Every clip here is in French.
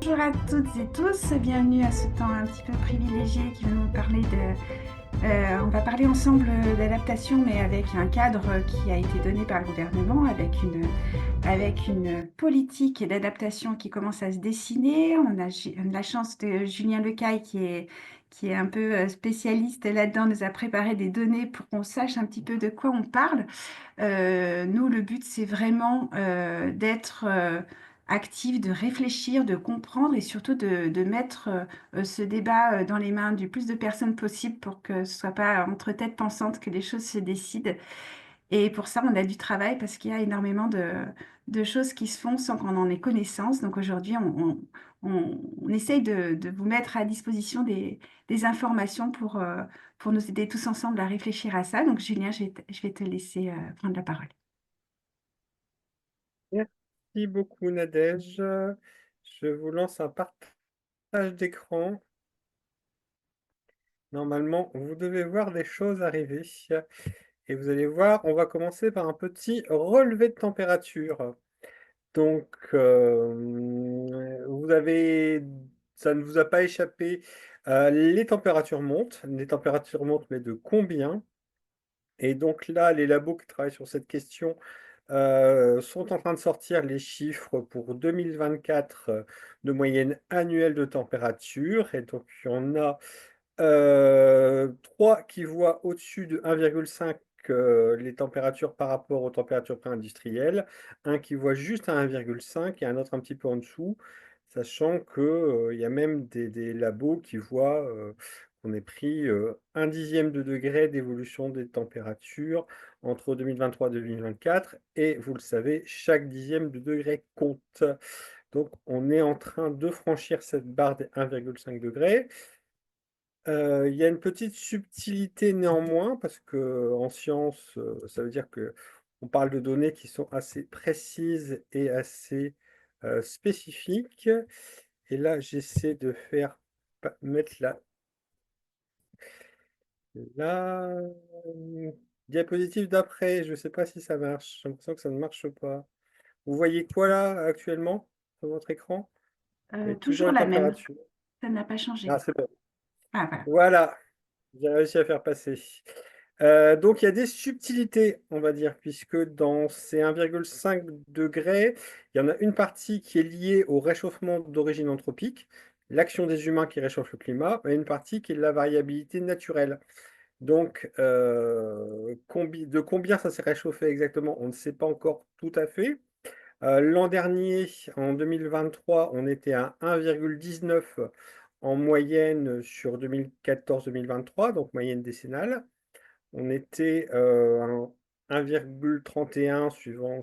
Bonjour à toutes et tous, bienvenue à ce temps un petit peu privilégié qui va nous parler on va parler ensemble d'adaptation, mais avec un cadre qui a été donné par le gouvernement, avec une politique d'adaptation qui commence à se dessiner. On a la chance de Julien Lecaille qui est un peu spécialiste là-dedans, nous a préparé des données pour qu'on sache un petit peu de quoi on parle. Nous, le but, c'est vraiment d'être actif, de réfléchir, de comprendre et surtout de mettre ce débat dans les mains du plus de personnes possible pour que ce soit pas entre têtes pensantes que les choses se décident. Et pour ça, on a du travail parce qu'il y a énormément de choses qui se font sans qu'on en ait connaissance. Donc aujourd'hui, on essaye de vous mettre à disposition des informations pour nous aider tous ensemble à réfléchir à ça. Donc Julien, je vais te laisser prendre la parole. Merci beaucoup, Nadège. Je vous lance un partage d'écran. Normalement, vous devez voir des choses arriver. Et vous allez voir, on va commencer par un petit relevé de température. Donc, ça ne vous a pas échappé, les températures montent, mais de combien? Et donc là, les labos qui travaillent sur cette question sont en train de sortir les chiffres pour 2024 de moyenne annuelle de température. Et donc, il y en a 3 qui voient au-dessus de 1,5 les températures par rapport aux températures pré-industrielles, un qui voit juste à 1,5 et un autre un petit peu en dessous, sachant que, il y a même des labos qui voient qu'on ait pris 1/10 de degré d'évolution des températures entre 2023 et 2024, et vous le savez, chaque dixième de degré compte. Donc on est en train de franchir cette barre des 1,5 degrés. Il y a une petite subtilité néanmoins, parce qu'en science, ça veut dire qu'on parle de données qui sont assez précises et assez spécifiques. Et là, j'essaie de faire mettre la diapositive d'après. Je ne sais pas si ça marche. J'ai l'impression que ça ne marche pas. Vous voyez quoi là actuellement sur votre écran? Et toujours Toujours les la même, températures. ça n'a pas changé. Ah, c'est bon. Ah, voilà. Voilà, j'ai réussi à faire passer. Donc il y a des subtilités, on va dire, puisque dans ces 1,5 degrés, il y en a une partie qui est liée au réchauffement d'origine anthropique, l'action des humains qui réchauffe le climat, et une partie qui est la variabilité naturelle. Donc, de combien ça s'est réchauffé exactement, on ne sait pas encore tout à fait. L'an dernier, en 2023, on était à 1,19 en moyenne sur 2014-2023, donc moyenne décennale. On était à 1,31 suivant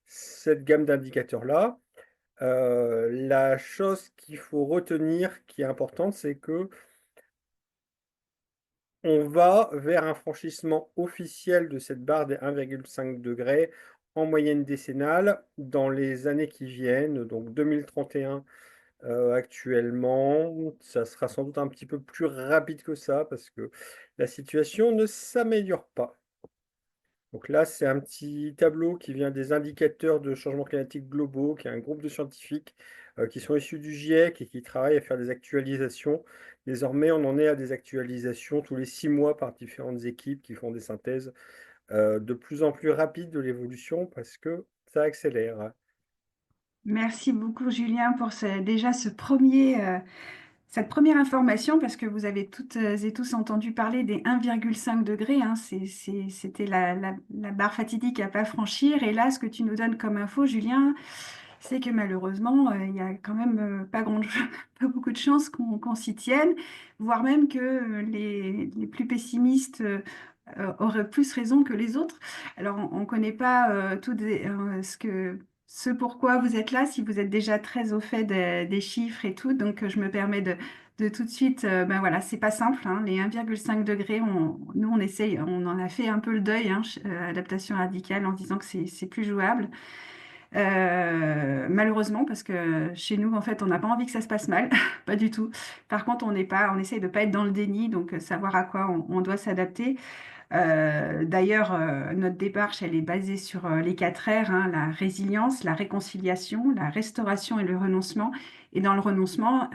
cette gamme d'indicateurs-là. La chose qu'il faut retenir, qui est importante, c'est que on va vers un franchissement officiel de cette barre des 1,5 degrés en moyenne décennale dans les années qui viennent, donc 2031 actuellement. Ça sera sans doute un petit peu plus rapide que ça parce que la situation ne s'améliore pas. Donc là, c'est un petit tableau qui vient des indicateurs de changement climatique globaux, qui est un groupe de scientifiques qui sont issus du GIEC et qui travaillent à faire des actualisations. Désormais, on en est à des actualisations tous les 6 mois par différentes équipes qui font des synthèses de plus en plus rapides de l'évolution parce que ça accélère. Merci beaucoup, Julien, pour déjà cette première information, parce que vous avez toutes et tous entendu parler des 1,5 degrés. Hein. C'était la barre fatidique à pas franchir. Et là, ce que tu nous donnes comme info, Julien, c'est que malheureusement, il y a quand même pas beaucoup de chances qu'on s'y tienne, voire même que les plus pessimistes auraient plus raison que les autres. Alors, on ne connaît pas ce pourquoi vous êtes là, si vous êtes déjà très au fait des chiffres et tout. Donc, je me permets de tout de suite, ben voilà, c'est pas simple, hein, les 1,5 degrés, nous, on essaye, on en a fait un peu le deuil, hein, adaptation radicale, en disant que c'est plus jouable. Malheureusement, parce que chez nous, en fait, on n'a pas envie que ça se passe mal, pas du tout. Par contre, on essaye de pas être dans le déni, donc savoir à quoi on doit s'adapter. D'ailleurs, notre démarche, elle est basée sur les 4 R, hein, la résilience, la réconciliation, la restauration et le renoncement. Et dans le renoncement,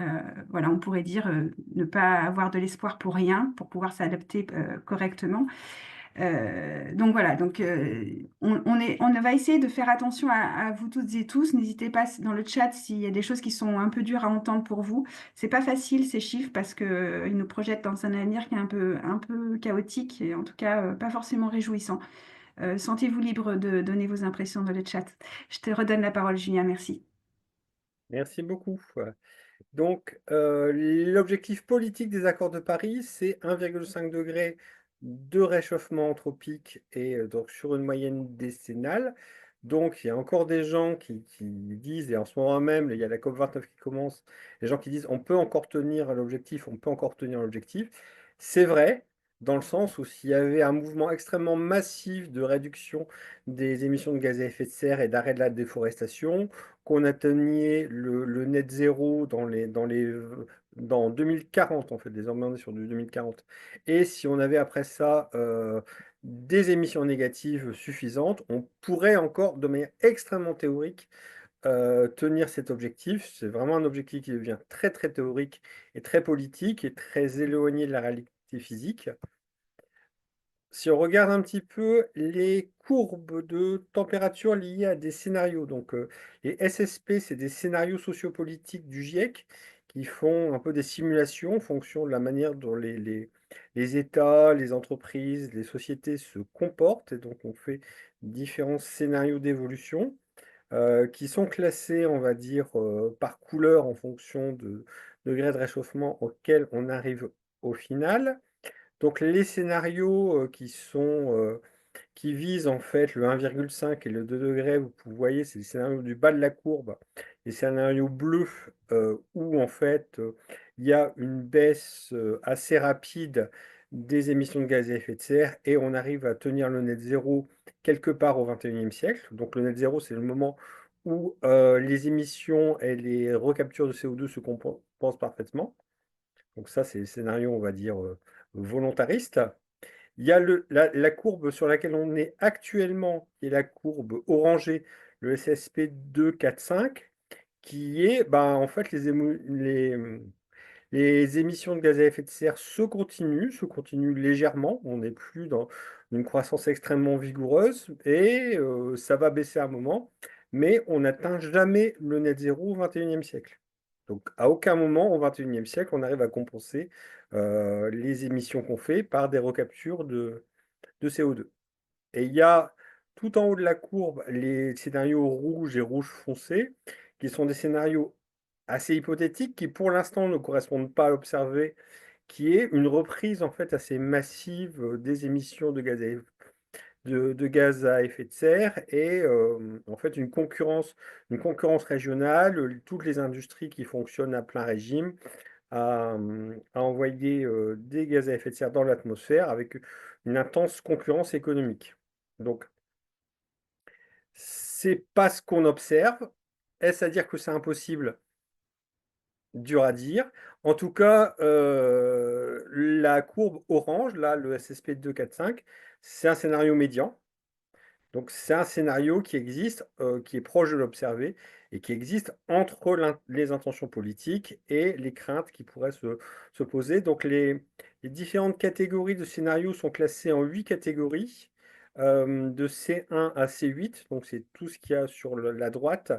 voilà, on pourrait dire ne pas avoir de l'espoir pour rien, pour pouvoir s'adapter correctement. Donc voilà, on va essayer de faire attention à vous toutes et tous. N'hésitez pas dans le chat s'il y a des choses qui sont un peu dures à entendre pour vous. C'est pas facile ces chiffres parce que ils nous projettent dans un avenir qui est un peu chaotique et en tout cas pas forcément réjouissant. Sentez-vous libre de donner vos impressions dans le chat. Je te redonne la parole, Julien, merci. Merci beaucoup. Donc, l'objectif politique des accords de Paris, c'est 1,5 degré de réchauffement anthropique et donc sur une moyenne décennale. Donc, il y a encore des gens qui disent, et en ce moment même, il y a la COP29 qui commence, les gens qui disent on peut encore tenir l'objectif, on peut encore tenir l'objectif. C'est vrai, dans le sens où s'il y avait un mouvement extrêmement massif de réduction des émissions de gaz à effet de serre et d'arrêt de la déforestation, qu'on atteignait le net zéro dans 2040, en fait, désormais on est sur du 2040. Et si on avait après ça des émissions négatives suffisantes, on pourrait encore, de manière extrêmement théorique, tenir cet objectif. C'est vraiment un objectif qui devient très très théorique et très politique et très éloigné de la réalité physique. Si on regarde un petit peu les courbes de température liées à des scénarios, donc les SSP, c'est des scénarios sociopolitiques du GIEC qui font un peu des simulations en fonction de la manière dont les États, les entreprises, les sociétés se comportent. Et donc on fait différents scénarios d'évolution qui sont classés, on va dire, par couleur en fonction de degré de réchauffement auquel on arrive au final. Donc les scénarios qui visent en fait le 1,5 et le 2 degrés, vous voyez, c'est les scénarios du bas de la courbe, les scénarios bleus où en fait il y a une baisse assez rapide des émissions de gaz à effet de serre et on arrive à tenir le net zéro quelque part au 21e siècle. Donc le net zéro, c'est le moment où les émissions et les recaptures de CO2 se compensent parfaitement. Donc ça, c'est le scénario, on va dire, volontariste. Il y a la courbe sur laquelle on est actuellement, qui est la courbe orangée, le SSP 245, qui est, bah, en fait, les émissions de gaz à effet de serre se continuent légèrement. On n'est plus dans une croissance extrêmement vigoureuse et ça va baisser à un moment, mais on n'atteint jamais le net zéro au 21e siècle. Donc, à aucun moment au 21e siècle, on arrive à compenser les émissions qu'on fait par des recaptures de CO2. Et il y a tout en haut de la courbe les scénarios rouges et rouge foncé, qui sont des scénarios assez hypothétiques, qui pour l'instant ne correspondent pas à l'observé, qui est une reprise en fait assez massive des émissions de gaz à effet de serre et en fait une concurrence régionale, toutes les industries qui fonctionnent à plein régime à envoyer des gaz à effet de serre dans l'atmosphère avec une intense concurrence économique. Donc, c'est pas ce qu'on observe. Est-ce à dire que c'est impossible? Dur à dire. En tout cas, la courbe orange, là, le SSP 245, c'est un scénario médian. Donc c'est un scénario qui existe, qui est proche de l'observé et qui existe entre les intentions politiques et les craintes qui pourraient se poser. Donc les différentes catégories de scénarios sont classées en 8 catégories, de C1 à C8. Donc c'est tout ce qu'il y a sur la droite.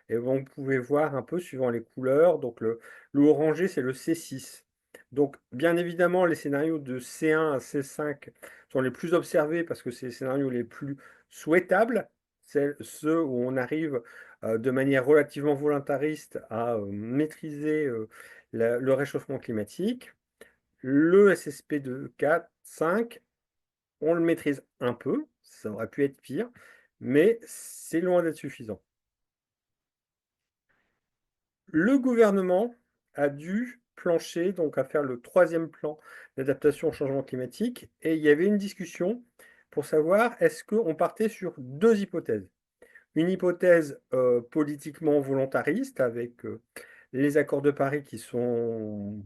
Et vous pouvez voir un peu suivant les couleurs. Donc le orangé, c'est le C6. Donc bien évidemment, les scénarios de C1 à C5 sont les plus observés parce que c'est les scénarios les plus souhaitables, c'est ceux où on arrive de manière relativement volontariste à maîtriser le réchauffement climatique. Le SSP de 4, 5, on le maîtrise un peu, ça aurait pu être pire, mais c'est loin d'être suffisant. Le gouvernement a dû plancher, donc à faire le troisième plan d'adaptation au changement climatique, et il y avait une discussion pour savoir est-ce qu'on partait sur deux hypothèses. Une hypothèse politiquement volontariste avec les accords de Paris qui sont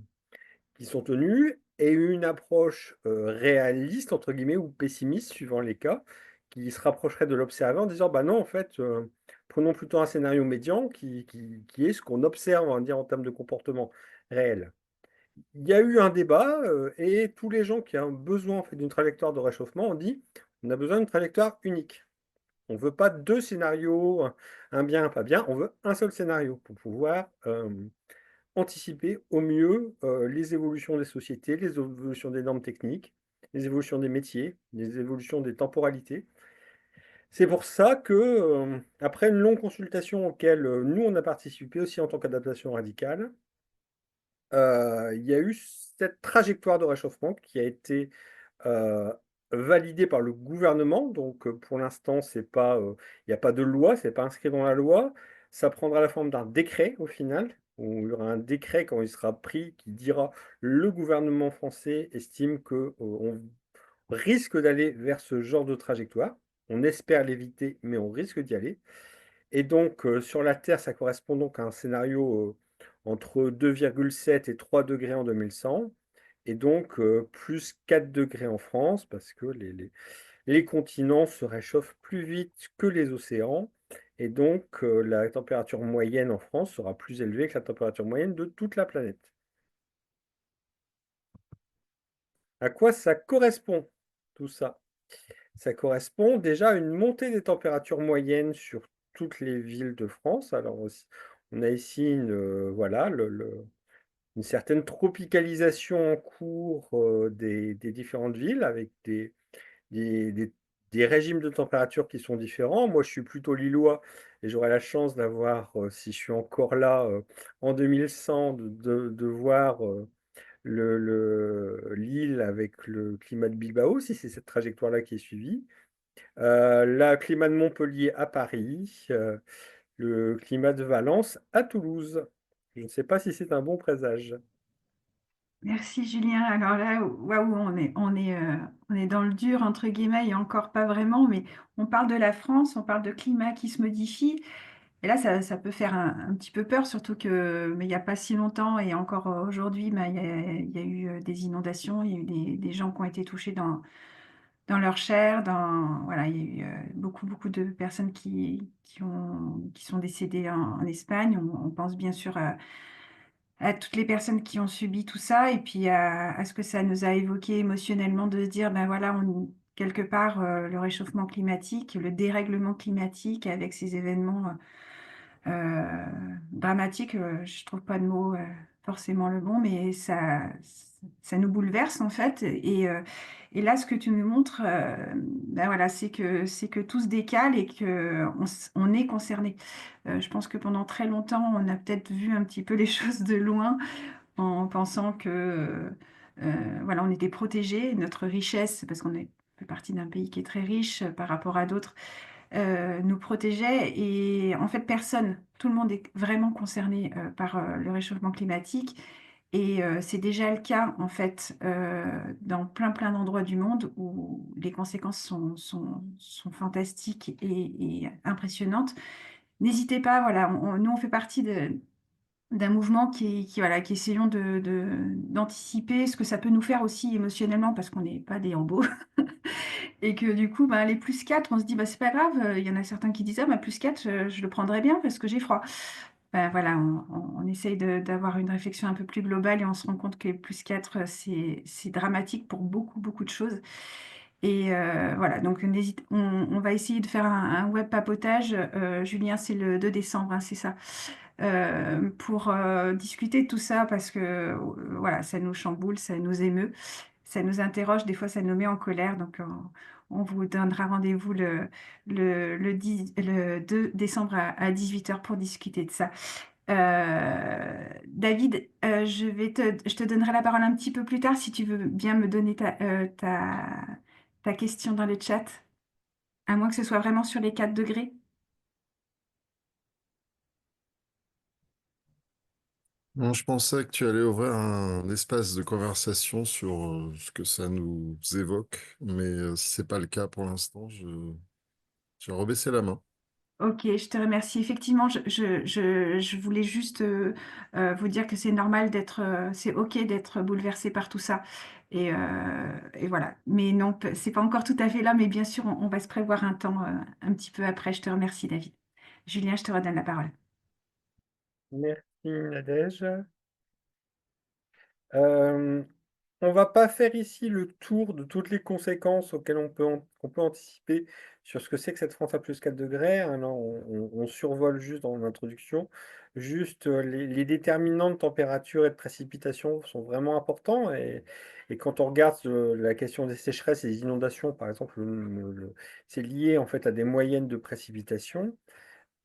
tenus et une approche réaliste, entre guillemets, ou pessimiste, suivant les cas, qui se rapprocherait de l'observer en disant, bah non, en fait, prenons plutôt un scénario médian qui est ce qu'on observe, on va dire, en termes de comportement réel. Il y a eu un débat et tous les gens qui ont besoin en fait, d'une trajectoire de réchauffement ont dit, on a besoin d'une trajectoire unique. On ne veut pas deux scénarios, un bien, un pas bien, on veut un seul scénario pour pouvoir anticiper au mieux les évolutions des sociétés, les évolutions des normes techniques, les évolutions des métiers, les évolutions des temporalités. C'est pour ça que, après une longue consultation auquel nous, on a participé aussi en tant qu'adaptation radicale, il y a eu cette trajectoire de réchauffement qui a été euh, validée par le gouvernement. Donc, pour l'instant, c'est pas, il n'y a pas de loi, c'est pas inscrit dans la loi. Ça prendra la forme d'un décret au final, où il y aura un décret quand il sera pris qui dira le gouvernement français estime que on risque d'aller vers ce genre de trajectoire. On espère l'éviter, mais on risque d'y aller. Et donc, sur la Terre, ça correspond donc à un scénario entre 2,7 et 3 degrés en 2100, et donc plus 4 degrés en France, parce que les continents se réchauffent plus vite que les océans, et donc la température moyenne en France sera plus élevée que la température moyenne de toute la planète. À quoi ça correspond, tout ça? Ça correspond déjà à une montée des températures moyennes sur toutes les villes de France. Alors, on a ici voilà, une certaine tropicalisation en cours des différentes villes avec des, des- des régimes de température qui sont différents. Moi, je suis plutôt lillois et j'aurai la chance d'avoir, si je suis encore là, en 2100, de voir l'île avec le climat de Bilbao, si c'est cette trajectoire-là qui est suivie. Le climat de Montpellier à Paris, le climat de Valence à Toulouse. Je ne sais pas si c'est un bon présage. Merci Julien. Alors là, waouh, on est dans le dur entre guillemets et encore pas vraiment, mais on parle de la France, on parle de climat qui se modifie. Et là, ça peut faire un petit peu peur, surtout que, mais il n'y a pas si longtemps et encore aujourd'hui, bah, il y a eu des inondations, il y a eu des gens qui ont été touchés dans leur chair, voilà, il y a eu beaucoup de personnes qui sont décédées en Espagne. On pense bien sûr à toutes les personnes qui ont subi tout ça et puis à ce que ça nous a évoqué émotionnellement de se dire, ben voilà, quelque part, le réchauffement climatique, le dérèglement climatique avec ces événements dramatique, je trouve pas de mot forcément le bon, mais ça nous bouleverse en fait. Et là, ce que tu me montres, ben voilà, c'est que tout se décale et que on est concerné. Je pense que pendant très longtemps, on a peut-être vu un petit peu les choses de loin en pensant que voilà, on était protégés, notre richesse, parce qu'on fait partie d'un pays qui est très riche par rapport à d'autres nous protégeait. Et en fait, personne, tout le monde est vraiment concerné par le réchauffement climatique. Et c'est déjà le cas, en fait, dans plein d'endroits du monde où les conséquences sont fantastiques et impressionnantes. N'hésitez pas, voilà, nous, on fait partie d'un mouvement voilà, qui essayons d'anticiper ce que ça peut nous faire aussi émotionnellement, parce qu'on n'est pas des robots. Et que du coup, bah, les plus 4 on se dit, bah, c'est pas grave. Il y en a certains qui disent, ah, bah, plus 4 je le prendrais bien parce que j'ai froid. Ben, voilà, on essaye d'avoir une réflexion un peu plus globale et on se rend compte que les plus 4 c'est dramatique pour beaucoup de choses. Et voilà, donc on va essayer de faire un web papotage. Julien, c'est le 2 décembre, hein, c'est ça. Pour discuter de tout ça parce que voilà, ça nous chamboule, ça nous émeut. ça nous interroge, des fois ça nous met en colère. Donc on vous donnera rendez-vous le 2 décembre à 18 h pour discuter de ça. David, je te donnerai la parole un petit peu plus tard si tu veux bien me donner ta question dans le chat, à moins que ce soit vraiment sur les 4 degrés. Non, je pensais que tu allais ouvrir un espace de conversation sur ce que ça nous évoque, mais si c'est pas le cas pour l'instant, je vais rebaisser la main. Ok, je te remercie. Effectivement, je voulais juste vous dire que c'est normal c'est ok d'être bouleversé par tout ça. Et voilà. Mais non, c'est pas encore tout à fait là, mais bien sûr, on va se prévoir un temps un petit peu après. Je te remercie, David. Julien, je te redonne la parole. Merci, Nadège. Euh, on va pas faire ici le tour de toutes les conséquences auxquelles qu'on peut anticiper sur ce que c'est que cette France à plus 4 degrés, hein. Là, on survole juste dans l'introduction. Juste les déterminants de température et de précipitation sont vraiment importants. Et quand on regarde la question des sécheresses et des inondations, par exemple, c'est lié en fait à des moyennes de précipitation.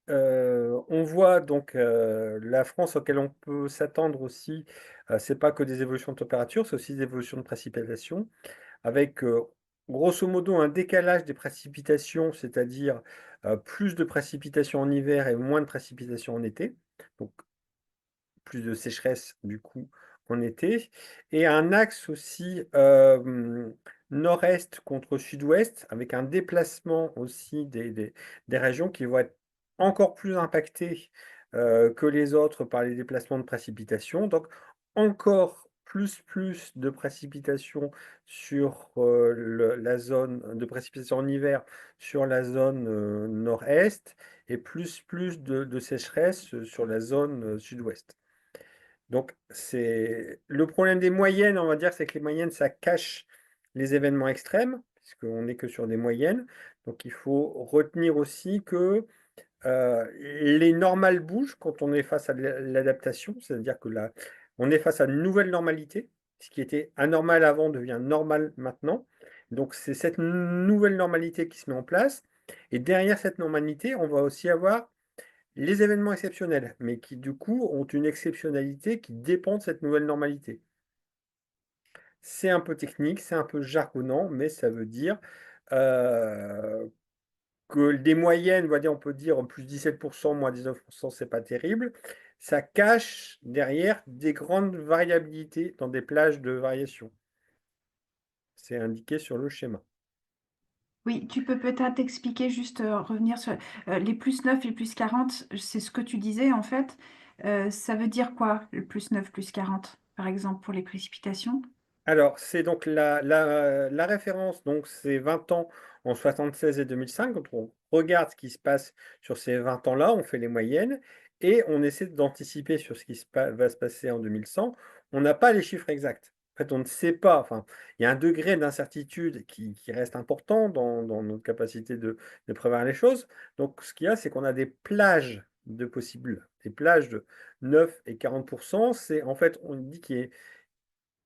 On voit donc la France auquel on peut s'attendre aussi, c'est pas que des évolutions de température, c'est aussi des évolutions de précipitations, avec grosso modo un décalage des précipitations, c'est-à-dire plus de précipitations en hiver et moins de précipitations en été, donc plus de sécheresse du coup en été, et un axe aussi nord-est contre sud-ouest, avec un déplacement aussi des régions qui vont être encore plus impactées que les autres par les déplacements de précipitations. Donc encore plus de précipitations sur la zone de précipitation en hiver sur la zone nord-est et plus de sécheresse sur la zone sud-ouest. Donc, c'est le problème des moyennes, on va dire, c'est que les moyennes, ça cache les événements extrêmes, puisqu'on n'est que sur des moyennes. Donc, il faut retenir aussi que les normales bougent quand on est face à l'adaptation, c'est-à-dire que là, on est face à une nouvelle normalité. Ce qui était anormal avant devient normal maintenant. Donc, c'est cette nouvelle normalité qui se met en place. Et derrière cette normalité, on va aussi avoir les événements exceptionnels, mais qui du coup ont une exceptionnalité qui dépend de cette nouvelle normalité. C'est un peu technique, c'est un peu jargonnant, mais ça veut dire euh, que des moyennes, on peut dire plus 17%, moins 19%, c'est pas terrible. Ça cache derrière des grandes variabilités dans des plages de variation. C'est indiqué sur le schéma. Oui, tu peux peut-être expliquer, juste revenir sur les plus 9, les plus 40. C'est ce que tu disais en fait. Ça veut dire quoi, le plus 9, plus 40, par exemple, pour les précipitations? Alors, c'est donc la référence, donc c'est 20 ans en 76 et 2005. Quand on regarde ce qui se passe sur ces 20 ans-là, on fait les moyennes et on essaie d'anticiper sur ce qui va se passer en 2100. On n'a pas les chiffres exacts. En fait, on ne sait pas. Enfin, il y a un degré d'incertitude qui reste important dans notre capacité de prévoir les choses. Donc, ce qu'il y a, c'est qu'on a des plages de possibles, des plages de 9 et 40%. C'est en fait, on dit qu'il y a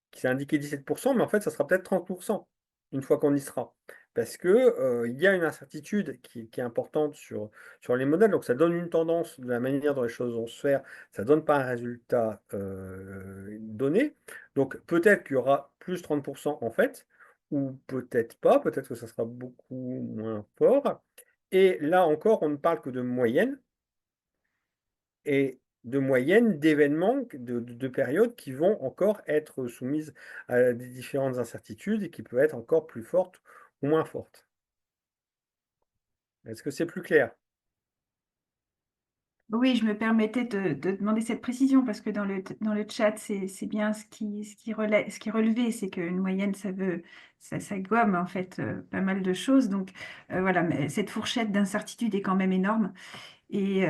qui s'est indiqué 17%, mais en fait, ça sera peut-être 30% une fois qu'on y sera. Parce que, il y a une incertitude qui est importante sur les modèles, donc ça donne une tendance de la manière dont les choses vont se faire, ça ne donne pas un résultat donné. Donc peut-être qu'il y aura plus 30% en fait, ou peut-être pas, peut-être que ça sera beaucoup moins fort. Et là encore, on ne parle que de moyenne, et de moyenne d'événements, de périodes qui vont encore être soumises à des différentes incertitudes et qui peuvent être encore plus fortes ou moins fortes. Est-ce que c'est plus clair? Oui, je me permettais de demander cette précision parce que dans le chat, c'est bien ce qui est relevé, c'est qu'une moyenne, ça gomme en fait pas mal de choses. Donc voilà, mais cette fourchette d'incertitude est quand même énorme. Et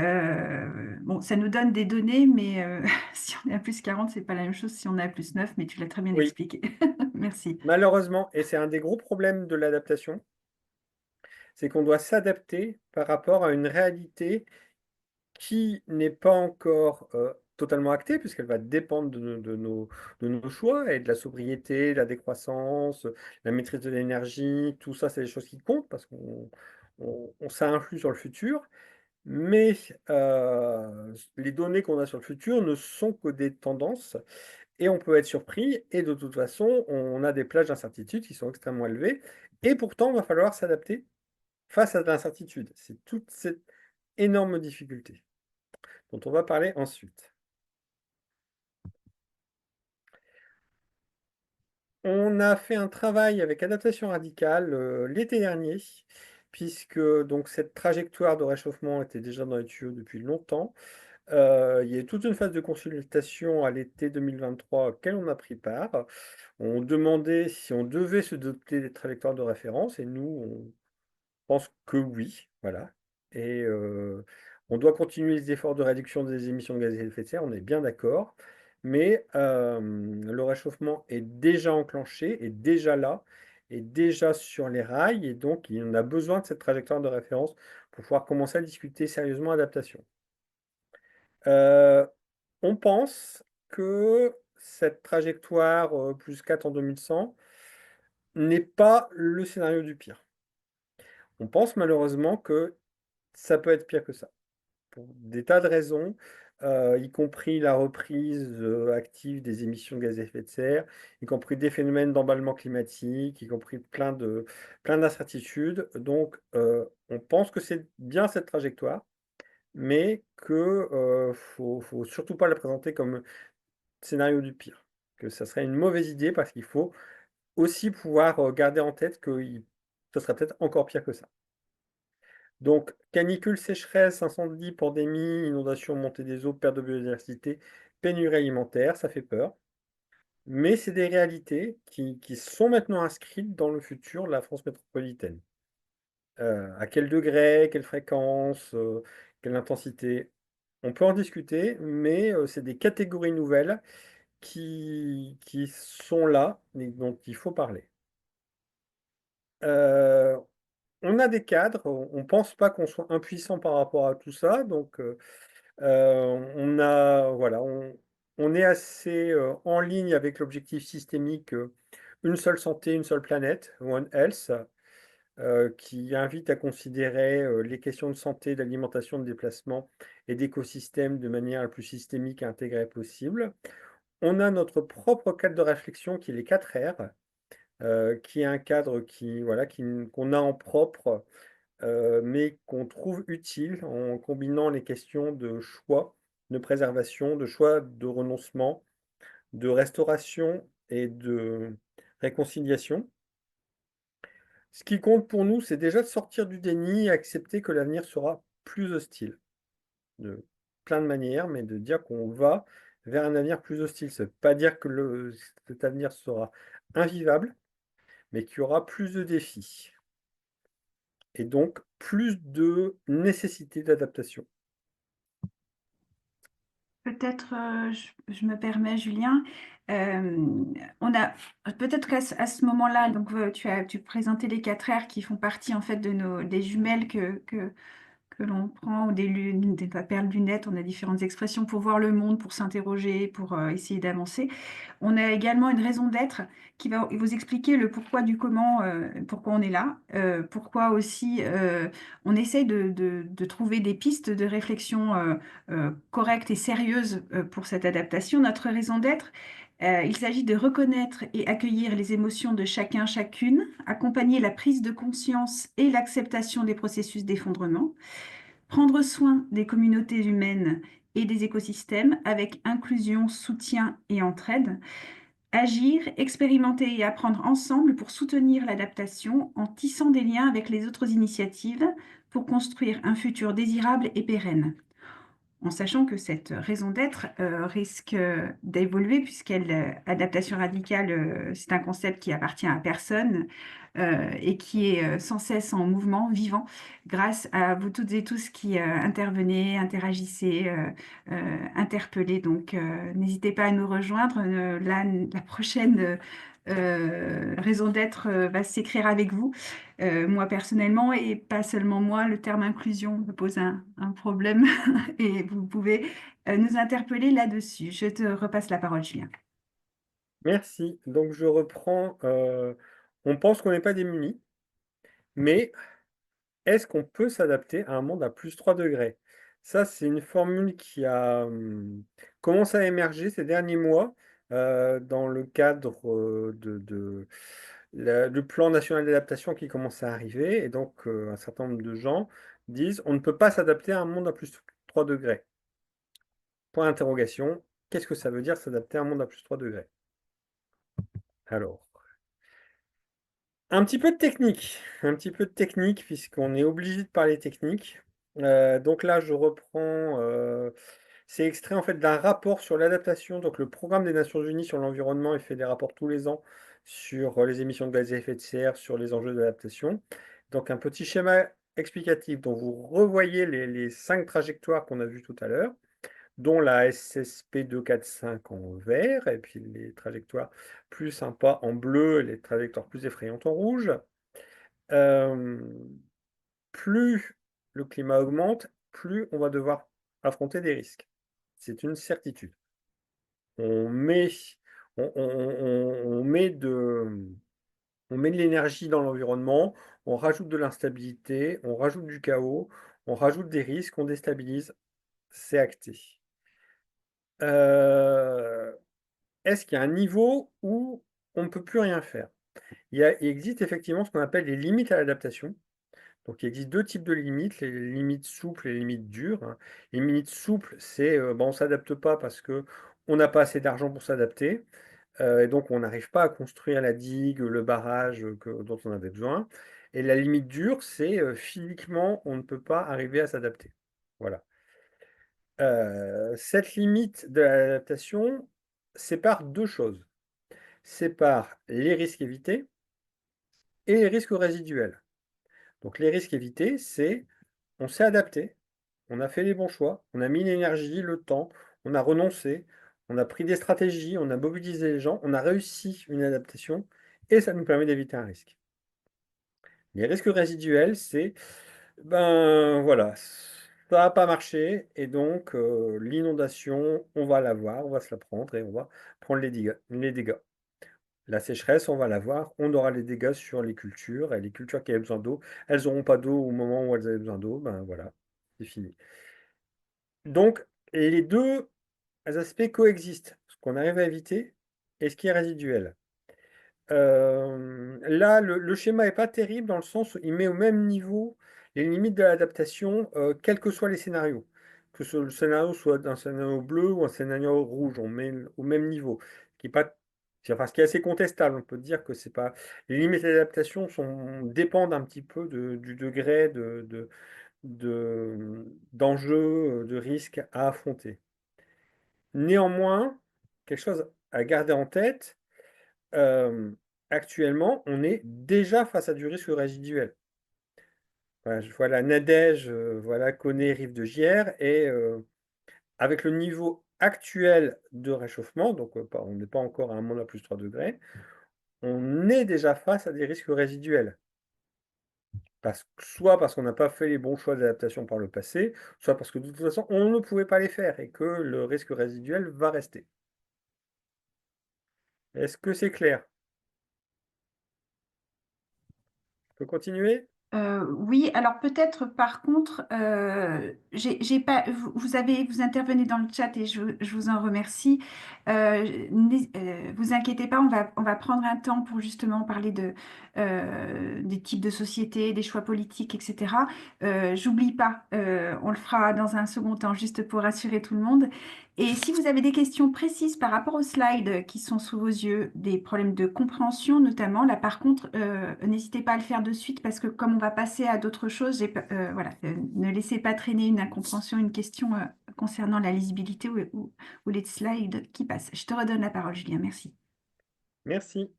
bon, ça nous donne des données, mais si on est à plus 40, c'est pas la même chose si on est à plus 9, mais tu l'as très bien Oui, expliqué. Merci. malheureusement, et c'est un des gros problèmes de l'adaptation, c'est qu'on doit s'adapter par rapport à une réalité qui n'est pas encore totalement actée, puisqu'elle va dépendre de nos choix et de la sobriété, la décroissance, la maîtrise de l'énergie, tout ça, c'est des choses qui comptent parce ça influe sur le futur. Mais les données qu'on a sur le futur ne sont que des tendances et on peut être surpris. Et de toute façon, on a des plages d'incertitude qui sont extrêmement élevées. Et pourtant, il va falloir s'adapter face à l'incertitude. C'est toute cette énorme difficulté dont on va parler ensuite. On a fait un travail avec Adaptation Radicale l'été dernier, puisque donc cette trajectoire de réchauffement était déjà dans les tuyaux depuis longtemps. Il y a eu toute une phase de consultation à l'été 2023 auquel on a pris part. On demandait si on devait se doter des trajectoires de référence, et nous, on pense que oui, voilà. Et on doit continuer les efforts de réduction des émissions de gaz à effet de serre, on est bien d'accord. Mais le réchauffement est déjà enclenché, est déjà là, est déjà sur les rails, et donc il en a besoin de cette trajectoire de référence pour pouvoir commencer à discuter sérieusement adaptation. Euh, on pense que cette trajectoire plus 4 en 2100 n'est pas le scénario du pire. On pense malheureusement que ça peut être pire que ça, pour des tas de raisons, y compris la reprise active des émissions de gaz à effet de serre, y compris des phénomènes d'emballement climatique, y compris plein d'incertitudes. Donc, on pense que c'est bien cette trajectoire, mais que faut surtout pas la présenter comme scénario du pire, que ça serait une mauvaise idée parce qu'il faut aussi pouvoir garder en tête que ce serait peut-être encore pire que ça. Donc, canicule, sécheresse, incendie, pandémie, inondation, montée des eaux, perte de biodiversité, pénurie alimentaire, ça fait peur. Mais c'est des réalités qui sont maintenant inscrites dans le futur de la France métropolitaine. À quel degré, quelle fréquence, quelle intensité, on peut en discuter, mais c'est des catégories nouvelles qui sont là et dont il faut parler. Euh, on a des cadres, on ne pense pas qu'on soit impuissant par rapport à tout ça, donc voilà, on est assez en ligne avec l'objectif systémique une seule santé, une seule planète, One Health, qui invite à considérer les questions de santé, d'alimentation, de déplacement et d'écosystème de manière la plus systémique et intégrée possible. On a notre propre cadre de réflexion qui est les 4 R, qui est un cadre qu'on a en propre, mais qu'on trouve utile en combinant les questions de choix, de préservation, de choix de renoncement, de restauration et de réconciliation. Ce qui compte pour nous, c'est déjà de sortir du déni et accepter que l'avenir sera plus hostile, de plein de manières, mais de dire qu'on va vers un avenir plus hostile. Ça ne veut pas dire que cet avenir sera invivable, mais qu'il y aura plus de défis et donc plus de nécessité d'adaptation. Peut-être, je me permets, Julien, on a peut-être à ce moment-là, donc tu présentais les 4 R qui font partie en fait des jumelles que l'on prend, ou des lunes, des paires lunettes, on a différentes expressions pour voir le monde, pour s'interroger, pour essayer d'avancer. On a également une raison d'être qui va vous expliquer le pourquoi du comment, pourquoi on est là, pourquoi aussi on essaye de trouver des pistes de réflexion correctes et sérieuses pour cette adaptation. Notre raison d'être, il s'agit de reconnaître et accueillir les émotions de chacun, chacune, accompagner la prise de conscience et l'acceptation des processus d'effondrement, prendre soin des communautés humaines et des écosystèmes avec inclusion, soutien et entraide, agir, expérimenter et apprendre ensemble pour soutenir l'adaptation en tissant des liens avec les autres initiatives pour construire un futur désirable et pérenne. En sachant que cette raison d'être risque d'évoluer puisqu'elle, adaptation radicale, c'est un concept qui appartient à personne. et qui est sans cesse en mouvement, vivant, grâce à vous toutes et tous qui intervenez, interagissez, interpellez. Donc, n'hésitez pas à nous rejoindre. La prochaine raison d'être va s'écrire avec vous. Moi personnellement, et pas seulement moi, le terme inclusion me pose un problème et vous pouvez nous interpeller là-dessus. Je te repasse la parole, Julien. Merci. Donc je reprends. On pense qu'on n'est pas démunis, mais est-ce qu'on peut s'adapter à un monde à plus 3 degrés? Ça, c'est une formule qui a commencé à émerger ces derniers mois dans le cadre du plan national d'adaptation qui commence à arriver. Et donc, un certain nombre de gens disent on ne peut pas s'adapter à un monde à plus 3 degrés. Point d'interrogation, qu'est-ce que ça veut dire s'adapter à un monde à plus 3 degrés? Alors, un petit peu de technique, puisqu'on est obligé de parler technique. Donc là, je reprends, c'est extrait en fait d'un rapport sur l'adaptation. Donc le programme des Nations Unies sur l'environnement, il fait des rapports tous les ans sur les émissions de gaz à effet de serre, sur les enjeux d'adaptation. Donc un petit schéma explicatif dont vous revoyez les 5 trajectoires qu'on a vues tout à l'heure, dont la SSP 245 en vert, et puis les trajectoires plus sympas en bleu, et les trajectoires plus effrayantes en rouge. Plus le climat augmente, plus on va devoir affronter des risques. C'est une certitude. On met, on met on met de l'énergie dans l'environnement, on rajoute de l'instabilité, on rajoute du chaos, on rajoute des risques, on déstabilise. C'est acté. Est-ce qu'il y a un niveau où on ne peut plus rien faire? Il existe effectivement ce qu'on appelle les limites à l'adaptation. Donc, il existe 2 types de limites, les limites souples et les limites dures, hein. Les limites souples, c'est on ne s'adapte pas parce qu'on n'a pas assez d'argent pour s'adapter, et donc on n'arrive pas à construire la digue, le barrage dont on avait besoin. Et la limite dure, c'est physiquement, on ne peut pas arriver à s'adapter. Voilà. Cette limite de l'adaptation sépare 2 choses. Sépare les risques évités et les risques résiduels. Donc les risques évités, c'est on s'est adapté, on a fait les bons choix, on a mis l'énergie, le temps, on a renoncé, on a pris des stratégies, on a mobilisé les gens, on a réussi une adaptation et ça nous permet d'éviter un risque. Les risques résiduels, c'est ben voilà, ça n'a pas marché et donc l'inondation, on va l'avoir, on va se la prendre et on va prendre les dégâts. La sécheresse, on va l'avoir, on aura les dégâts sur les cultures, et les cultures qui avaient besoin d'eau, elles n'auront pas d'eau au moment où elles avaient besoin d'eau, ben voilà, c'est fini. Donc, les deux aspects coexistent, ce qu'on arrive à éviter et ce qui est résiduel. Là, le schéma n'est pas terrible dans le sens où il met au même niveau les limites de l'adaptation, quels que soient les scénarios. Que le scénario soit un scénario bleu ou un scénario rouge, on met au même niveau. Ce qui est pas, enfin, ce qui est assez contestable. On peut dire que c'est pas. Les limites d'adaptation dépendent un petit peu du degré d'enjeux, de risques à affronter. Néanmoins, quelque chose à garder en tête, actuellement, on est déjà face à du risque résiduel. Voilà, Nadège, voilà, connaît Rive de Gier, et avec le niveau actuel de réchauffement, donc on n'est pas encore à un monde à plus 3 degrés, on est déjà face à des risques résiduels. Soit parce qu'on n'a pas fait les bons choix d'adaptation par le passé, soit parce que de toute façon, on ne pouvait pas les faire et que le risque résiduel va rester. Est-ce que c'est clair? On peut continuer? Oui, alors peut-être par contre, j'ai pas, vous intervenez dans le chat et je vous en remercie. Vous inquiétez pas, on va prendre un temps pour justement parler des types de sociétés, des choix politiques, etc. J'oublie pas, on le fera dans un second temps juste pour rassurer tout le monde. Et si vous avez des questions précises par rapport aux slides qui sont sous vos yeux, des problèmes de compréhension notamment, là par contre, n'hésitez pas à le faire de suite parce que comme on va passer à d'autres choses, voilà, ne laissez pas traîner une incompréhension, une question concernant la lisibilité ou les slides qui passent. Je te redonne la parole, Julien. Merci. Merci.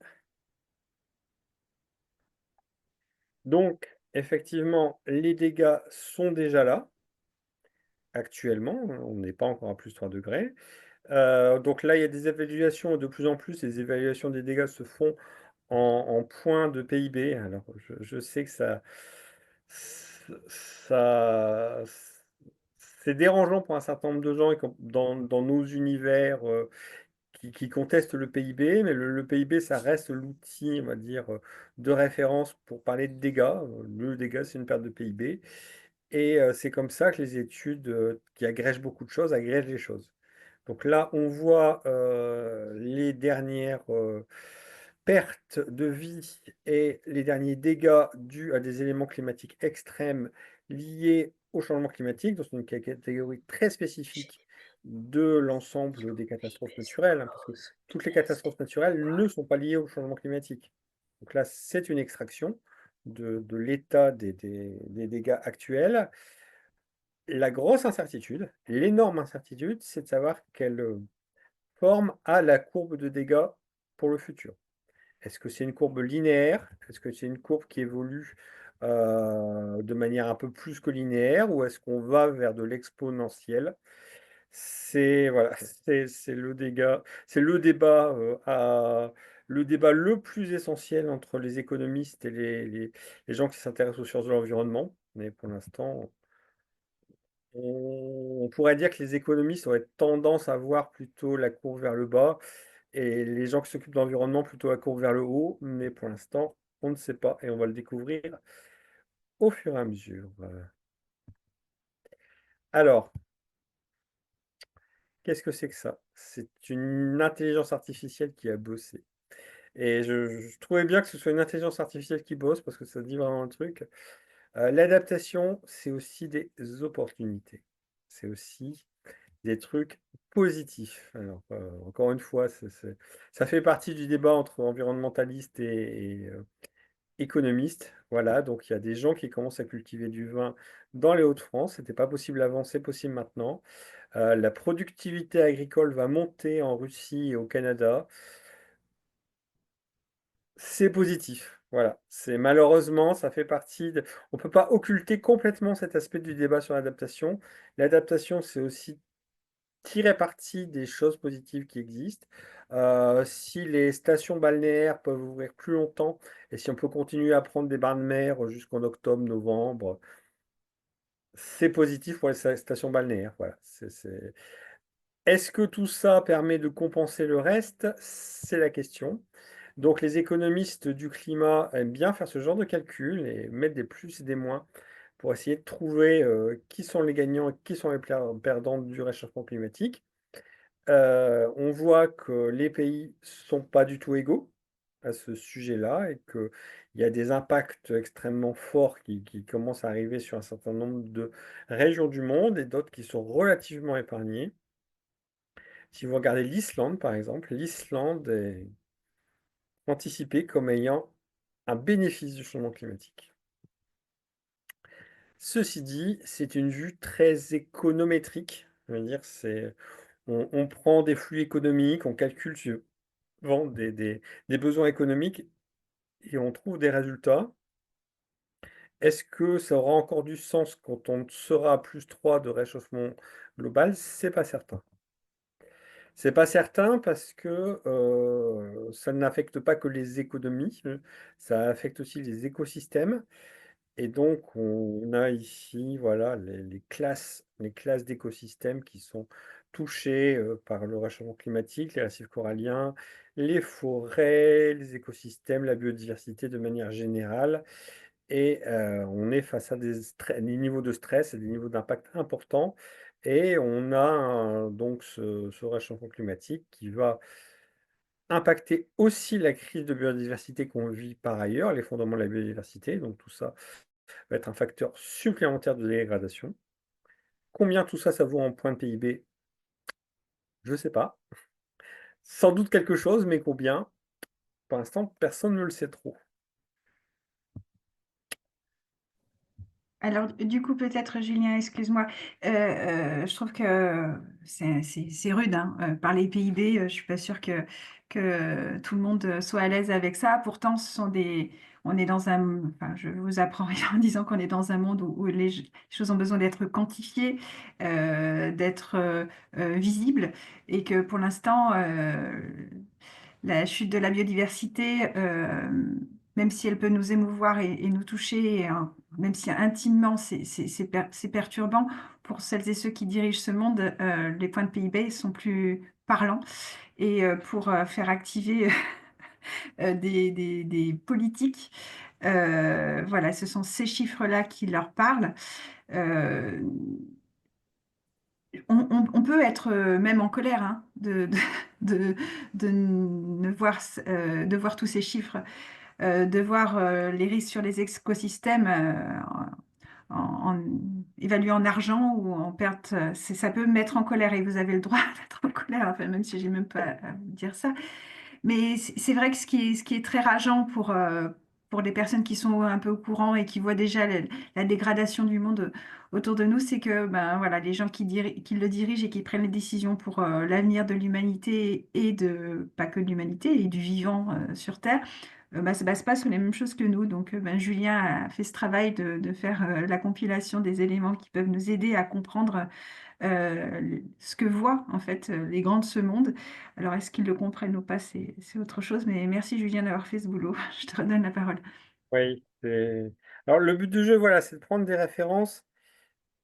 Donc, effectivement, les dégâts sont déjà là, actuellement. On n'est pas encore à plus 3 degrés. Donc là, il y a des évaluations, et de plus en plus, les évaluations des dégâts se font en points de PIB. Alors, je sais que ça, c'est dérangeant pour un certain nombre de gens et dans nos univers qui contestent le PIB, mais le PIB, ça reste l'outil, on va dire, de référence pour parler de dégâts. Le dégât, c'est une perte de PIB. Et c'est comme ça que les études qui agrègent beaucoup de choses agrègent les choses. Donc là, on voit les dernières pertes de vie et les derniers dégâts dus à des éléments climatiques extrêmes liés au changement climatique, dans une catégorie très spécifique de l'ensemble des catastrophes naturelles, hein, parce que toutes les catastrophes naturelles ne sont pas liées au changement climatique. Donc là, c'est une extraction de l'état des dégâts actuels. La grosse incertitude, l'énorme incertitude, c'est de savoir quelle forme a la courbe de dégâts pour le futur. Est-ce que c'est une courbe linéaire? Est-ce que c'est une courbe qui évolue de manière un peu plus que linéaire ou est-ce qu'on va vers de l'exponentiel? C'est voilà, c'est le dégât, c'est le débat le plus essentiel entre les économistes et les gens qui s'intéressent aux sciences de l'environnement. Mais pour l'instant, on pourrait dire que les économistes auraient tendance à voir plutôt la courbe vers le bas et les gens qui s'occupent de l'environnement plutôt la courbe vers le haut, mais pour l'instant, on ne sait pas et on va le découvrir au fur et à mesure. Alors, qu'est-ce que c'est que ça? C'est une intelligence artificielle qui a bossé. Et je trouvais bien que ce soit une intelligence artificielle qui bosse parce que ça dit vraiment le truc. L'adaptation, c'est aussi des opportunités. C'est aussi des trucs positifs. Alors, encore une fois, ça fait partie du débat entre environnementalistes et économistes. Voilà, donc il y a des gens qui commencent à cultiver du vin dans les Hauts-de-France. C'était pas possible avant, c'est possible maintenant. La productivité agricole va monter en Russie et au Canada. C'est positif. Voilà, c'est malheureusement, ça fait partie de... On ne peut pas occulter complètement cet aspect du débat sur l'adaptation. L'adaptation, c'est aussi tirer parti des choses positives qui existent. Si les stations balnéaires peuvent ouvrir plus longtemps et si on peut continuer à prendre des bains de mer jusqu'en octobre, novembre, c'est positif pour les stations balnéaires. Voilà. Est-ce que tout ça permet de compenser le reste? C'est la question. Donc les économistes du climat aiment bien faire ce genre de calcul et mettre des plus et des moins pour essayer de trouver qui sont les gagnants et qui sont les perdants du réchauffement climatique. On voit que les pays sont pas du tout égaux à ce sujet-là et qu'il y a des impacts extrêmement forts qui commencent à arriver sur un certain nombre de régions du monde et d'autres qui sont relativement épargnées. Si vous regardez l'Islande, par exemple, l'Islande est anticipée comme ayant un bénéfice du changement climatique. Ceci dit, c'est une vue très économétrique. Je veux dire, on prend des flux économiques, on calcule suivant des besoins économiques et on trouve des résultats. Est-ce que ça aura encore du sens quand on sera à plus 3 de réchauffement global? C'est pas certain. C'est pas certain parce que ça n'affecte pas que les économies, ça affecte aussi les écosystèmes. Et donc, on a ici, voilà, les classes d'écosystèmes qui sont touchées par le réchauffement climatique, les récifs coralliens, les forêts, les écosystèmes, la biodiversité de manière générale. Et on est face à des niveaux de stress et des niveaux d'impact importants. Et on a donc ce réchauffement climatique qui va impacter aussi la crise de biodiversité qu'on vit par ailleurs, l'effondrement de la biodiversité. Donc tout ça va être un facteur supplémentaire de dégradation. Combien tout ça, ça vaut en points de PIB? Je ne sais pas. Sans doute quelque chose, mais combien? Pour l'instant, personne ne le sait trop. Alors, du coup, peut-être, Julien, excuse-moi, je trouve que c'est rude, hein, par les PIB, je suis pas sûre que tout le monde soit à l'aise avec ça. Pourtant, ce sont des, on est dans un, enfin, je vous apprends rien en disant qu'on est dans un monde où les choses ont besoin d'être quantifiées, d'être visibles, et que pour l'instant, la chute de la biodiversité, même si elle peut nous émouvoir et nous toucher, même si intimement c'est perturbant, pour celles et ceux qui dirigent ce monde, les points de PIB sont plus parlants. Et pour faire activer des politiques, voilà, ce sont ces chiffres-là qui leur parlent. Euh, on peut être même en colère, hein, de, de voir tous ces chiffres, de voir les risques sur les écosystèmes en évalués en argent ou en perte. Ça peut me mettre en colère et vous avez le droit d'être en colère, enfin, même si j'ai même pas à vous dire ça. Mais c'est vrai que ce qui est très rageant pour les personnes qui sont un peu au courant et qui voient déjà la dégradation du monde autour de nous, c'est que ben, voilà, les gens qui le dirigent et qui prennent les décisions pour l'avenir de l'humanité et pas que de l'humanité, et du vivant sur Terre, bah, ça base pas sur les mêmes choses que nous. Donc, ben, Julien a fait ce travail de faire la compilation des éléments qui peuvent nous aider à comprendre ce que voient en fait les grands de ce monde. Alors, est-ce qu'ils le comprennent ou pas, c'est autre chose. Mais merci Julien d'avoir fait ce boulot. Je te redonne la parole. Oui, alors le but du jeu, voilà, c'est de prendre des références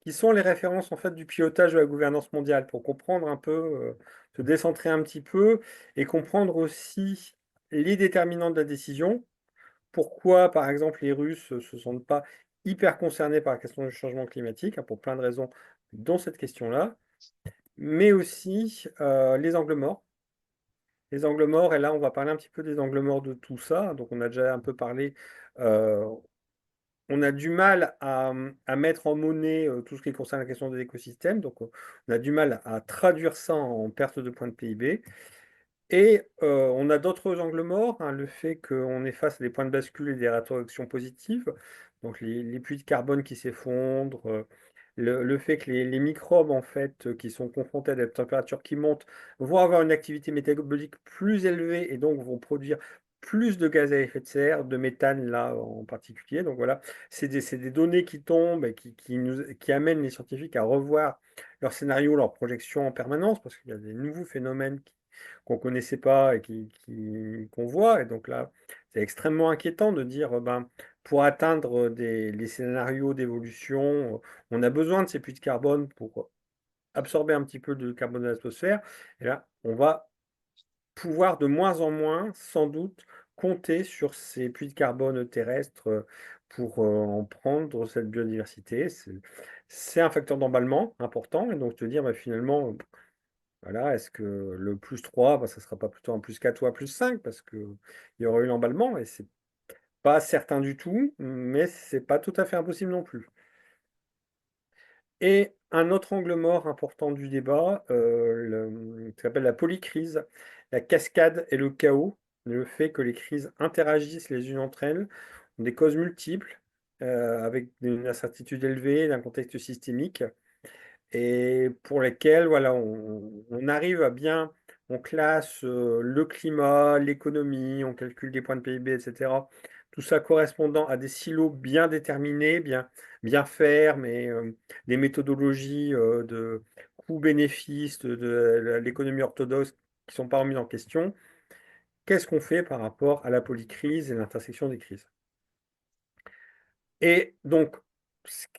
qui sont les références en fait du pilotage de la gouvernance mondiale pour comprendre un peu, se décentrer un petit peu et comprendre aussi les déterminants de la décision. Pourquoi, par exemple, les Russes ne se sentent pas hyper concernés par la question du changement climatique, hein, pour plein de raisons, dont cette question-là, mais aussi les angles morts. Les angles morts, et là, on va parler un petit peu des angles morts de tout ça. Donc, on a déjà un peu parlé. euh, on a du mal à mettre en monnaie tout ce qui concerne la question des écosystèmes. Donc, on a du mal à traduire ça en perte de points de PIB. Et on a d'autres angles morts, hein, le fait qu'on est face à des points de bascule et des rétroactions positives, donc les puits de carbone qui s'effondrent, le fait que les microbes en fait qui sont confrontés à des températures qui montent vont avoir une activité métabolique plus élevée et donc vont produire plus de gaz à effet de serre, de méthane là en particulier. Donc voilà, c'est des données qui tombent et qui amènent les scientifiques à revoir leurs scénarios, leurs projections en permanence, parce qu'il y a des nouveaux phénomènes qu'on ne connaissait pas et qu'on voit. Et donc là, c'est extrêmement inquiétant de dire, ben, pour atteindre les scénarios d'évolution, on a besoin de ces puits de carbone pour absorber un petit peu de carbone de l'atmosphère. Et là, on va pouvoir de moins en moins, sans doute, compter sur ces puits de carbone terrestres pour en prendre cette biodiversité. C'est un facteur d'emballement important. Et donc, te dire, bah, finalement, voilà, est-ce que le plus 3, bah, ça ne sera pas plutôt un plus 4 ou un plus 5 parce qu'il y aura eu l'emballement et c'est pas certain du tout, mais c'est pas tout à fait impossible non plus. Et un autre angle mort important du débat, qui s'appelle la polycrise, la cascade et le chaos, le fait que les crises interagissent les unes entre elles, ont des causes multiples, avec une incertitude élevée, d'un contexte systémique et pour lesquels voilà, on arrive à bien, on classe le climat, l'économie, on calcule des points de PIB, etc. Tout ça correspondant à des silos bien déterminés, bien fermes et des méthodologies de coût-bénéfice de l'économie orthodoxe qui ne sont pas remises en question. Qu'est-ce qu'on fait par rapport à la polycrise et l'intersection des crises? Et donc,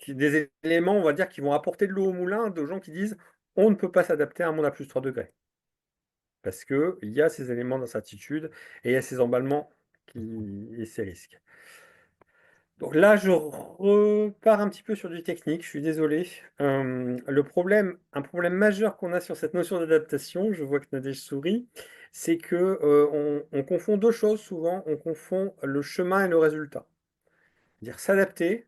des éléments, on va dire, qui vont apporter de l'eau au moulin de gens qui disent on ne peut pas s'adapter à un monde à plus 3 degrés. Parce qu'il y a ces éléments d'incertitude et il y a ces emballements et ces risques. Donc là, je repars un petit peu sur du technique, je suis désolé. Un problème majeur qu'on a sur cette notion d'adaptation, je vois que Nadège sourit, c'est que on confond deux choses souvent, on confond le chemin et le résultat. Dire s'adapter,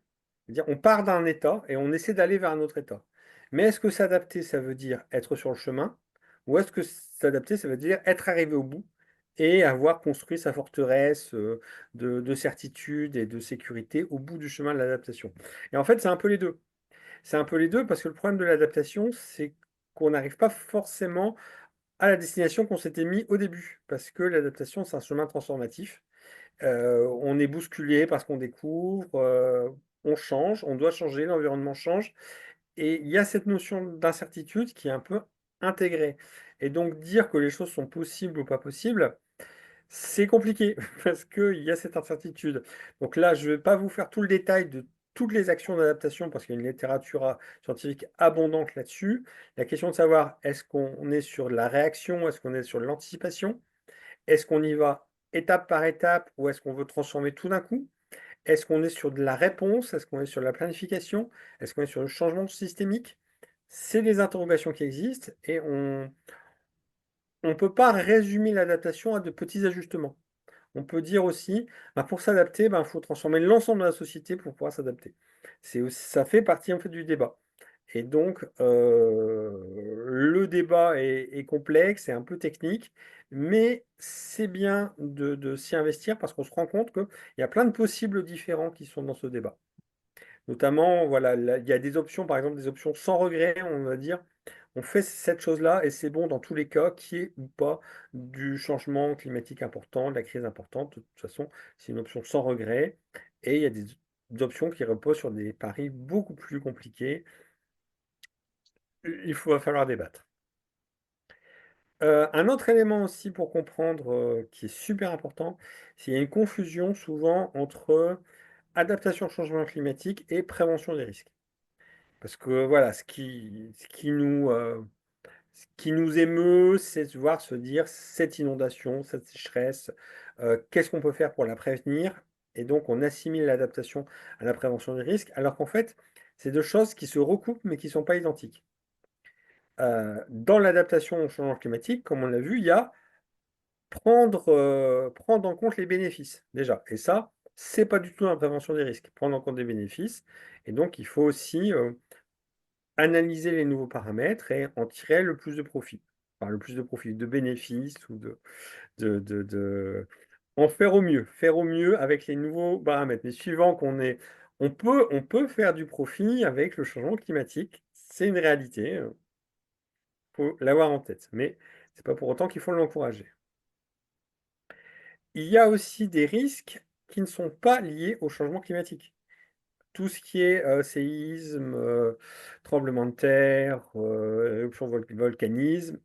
dire on part d'un état et on essaie d'aller vers un autre état. Mais est-ce que s'adapter, ça veut dire être sur le chemin, ou est-ce que s'adapter, ça veut dire être arrivé au bout et avoir construit sa forteresse de certitude et de sécurité au bout du chemin de l'adaptation? Et en fait, c'est un peu les deux. C'est un peu les deux parce que le problème de l'adaptation, c'est qu'on n'arrive pas forcément à la destination qu'on s'était mis au début, parce que l'adaptation, c'est un chemin transformatif. On est bousculé parce qu'on découvre, on change, on doit changer, l'environnement change. Et il y a cette notion d'incertitude qui est un peu intégrée. Et donc dire que les choses sont possibles ou pas possibles, c'est compliqué parce qu'il y a cette incertitude. Donc là, je ne vais pas vous faire tout le détail de toutes les actions d'adaptation parce qu'il y a une littérature scientifique abondante là-dessus. La question de savoir est-ce qu'on est sur la réaction, est-ce qu'on est sur l'anticipation, est-ce qu'on y va étape par étape ou est-ce qu'on veut transformer tout d'un coup? Est-ce qu'on est sur de la réponse? Est-ce qu'on est sur de la planification? Est-ce qu'on est sur le changement systémique? C'est des interrogations qui existent et on ne peut pas résumer l'adaptation à de petits ajustements. On peut dire aussi, bah, pour s'adapter, il faut transformer l'ensemble de la société pour pouvoir s'adapter. Ça fait partie en fait du débat. Et donc, le débat est complexe, c'est un peu technique, mais c'est bien de s'y investir parce qu'on se rend compte qu'il y a plein de possibles différents qui sont dans ce débat. Notamment, voilà, il y a des options, par exemple des options sans regret, on va dire, on fait cette chose-là et c'est bon dans tous les cas, qu'il y ait ou pas du changement climatique important, de la crise importante. De toute façon, c'est une option sans regret. Et il y a des options qui reposent sur des paris beaucoup plus compliqués. Va falloir débattre. Un autre élément aussi pour comprendre qui est super important, c'est qu'il y a une confusion souvent entre adaptation au changement climatique et prévention des risques. Parce que voilà, ce qui nous émeut, c'est de voir se dire cette inondation, cette sécheresse, qu'est-ce qu'on peut faire pour la prévenir? Et donc on assimile l'adaptation à la prévention des risques, alors qu'en fait, c'est deux choses qui se recoupent mais qui ne sont pas identiques. Dans l'adaptation au changement climatique, comme on l'a vu, il y a prendre en compte les bénéfices déjà. Et ça, c'est pas du tout la prévention des risques, prendre en compte des bénéfices. Et donc il faut aussi analyser les nouveaux paramètres et en tirer le plus de profit. Enfin, le plus de profit, de bénéfices ou en faire au mieux avec les nouveaux paramètres. Mais suivant on peut faire du profit avec le changement climatique. C'est une réalité. Faut l'avoir en tête. Mais c'est pas pour autant qu'il faut l'encourager. Il y a aussi des risques qui ne sont pas liés au changement climatique. Tout ce qui est séisme, tremblement de terre, éruption volcanisme,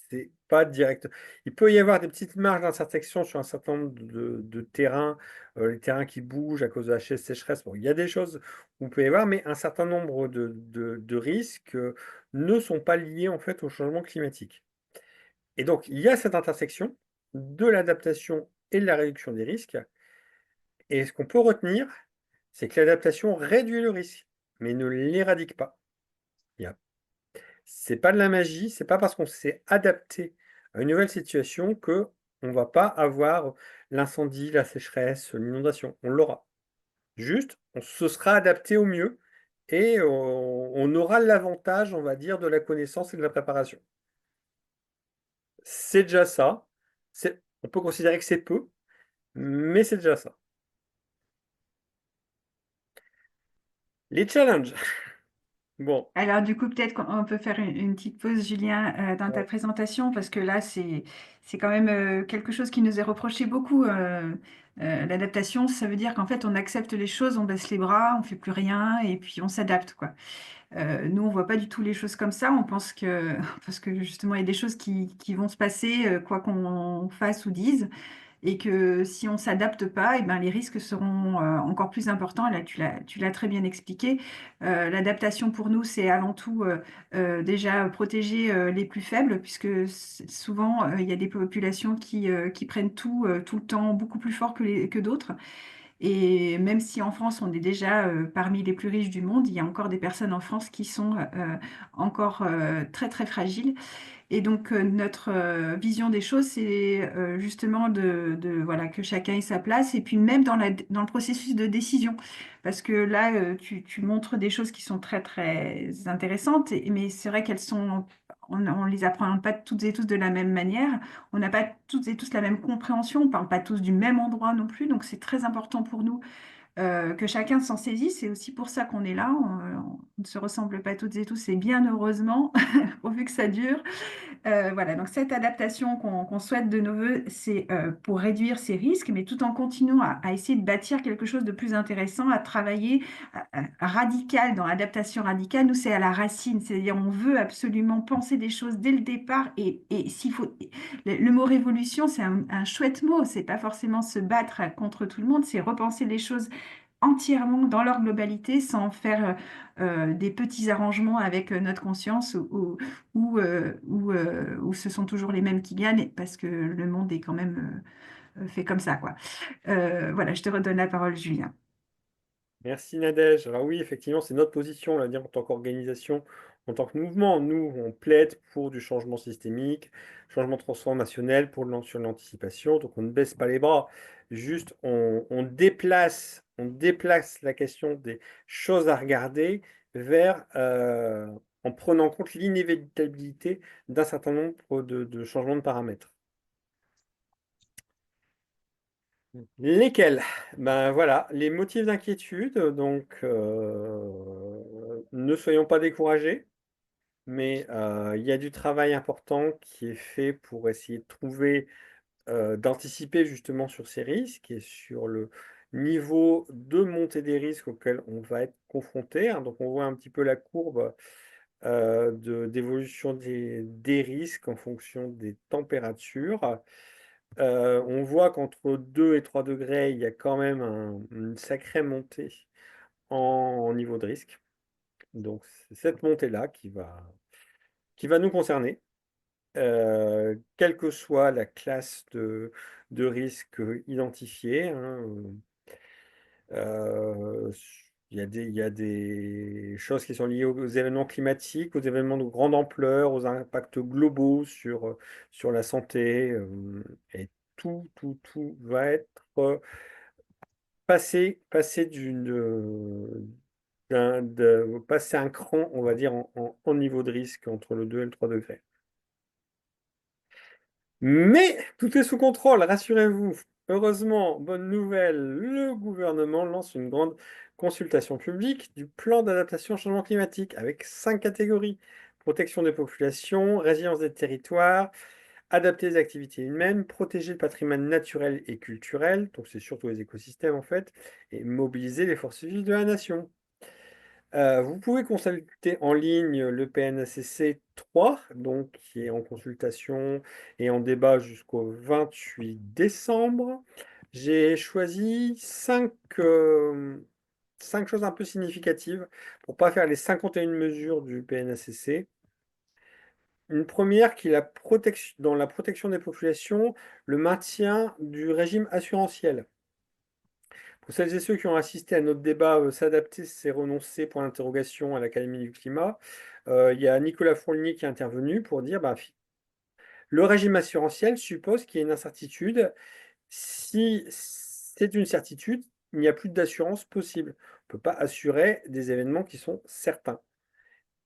c'est pas direct. Il peut y avoir des petites marges d'intersection sur un certain nombre de terrains, les terrains qui bougent à cause de la sécheresse. Bon, il y a des choses où on peut y avoir, mais un certain nombre de risques ne sont pas liés en fait au changement climatique. Et donc, il y a cette intersection de l'adaptation et de la réduction des risques. Et ce qu'on peut retenir, c'est que l'adaptation réduit le risque, mais ne l'éradique pas. C'est pas de la magie, c'est pas parce qu'on s'est adapté à une nouvelle situation que on va pas avoir l'incendie, la sécheresse, l'inondation. On l'aura. Juste, on se sera adapté au mieux et on aura l'avantage, on va dire, de la connaissance et de la préparation. C'est déjà ça. On peut considérer que c'est peu, mais c'est déjà ça. Les challenges. Bon, Alors du coup, peut-être qu'on peut faire une petite pause, Julien, dans ta ouais, présentation, parce que là, c'est quand même quelque chose qui nous est reproché beaucoup. L'adaptation, ça veut dire qu'en fait, on accepte les choses, on baisse les bras, on fait plus rien, et puis on s'adapte, quoi. Nous, on voit pas du tout les choses comme ça. On pense que, parce que justement, il y a des choses qui vont se passer, quoi qu'on fasse ou dise et que si on ne s'adapte pas, eh ben, les risques seront encore plus importants. Là, tu l'as très bien expliqué. L'adaptation pour nous, c'est avant tout déjà protéger les plus faibles, puisque souvent, il y a des populations qui prennent tout le temps beaucoup plus fort que d'autres. Et même si en France, on est déjà parmi les plus riches du monde, il y a encore des personnes en France qui sont encore très, très fragiles. Et donc, notre vision des choses, c'est justement voilà, que chacun ait sa place, et puis même dans le processus de décision. Parce que là, tu montres des choses qui sont très, très intéressantes, mais c'est vrai on les apprend pas toutes et tous de la même manière. On n'a pas toutes et tous la même compréhension. On parle pas tous du même endroit non plus. Donc, c'est très important pour nous que chacun s'en saisisse. C'est aussi pour ça qu'on est là. ne se ressemblent pas toutes et tous, et bien heureusement, pourvu que ça dure. Voilà, donc cette adaptation qu'on souhaite de nos voeux, c'est pour réduire ces risques, mais tout en continuant à essayer de bâtir quelque chose de plus intéressant, à travailler radical, dans l'adaptation radicale. Nous, c'est à la racine, c'est-à-dire on veut absolument penser des choses dès le départ, et s'il faut, le mot révolution, c'est un chouette mot, c'est pas forcément se battre contre tout le monde, c'est repenser les choses entièrement dans leur globalité sans faire des petits arrangements avec notre conscience où ce sont toujours les mêmes qui gagnent parce que le monde est quand même fait comme ça, quoi. Voilà, je te redonne la parole, Julien. Merci Nadège. Alors oui, effectivement, c'est notre position, là, dire, en tant qu'organisation, en tant que mouvement. Nous, on plaide pour du changement systémique, changement transformationnel sur l'anticipation. Donc on ne baisse pas les bras. Juste, on déplace la question des choses à regarder vers, en prenant en compte l'inévitabilité d'un certain nombre de changements de paramètres. Lesquels? Ben voilà, les motifs d'inquiétude, donc ne soyons pas découragés, mais il y a du travail important qui est fait pour essayer de trouver, d'anticiper justement sur ces risques et sur le niveau de montée des risques auxquels on va être confronté, hein. Donc on voit un petit peu la courbe d'évolution des risques en fonction des températures. On voit qu'entre 2 et 3 degrés, il y a quand même une sacrée montée en niveau de risque. Donc c'est cette montée-là qui va nous concerner, quelle que soit la classe de risque identifiée, hein. Euh, il y a des choses qui sont liées aux événements climatiques, aux événements de grande ampleur, aux impacts globaux sur la santé, et tout va être passé passer un cran, on va dire, en niveau de risque entre le 2 et le 3 degrés. Mais tout est sous contrôle, rassurez-vous. Heureusement, bonne nouvelle, le gouvernement lance une grande consultation publique du plan d'adaptation au changement climatique avec 5 catégories. Protection des populations, résilience des territoires, adapter les activités humaines, protéger le patrimoine naturel et culturel, donc c'est surtout les écosystèmes en fait, et mobiliser les forces vives de la nation. Vous pouvez consulter en ligne le PNACC 3, donc qui est en consultation et en débat jusqu'au 28 décembre. J'ai choisi 5 choses un peu significatives pour ne pas faire les 51 mesures du PNACC. Une première qui est dans la protection des populations, le maintien du régime assurantiel. Pour celles et ceux qui ont assisté à notre débat, s'adapter, c'est renoncer, pour l'interrogation à l'Académie du climat. Il y a Nicolas Fournier qui est intervenu pour dire bah, le régime assurantiel suppose qu'il y a une incertitude. Si c'est une certitude, il n'y a plus d'assurance possible. On ne peut pas assurer des événements qui sont certains.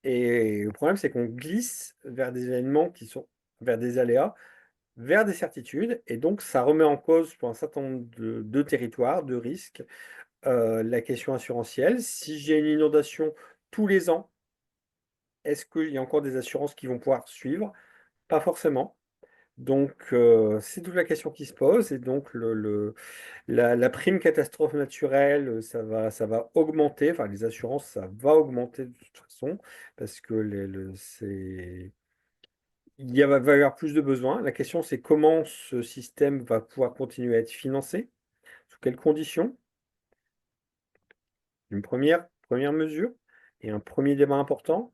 Et le problème, c'est qu'on glisse vers des événements qui sont vers des aléas, vers des certitudes, et donc ça remet en cause pour un certain nombre de territoires, de risques, la question assurantielle. Si j'ai une inondation tous les ans, est-ce qu'il y a encore des assurances qui vont pouvoir suivre? Pas forcément. Donc, c'est toute la question qui se pose. Et donc, la prime catastrophe naturelle, ça va augmenter. Enfin, les assurances, ça va augmenter de toute façon, parce que va y avoir plus de besoins. La question, c'est comment ce système va pouvoir continuer à être financé, sous quelles conditions. Une première mesure et un premier débat important.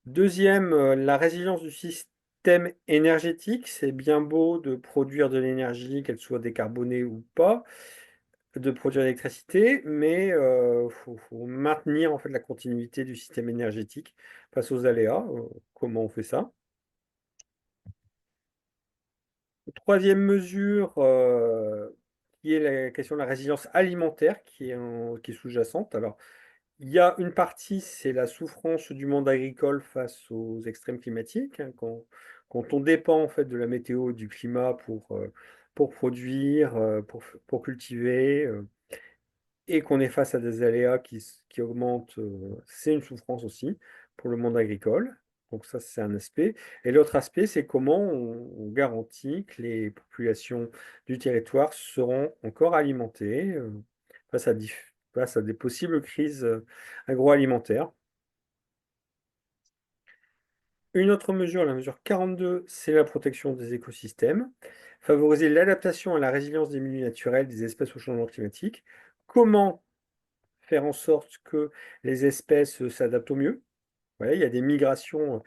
Deuxième, la résilience du système énergétique. C'est bien beau de produire de l'énergie, qu'elle soit décarbonée ou pas, de produire de l'électricité, mais il faut maintenir en fait la continuité du système énergétique face aux aléas. Comment on fait ça? Troisième mesure, qui est la question de la résilience alimentaire, qui est sous-jacente. Alors, il y a une partie, c'est la souffrance du monde agricole face aux extrêmes climatiques, hein, quand on dépend en fait de la météo et du climat pour produire, pour cultiver. et qu'on est face à des aléas qui augmentent, c'est une souffrance aussi pour le monde agricole. Donc ça, c'est un aspect. Et l'autre aspect, c'est comment on garantit que les populations du territoire seront encore alimentées face face à des possibles crises agroalimentaires. Une autre mesure, la mesure 42, c'est la protection des écosystèmes. Favoriser l'adaptation à la résilience des milieux naturels des espèces au changement climatique. Comment faire en sorte que les espèces s'adaptent au mieux? Ouais, il y a des migrations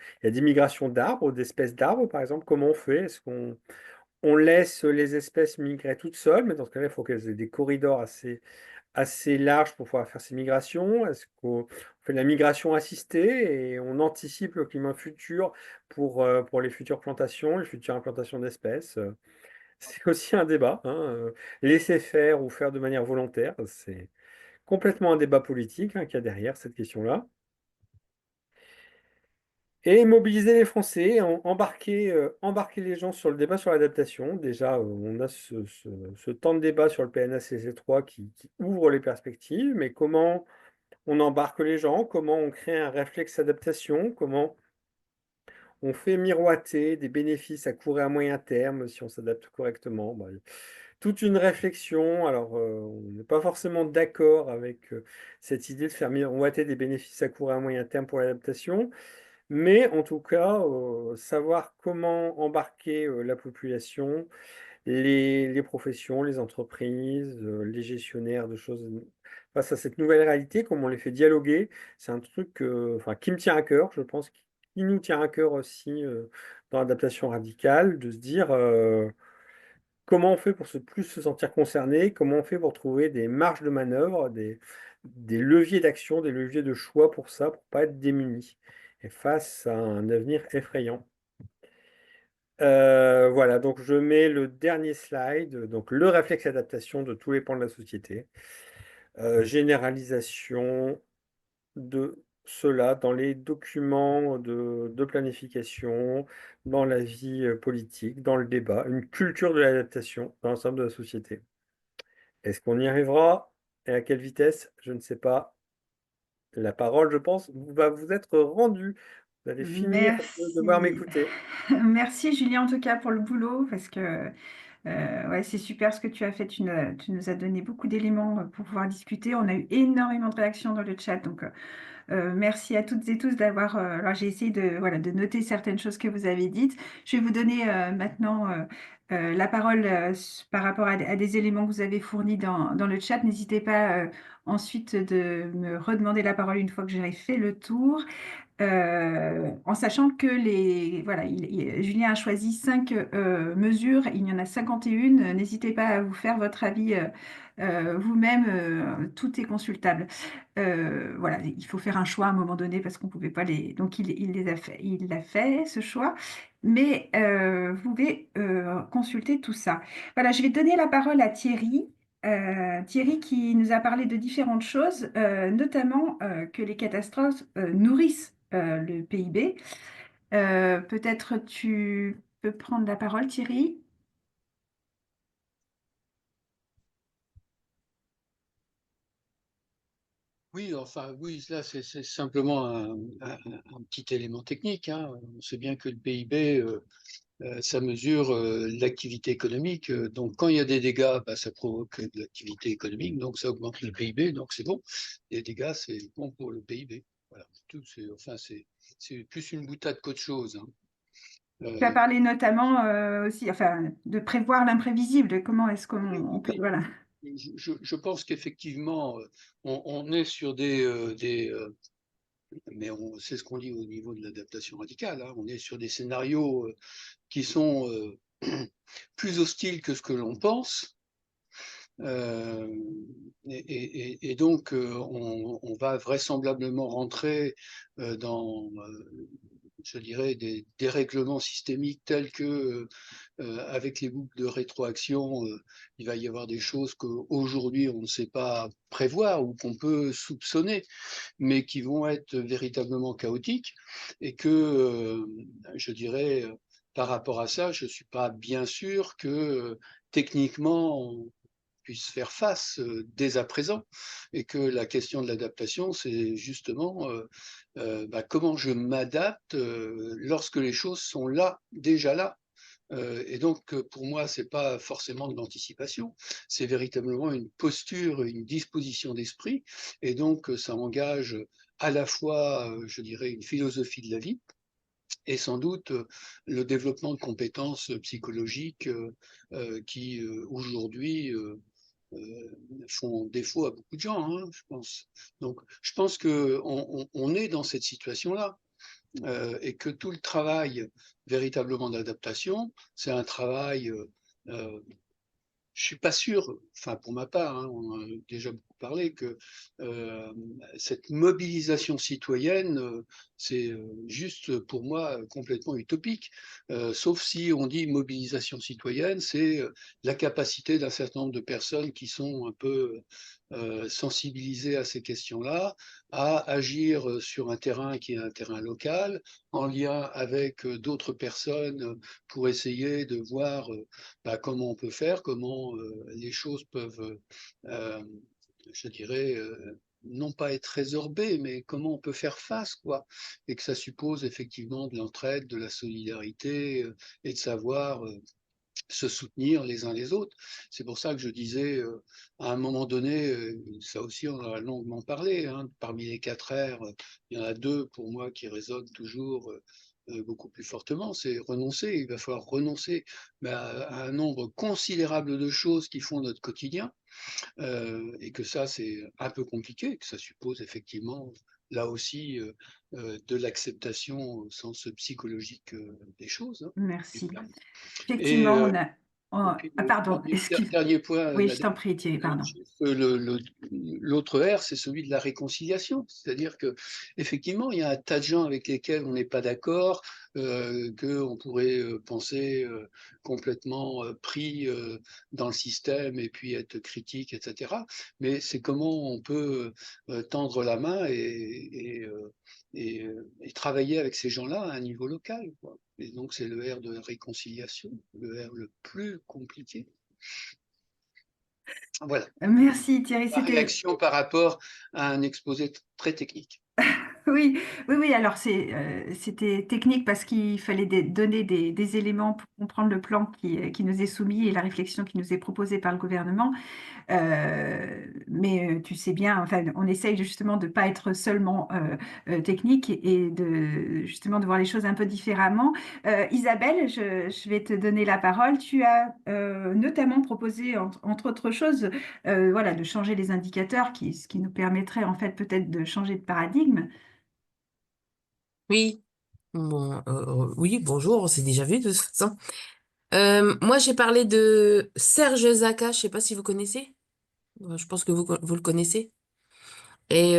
d'arbres, d'espèces d'arbres, par exemple. Comment on fait? Est-ce qu'on laisse les espèces migrer toutes seules? Mais dans ce cas-là, il faut qu'elles aient des corridors assez larges pour pouvoir faire ces migrations. Est-ce qu'on fait de la migration assistée et on anticipe le climat futur pour les futures plantations, les futures implantations d'espèces? C'est aussi un débat, hein, laisser faire ou faire de manière volontaire, c'est complètement un débat politique qu'il y a derrière cette question-là. Et mobiliser les Français, embarquer les gens sur le débat sur l'adaptation. Déjà, on a ce temps de débat sur le PNACC3 qui ouvre les perspectives, mais comment on embarque les gens, comment on crée un réflexe d'adaptation, comment on fait miroiter des bénéfices à court et à moyen terme si on s'adapte correctement. Bah, toute une réflexion. Alors, on n'est pas forcément d'accord avec cette idée de faire miroiter des bénéfices à court et à moyen terme pour l'adaptation. Mais en tout cas, savoir comment embarquer la population, les professions, les entreprises, les gestionnaires de choses face à cette nouvelle réalité, comment on les fait dialoguer, c'est un truc enfin, qui me tient à cœur, je pense, qui nous tient à cœur aussi dans l'adaptation radicale, de se dire comment on fait pour plus se sentir concerné, comment on fait pour trouver des marges de manœuvre, des leviers d'action, des leviers de choix pour ça, pour pas être démunis et face à un avenir effrayant. Voilà, donc je mets le dernier slide, donc le réflexe d'adaptation de tous les pans de la société. Généralisation de cela dans les documents de planification, dans la vie politique, dans le débat, une culture de l'adaptation dans l'ensemble de la société. Est-ce qu'on y arrivera? Et à quelle vitesse? Je ne sais pas. La parole, je pense, va vous être rendue. Vous allez finir de devoir Merci. m'écouter. Merci Julien en tout cas pour le boulot parce que ouais, c'est super ce que tu as fait. Tu nous as donné beaucoup d'éléments pour pouvoir discuter. On a eu énormément de réactions dans le chat. Donc, merci à toutes et tous d'avoir. Alors, j'ai essayé de, voilà, de noter certaines choses que vous avez dites. Je vais vous donner maintenant la parole par rapport à des éléments que vous avez fournis dans le chat. N'hésitez pas ensuite de me redemander la parole une fois que j'aurai fait le tour. En sachant que voilà, Julien a choisi 5 mesures, il y en a 51. N'hésitez pas à vous faire votre avis vous-même, tout est consultable. Voilà, il faut faire un choix à un moment donné parce qu'on ne pouvait pas les. Donc il les a fait, il l'a fait ce choix, mais vous pouvez consulter tout ça. Voilà, je vais donner la parole à Thierry. Thierry qui nous a parlé de différentes choses, notamment que les catastrophes nourrissent le PIB. Peut-être tu peux prendre la parole, Thierry. Oui, enfin, oui, là, c'est simplement un petit élément technique, hein. On sait bien que le PIB, ça mesure l'activité économique. Donc, quand il y a des dégâts, bah, ça provoque de l'activité économique, donc ça augmente le PIB, donc c'est bon. Les dégâts, c'est bon pour le PIB. Voilà, tout, enfin, c'est plus une boutade qu'autre chose, hein. Tu as Euh, parlé notamment aussi, enfin, de prévoir l'imprévisible. Comment est-ce oui, qu'on oui, peut, oui. voilà. Je pense qu'effectivement, on est sur mais c'est ce qu'on dit au niveau de l'adaptation radicale, hein. On est sur des scénarios qui sont plus hostiles que ce que l'on pense. Euh, et donc, on va vraisemblablement rentrer dans, je dirais, des dérèglements systémiques tels que, avec les boucles de rétroaction, il va y avoir des choses qu'aujourd'hui on ne sait pas prévoir ou qu'on peut soupçonner, mais qui vont être véritablement chaotiques et que, je dirais, par rapport à ça, je ne suis pas bien sûr que techniquement, on puisse faire face dès à présent, et que la question de l'adaptation, c'est justement comment je m'adapte lorsque les choses sont là, déjà là. Et donc, pour moi, c'est pas forcément de l'anticipation, c'est véritablement une posture, une disposition d'esprit, et donc ça engage à la fois, je dirais, une philosophie de la vie, et sans doute le développement de compétences psychologiques qui aujourd'hui font défaut à beaucoup de gens, hein, je pense. Donc, je pense qu'on est dans cette situation-là et que tout le travail véritablement d'adaptation, c'est un travail je suis pas sûr, enfin pour ma part, hein, on en a déjà beaucoup parlé, que cette mobilisation citoyenne, c'est juste pour moi complètement utopique. Sauf si on dit mobilisation citoyenne, c'est la capacité d'un certain nombre de personnes qui sont un peu sensibilisées à ces questions-là, à agir sur un terrain qui est un terrain local, en lien avec d'autres personnes pour essayer de voir comment on peut faire, comment les choses peuvent, euh, je dirais, non pas être résorbées, mais comment on peut faire face, quoi. Et que ça suppose effectivement de l'entraide, de la solidarité et de savoir se soutenir les uns les autres. C'est pour ça que je disais, à un moment donné, ça aussi on en a longuement parlé, hein, parmi les 4 R, il y en a 2 pour moi qui résonnent toujours beaucoup plus fortement, c'est renoncer, il va falloir renoncer à un nombre considérable de choses qui font notre quotidien, et que ça c'est un peu compliqué, que ça suppose effectivement là aussi de l'acceptation au sens psychologique des choses, hein, Merci. du terme. Et Effectivement, on a. puis Ah, le pardon, excuse. dernier point, Oui, je Nadège, t'en prie, Thierry, pardon. l'autre R, c'est celui de la réconciliation. C'est-à-dire que effectivement, il y a un tas de gens avec lesquels on n'est pas d'accord, qu'on pourrait penser complètement pris dans le système et puis être critique, etc. Mais c'est comment on peut tendre la main et travailler avec ces gens-là à un niveau local, quoi. Et donc c'est le R de réconciliation, le R le plus compliqué. Voilà. Merci, Thierry. Ma C'était. réaction par rapport à un exposé très technique. Oui, oui, oui. Alors, c'était technique parce qu'il fallait donner des éléments pour comprendre le plan qui nous est soumis et la réflexion qui nous est proposée par le gouvernement. Mais tu sais bien, enfin, on essaye justement de ne pas être seulement technique et de justement de voir les choses un peu différemment. Isabelle, je vais te donner la parole. Tu as notamment proposé, entre autres choses, voilà, de changer les indicateurs, ce qui nous permettrait en fait peut-être de changer de paradigme. Oui, bon, oui, bonjour, on s'est déjà vu de toute façon. Moi, j'ai parlé de Serge Zaka, je sais pas si vous connaissez. Je pense que vous le connaissez. Et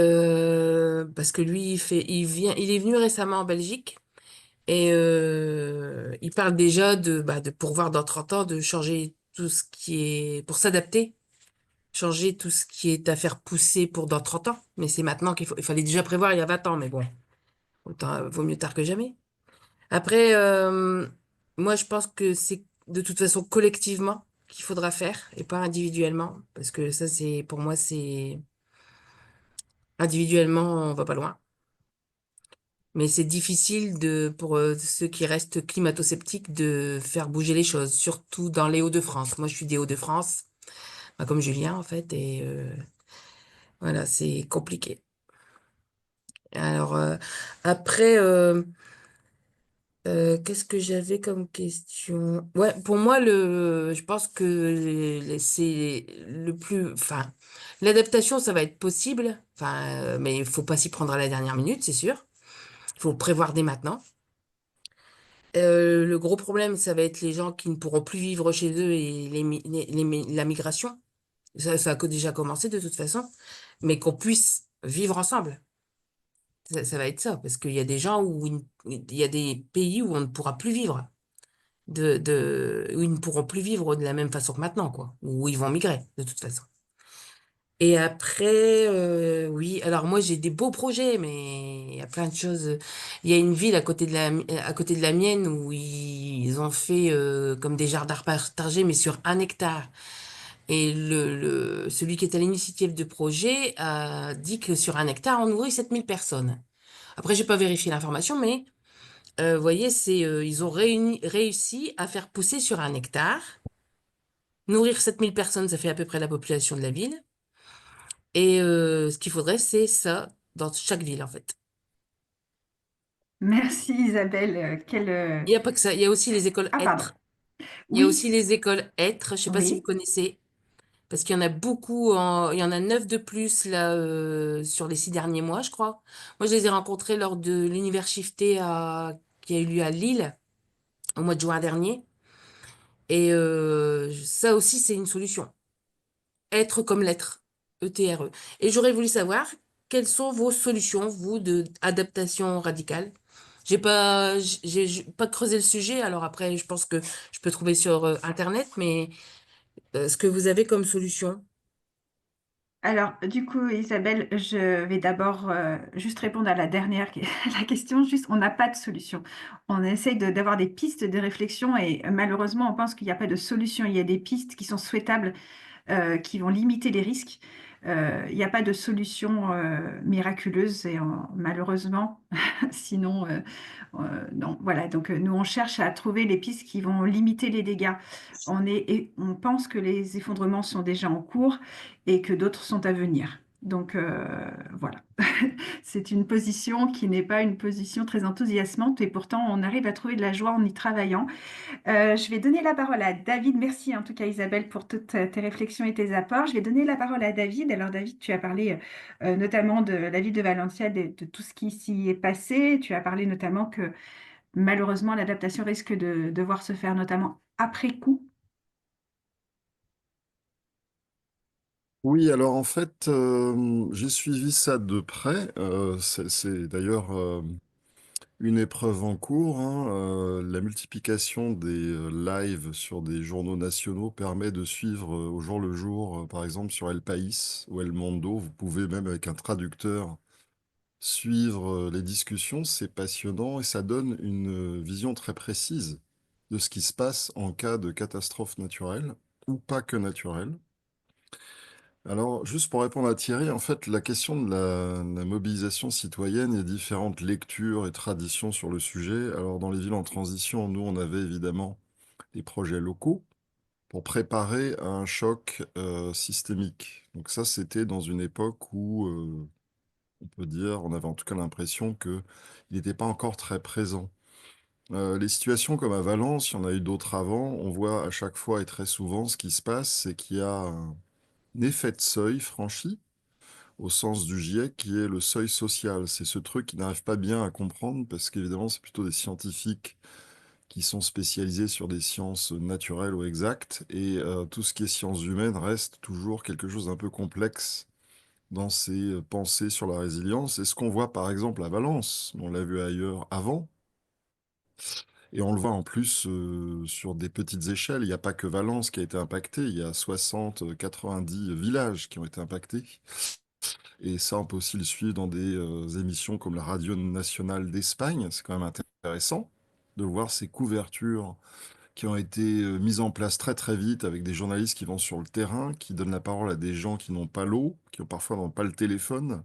parce que lui, il est venu récemment en Belgique et il parle déjà de pourvoir dans 30 ans, de changer tout ce qui est, pour s'adapter, changer tout ce qui est à faire pousser pour dans 30 ans. Mais c'est maintenant il fallait déjà prévoir il y a 20 ans, mais bon, autant, vaut mieux tard que jamais. Après, moi, je pense que c'est de toute façon collectivement qu'il faudra faire et pas individuellement, parce que ça, pour moi, c'est individuellement, on va pas loin. Mais c'est difficile pour ceux qui restent climato-sceptiques de faire bouger les choses, surtout dans les Hauts-de-France. Moi, je suis des Hauts-de-France, bah, comme Julien, en fait, et voilà, c'est compliqué. Alors, après, qu'est-ce que j'avais comme question? Ouais, pour moi, je pense que c'est le plus, enfin, l'adaptation, ça va être possible, enfin, mais il faut pas s'y prendre à la dernière minute, c'est sûr. Il faut prévoir dès maintenant. Le gros problème, ça va être les gens qui ne pourront plus vivre chez eux et la migration. Ça a déjà commencé de toute façon, mais qu'on puisse vivre ensemble. Ça va être ça, parce qu'il y a des gens il y a des pays où on ne pourra plus vivre. Où ils ne pourront plus vivre de la même façon que maintenant, quoi. Où ils vont migrer, de toute façon. Et après, oui, alors moi j'ai des beaux projets, mais il y a plein de choses. Il y a une ville à côté de la mienne où ils ont fait comme des jardins partagés, mais sur 1 hectare. Et celui qui est à l'initiative du projet a dit que sur un hectare, on nourrit 7000 personnes. Après, j'ai pas vérifié l'information, mais vous voyez, ils ont réussi à faire pousser sur un hectare. Nourrir 7000 personnes, ça fait à peu près la population de la ville. Et ce qu'il faudrait, c'est ça dans chaque ville, en fait. Merci Isabelle. Il n'y a pas que ça, il y a aussi les écoles Ah, pardon. Être. Il y a Oui, aussi les écoles Être, je ne sais pas si vous oui. connaissez, parce qu'il y en a beaucoup, il y en a 9 de plus là sur les 6 derniers mois, je crois. Moi, je les ai rencontrés lors de l'univers Shifté qui a eu lieu à Lille au mois de juin dernier. Et ça aussi, c'est une solution. Être comme l'être, ETRE. Et j'aurais voulu savoir quelles sont vos solutions, vous, de adaptation radicale. J'ai pas creusé le sujet, alors après, je pense que je peux trouver sur Internet, mais ce que vous avez comme solution. Alors, du coup, Isabelle, je vais d'abord juste répondre à la dernière la question. Juste, on n'a pas de solution. On essaye d'avoir des pistes de réflexion et malheureusement, on pense qu'il n'y a pas de solution. Il y a des pistes qui sont souhaitables, qui vont limiter les risques. Il n'y a pas de solution miraculeuse et malheureusement, sinon, non, voilà. Donc, nous, on cherche à trouver les pistes qui vont limiter les dégâts. Et on pense que les effondrements sont déjà en cours et que d'autres sont à venir. Donc, voilà. C'est une position qui n'est pas une position très enthousiasmante et pourtant, on arrive à trouver de la joie en y travaillant. Je vais donner la parole à David. Merci en tout cas Isabelle pour toutes tes réflexions et tes apports. Je vais donner la parole à David. Alors David, tu as parlé notamment de la ville de Valenciennes, de tout ce qui s'y est passé. Tu as parlé notamment que malheureusement l'adaptation risque de devoir se faire notamment après coup. Oui, alors en fait, j'ai suivi ça de près. C'est d'ailleurs une épreuve en cours, hein. La multiplication des lives sur des journaux nationaux permet de suivre au jour le jour, par exemple sur El País ou El Mundo. Vous pouvez même avec un traducteur suivre les discussions. C'est passionnant et ça donne une vision très précise de ce qui se passe en cas de catastrophe naturelle ou pas que naturelle. Alors, juste pour répondre à Thierry, en fait, la question de la mobilisation citoyenne, il y a différentes lectures et traditions sur le sujet. Alors, dans les villes en transition, nous, on avait évidemment des projets locaux pour préparer à un choc systémique. Donc ça, c'était dans une époque où, on peut dire, on avait en tout cas l'impression qu'il n'était pas encore très présent. Les situations comme à Valence, il y en a eu d'autres avant, on voit à chaque fois et très souvent ce qui se passe, c'est qu'il y a un effet de seuil franchi au sens du GIEC, qui est le seuil social. C'est ce truc qu'ils n'arrivent pas bien à comprendre parce qu'évidemment, c'est plutôt des scientifiques qui sont spécialisés sur des sciences naturelles ou exactes et tout ce qui est sciences humaines reste toujours quelque chose d'un peu complexe dans ses pensées sur la résilience. Et ce qu'on voit par exemple à Valence, on l'a vu ailleurs avant, et on le voit en plus sur des petites échelles. Il n'y a pas que Valence qui a été impacté, il y a 60, 90 villages qui ont été impactés. Et ça, on peut aussi le suivre dans des émissions comme la Radio Nationale d'Espagne. C'est quand même intéressant de voir ces couvertures qui ont été mises en place très très vite avec des journalistes qui vont sur le terrain, qui donnent la parole à des gens qui n'ont pas l'eau, qui ont parfois n'ont pas le téléphone.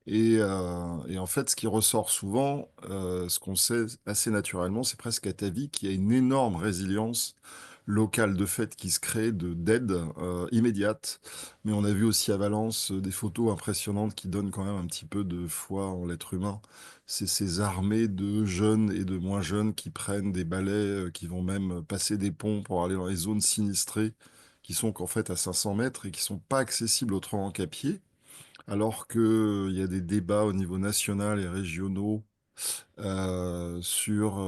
Et en fait, ce qui ressort souvent, ce qu'on sait assez naturellement, c'est presque à ta vie qu'il y a une énorme résilience locale de fait qui se crée d'aide immédiate. Mais on a vu aussi à Valence des photos impressionnantes qui donnent quand même un petit peu de foi en l'être humain. C'est ces armées de jeunes et de moins jeunes qui prennent des balais, qui vont même passer des ponts pour aller dans les zones sinistrées, qui sont qu'en fait à 500 mètres et qui sont pas accessibles autrement qu'à pied alors qu'il y a des débats au niveau national et régionaux sur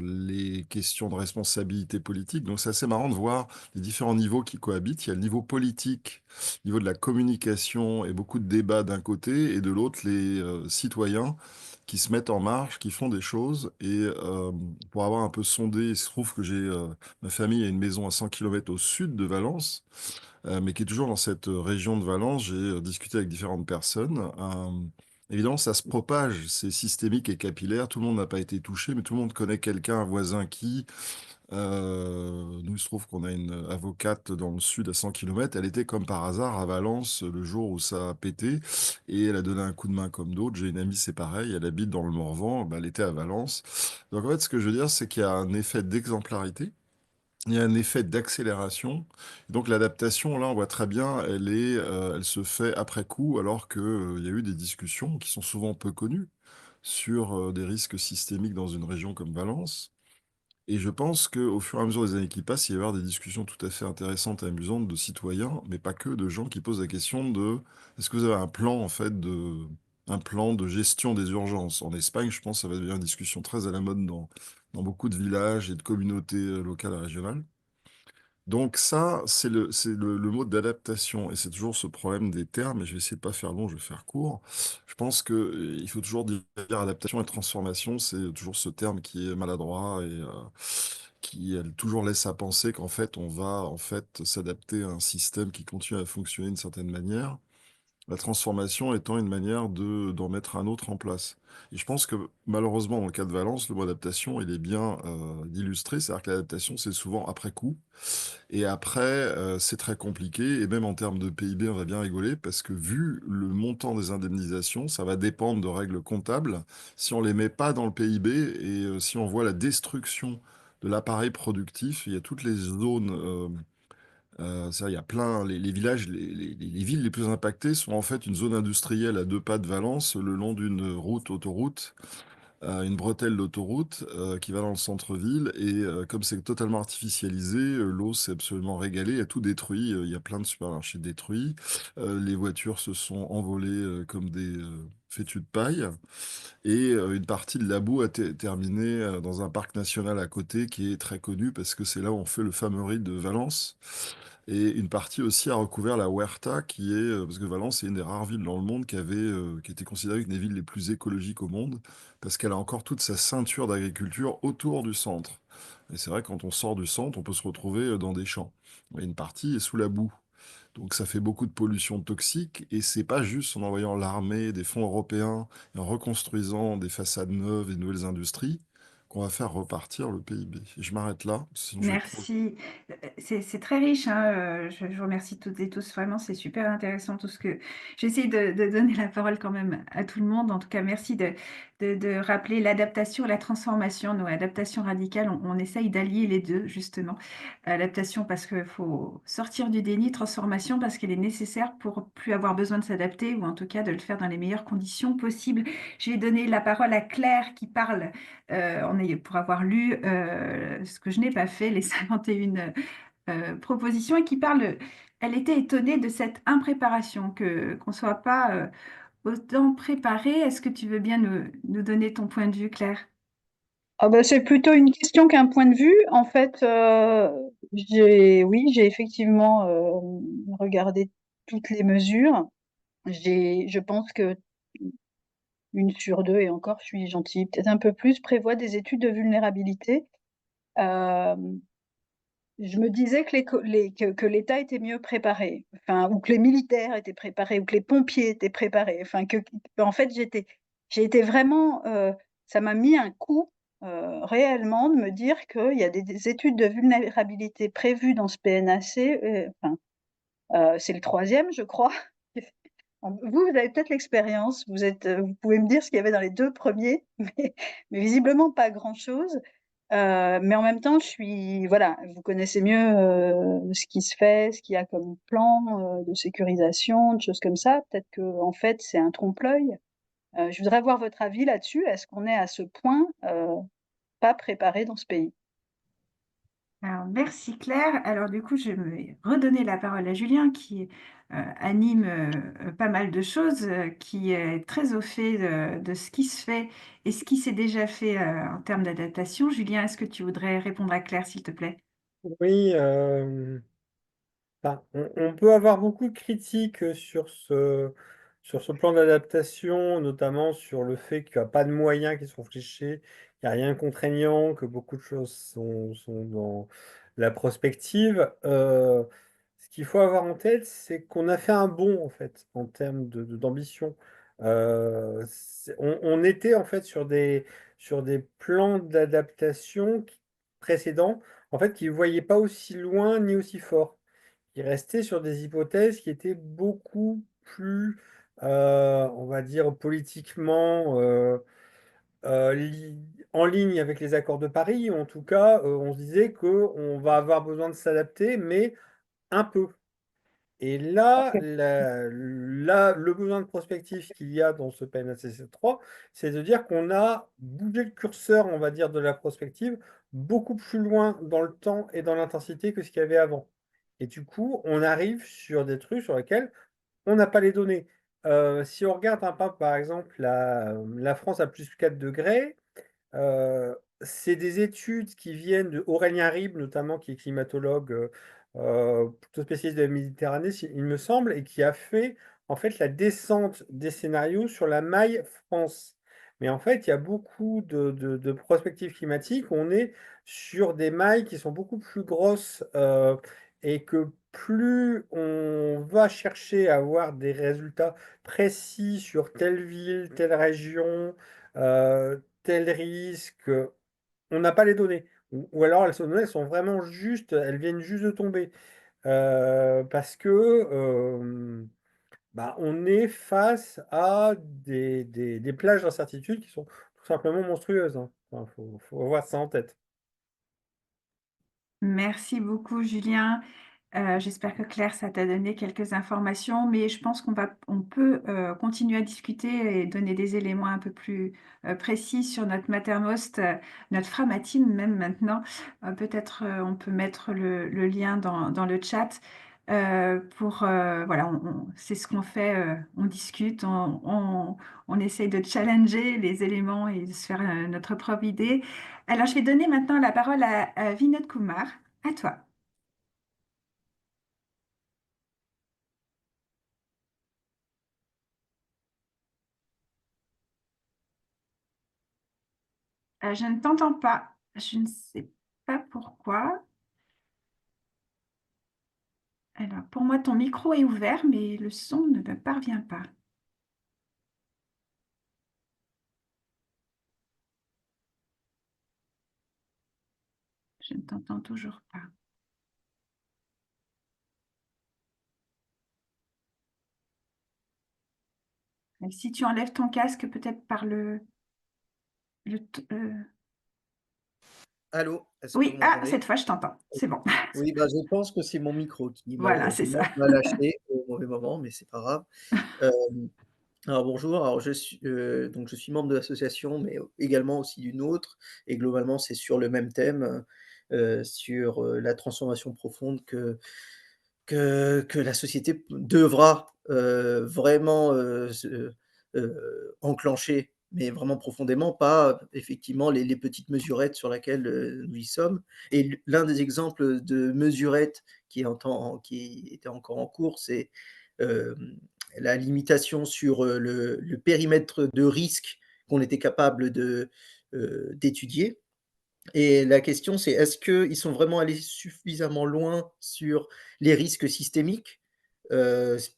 les questions de responsabilité politique. Donc c'est assez marrant de voir les différents niveaux qui cohabitent. Il y a le niveau politique, le niveau de la communication et beaucoup de débats d'un côté, et de l'autre les citoyens qui se mettent en marche, qui font des choses. Et pour avoir un peu sondé, il se trouve que ma famille a une maison à 100 km au sud de Valence mais qui est toujours dans cette région de Valence. J'ai discuté avec différentes personnes. Évidemment, ça se propage, c'est systémique et capillaire. Tout le monde n'a pas été touché, mais tout le monde connaît quelqu'un, un voisin qui. Nous, il se trouve qu'on a une avocate dans le sud à 100 km. Elle était comme par hasard à Valence le jour où ça a pété et elle a donné un coup de main comme d'autres. J'ai une amie, c'est pareil, elle habite dans le Morvan, bah, elle était à Valence. Donc en fait, ce que je veux dire, c'est qu'il y a un effet d'exemplarité. Il y a un effet d'accélération. Donc l'adaptation, là, on voit très bien, elle se fait après coup, alors que, il y a eu des discussions qui sont souvent peu connues sur des risques systémiques dans une région comme Valence. Et je pense qu'au fur et à mesure des années qui passent, il va y avoir des discussions tout à fait intéressantes et amusantes de citoyens, mais pas que, de gens qui posent la question de est-ce que vous avez un plan, en fait, un plan de gestion des urgences? En Espagne, je pense que ça va devenir une discussion très à la mode dans beaucoup de villages et de communautés locales et régionales. Donc ça, c'est le mot d'adaptation. Et c'est toujours ce problème des termes, et je vais essayer de pas faire long, je vais faire court. Je pense que il faut toujours dire adaptation et transformation, c'est toujours ce terme qui est maladroit et qui toujours laisse à penser qu'en fait, on va en fait s'adapter à un système qui continue à fonctionner d'une certaine manière. La transformation étant une manière d'en mettre un autre en place. Et je pense que malheureusement, dans le cas de Valence, le mot adaptation, il est bien illustré. C'est-à-dire que l'adaptation, c'est souvent après coup. Et après, c'est très compliqué. Et même en termes de PIB, on va bien rigoler parce que vu le montant des indemnisations, ça va dépendre de règles comptables. Si on les met pas dans le PIB et si on voit la destruction de l'appareil productif, il y a toutes les zones. Il y a plein, les villages, les villes les plus impactées sont en fait une zone industrielle à deux pas de Valence, le long d'une autoroute, une bretelle d'autoroute qui va dans le centre-ville. Et comme c'est totalement artificialisé, l'eau s'est absolument régalée, a tout détruit. Il y a plein de supermarchés détruits. Les voitures se sont envolées comme des fétus de paille. Et une partie de la boue a terminé dans un parc national à côté qui est très connu parce que c'est là où on fait le fameux riz de Valence. Et une partie aussi a recouvert la Huerta, qui est, parce que Valence est une des rares villes dans le monde qui était considérée une des villes les plus écologiques au monde, parce qu'elle a encore toute sa ceinture d'agriculture autour du centre. Et c'est vrai, quand on sort du centre, on peut se retrouver dans des champs. Et une partie est sous la boue. Donc ça fait beaucoup de pollution toxique, et c'est pas juste en envoyant l'armée, des fonds européens, et en reconstruisant des façades neuves et de nouvelles industries, qu'on va faire repartir le PIB. Et je m'arrête là, sinon je vais trop. Merci. C'est très riche, hein, je vous remercie toutes et tous. Vraiment, c'est super intéressant tout ce que... J'essaie de donner la parole quand même à tout le monde. En tout cas, merci de rappeler l'adaptation et la transformation. Nos adaptations radicales, on essaye d'allier les deux, justement. Adaptation parce qu'il faut sortir du déni, transformation parce qu'elle est nécessaire pour plus avoir besoin de s'adapter ou en tout cas de le faire dans les meilleures conditions possibles. Je vais donner la parole à Claire qui parle pour avoir lu ce que je n'ai pas fait, les 51 propositions, et qui parle, elle était étonnée de cette impréparation, qu'on ne soit pas autant préparé. Est-ce que tu veux bien nous donner ton point de vue, Claire? Ah bah, c'est plutôt une question qu'un point de vue. En fait, oui, j'ai effectivement regardé toutes les mesures. Je pense que une sur deux, et encore, je suis gentille, peut-être un peu plus, prévoit des études de vulnérabilité. Euh, je me disais que l'État était mieux préparé, enfin, ou que les militaires étaient préparés, ou que les pompiers étaient préparés. Enfin, en fait, j'ai été vraiment, ça m'a mis un coup réellement de me dire qu'il y a des études de vulnérabilité prévues dans ce PNAC. Enfin, c'est le troisième, je crois. Vous avez peut-être l'expérience. Vous pouvez me dire ce qu'il y avait dans les deux premiers, mais visiblement pas grand-chose. Mais en même temps, voilà, vous connaissez mieux ce qui se fait, ce qu'il y a comme plan de sécurisation, de choses comme ça. Peut-être que en fait, c'est un trompe-l'œil. Je voudrais avoir votre avis là-dessus. Est-ce qu'on est à ce point pas préparé dans ce pays? Alors, merci Claire. Alors du coup, je vais redonner la parole à Julien qui anime pas mal de choses, qui est très au fait de ce qui se fait et ce qui s'est déjà fait en termes d'adaptation. Julien, est-ce que tu voudrais répondre à Claire, s'il te plaît? Oui, on peut avoir beaucoup de critiques sur ce plan d'adaptation, notamment sur le fait qu'il n'y a pas de moyens qui sont fléchés, qu'il n'y a rien de contraignant, que beaucoup de choses sont dans la prospective. Ce qu'il faut avoir en tête, c'est qu'on a fait un bond, en fait, en termes d'ambition On était en fait sur des plans d'adaptation précédents, en fait, qui ne voyaient pas aussi loin ni aussi fort. Ils restaient sur des hypothèses qui étaient beaucoup plus, on va dire, politiquement en ligne avec les accords de Paris. En tout cas, on se disait qu'on va avoir besoin de s'adapter, mais un peu. Et là, Ok. le besoin de prospectif qu'il y a dans ce PNACC 3, c'est de dire qu'on a bougé le curseur, on va dire, de la prospective beaucoup plus loin dans le temps et dans l'intensité que ce qu'il y avait avant. Et du coup, on arrive sur des trucs sur lesquels on n'a pas les données. Si on regarde un peu, par exemple, la France à plus 4 degrés, euh, c'est des études qui viennent de Aurélien Ribes, notamment, qui est climatologue plutôt spécialiste de la Méditerranée, il me semble, et qui a fait en fait la descente des scénarios sur la maille France. Mais en fait, il y a beaucoup de prospectives climatiques où on est sur des mailles qui sont beaucoup plus grosses et que plus on va chercher à avoir des résultats précis sur telle ville, telle région, tel risque, on n'a pas les données. Ou alors elles sont vraiment juste, elles viennent juste de tomber. Parce que bah, on est face à des plages d'incertitude qui sont tout simplement monstrueuses, hein. Enfin, faut avoir ça en tête. Merci beaucoup, Julien. J'espère que Claire, ça t'a donné quelques informations, mais je pense on peut continuer à discuter et donner des éléments un peu plus précis sur notre Mattermost, notre Framatine même maintenant. Peut-être on peut mettre le lien dans le chat voilà, c'est ce qu'on fait, on discute, on essaye de challenger les éléments et de se faire notre propre idée. Alors, je vais donner maintenant la parole à Vinod Kumar. À toi. Je ne t'entends pas. Je ne sais pas pourquoi. Alors, pour moi, ton micro est ouvert, mais le son ne me parvient pas. Je ne t'entends toujours pas. Et si tu enlèves ton casque, peut-être par le t- Allô, est-ce que vous Oui, ah, m'entendez? cette fois, je t'entends. C'est bon. Oui, bah, je pense que c'est mon micro qui Voilà, c'est ça. malheureusement m'a lâché au mauvais moment, mais c'est pas grave. Hem, alors bonjour, alors donc je suis membre de l'association, mais également aussi d'une autre et globalement c'est sur le même thème, sur, la transformation profonde que la société devra, vraiment, enclencher, mais vraiment profondément, pas effectivement les petites mesurettes sur laquelle, nous y sommes et l'un des exemples de mesurettes qui était encore en cours, c'est, hem, la limitation sur, le périmètre de risque qu'on était capable d'étudier et la question, c'est est-ce qu'ils sont vraiment allés suffisamment loin sur les risques systémiques?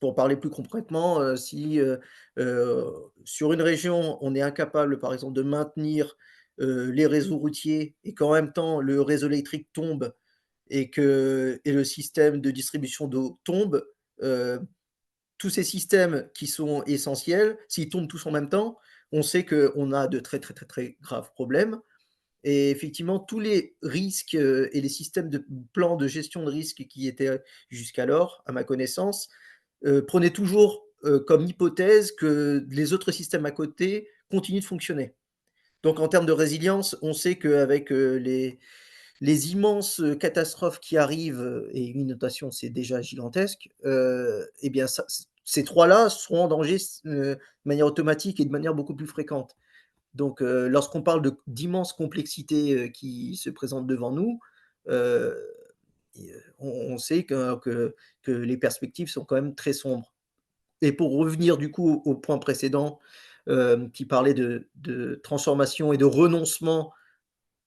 Pour parler plus concrètement, si, sur une région, on est incapable, par exemple, de maintenir, les réseaux routiers et qu'en même temps le réseau électrique tombe et le système de distribution d'eau tombe, heu, tous ces systèmes qui sont essentiels, s'ils tombent tous en même temps, on sait qu'on a de très, très, très, très graves problèmes et effectivement, tous les risques, et les systèmes de plans de gestion de risque qui étaient jusqu'alors, à ma connaissance, prenaient toujours, comme hypothèse que les autres systèmes à côté continuent de fonctionner. Donc en termes de résilience, on sait qu'avec, les immenses, catastrophes qui arrivent, et une inondation, c'est déjà gigantesque, et bien ça ces 3-là seront en danger de manière automatique et de manière beaucoup plus fréquente. Donc, lorsqu'on parle d'immenses complexités, qui se présentent devant nous, heu on sait que les perspectives sont quand même très sombres et pour revenir du coup au point précédent, qui parlait de transformation et de renoncement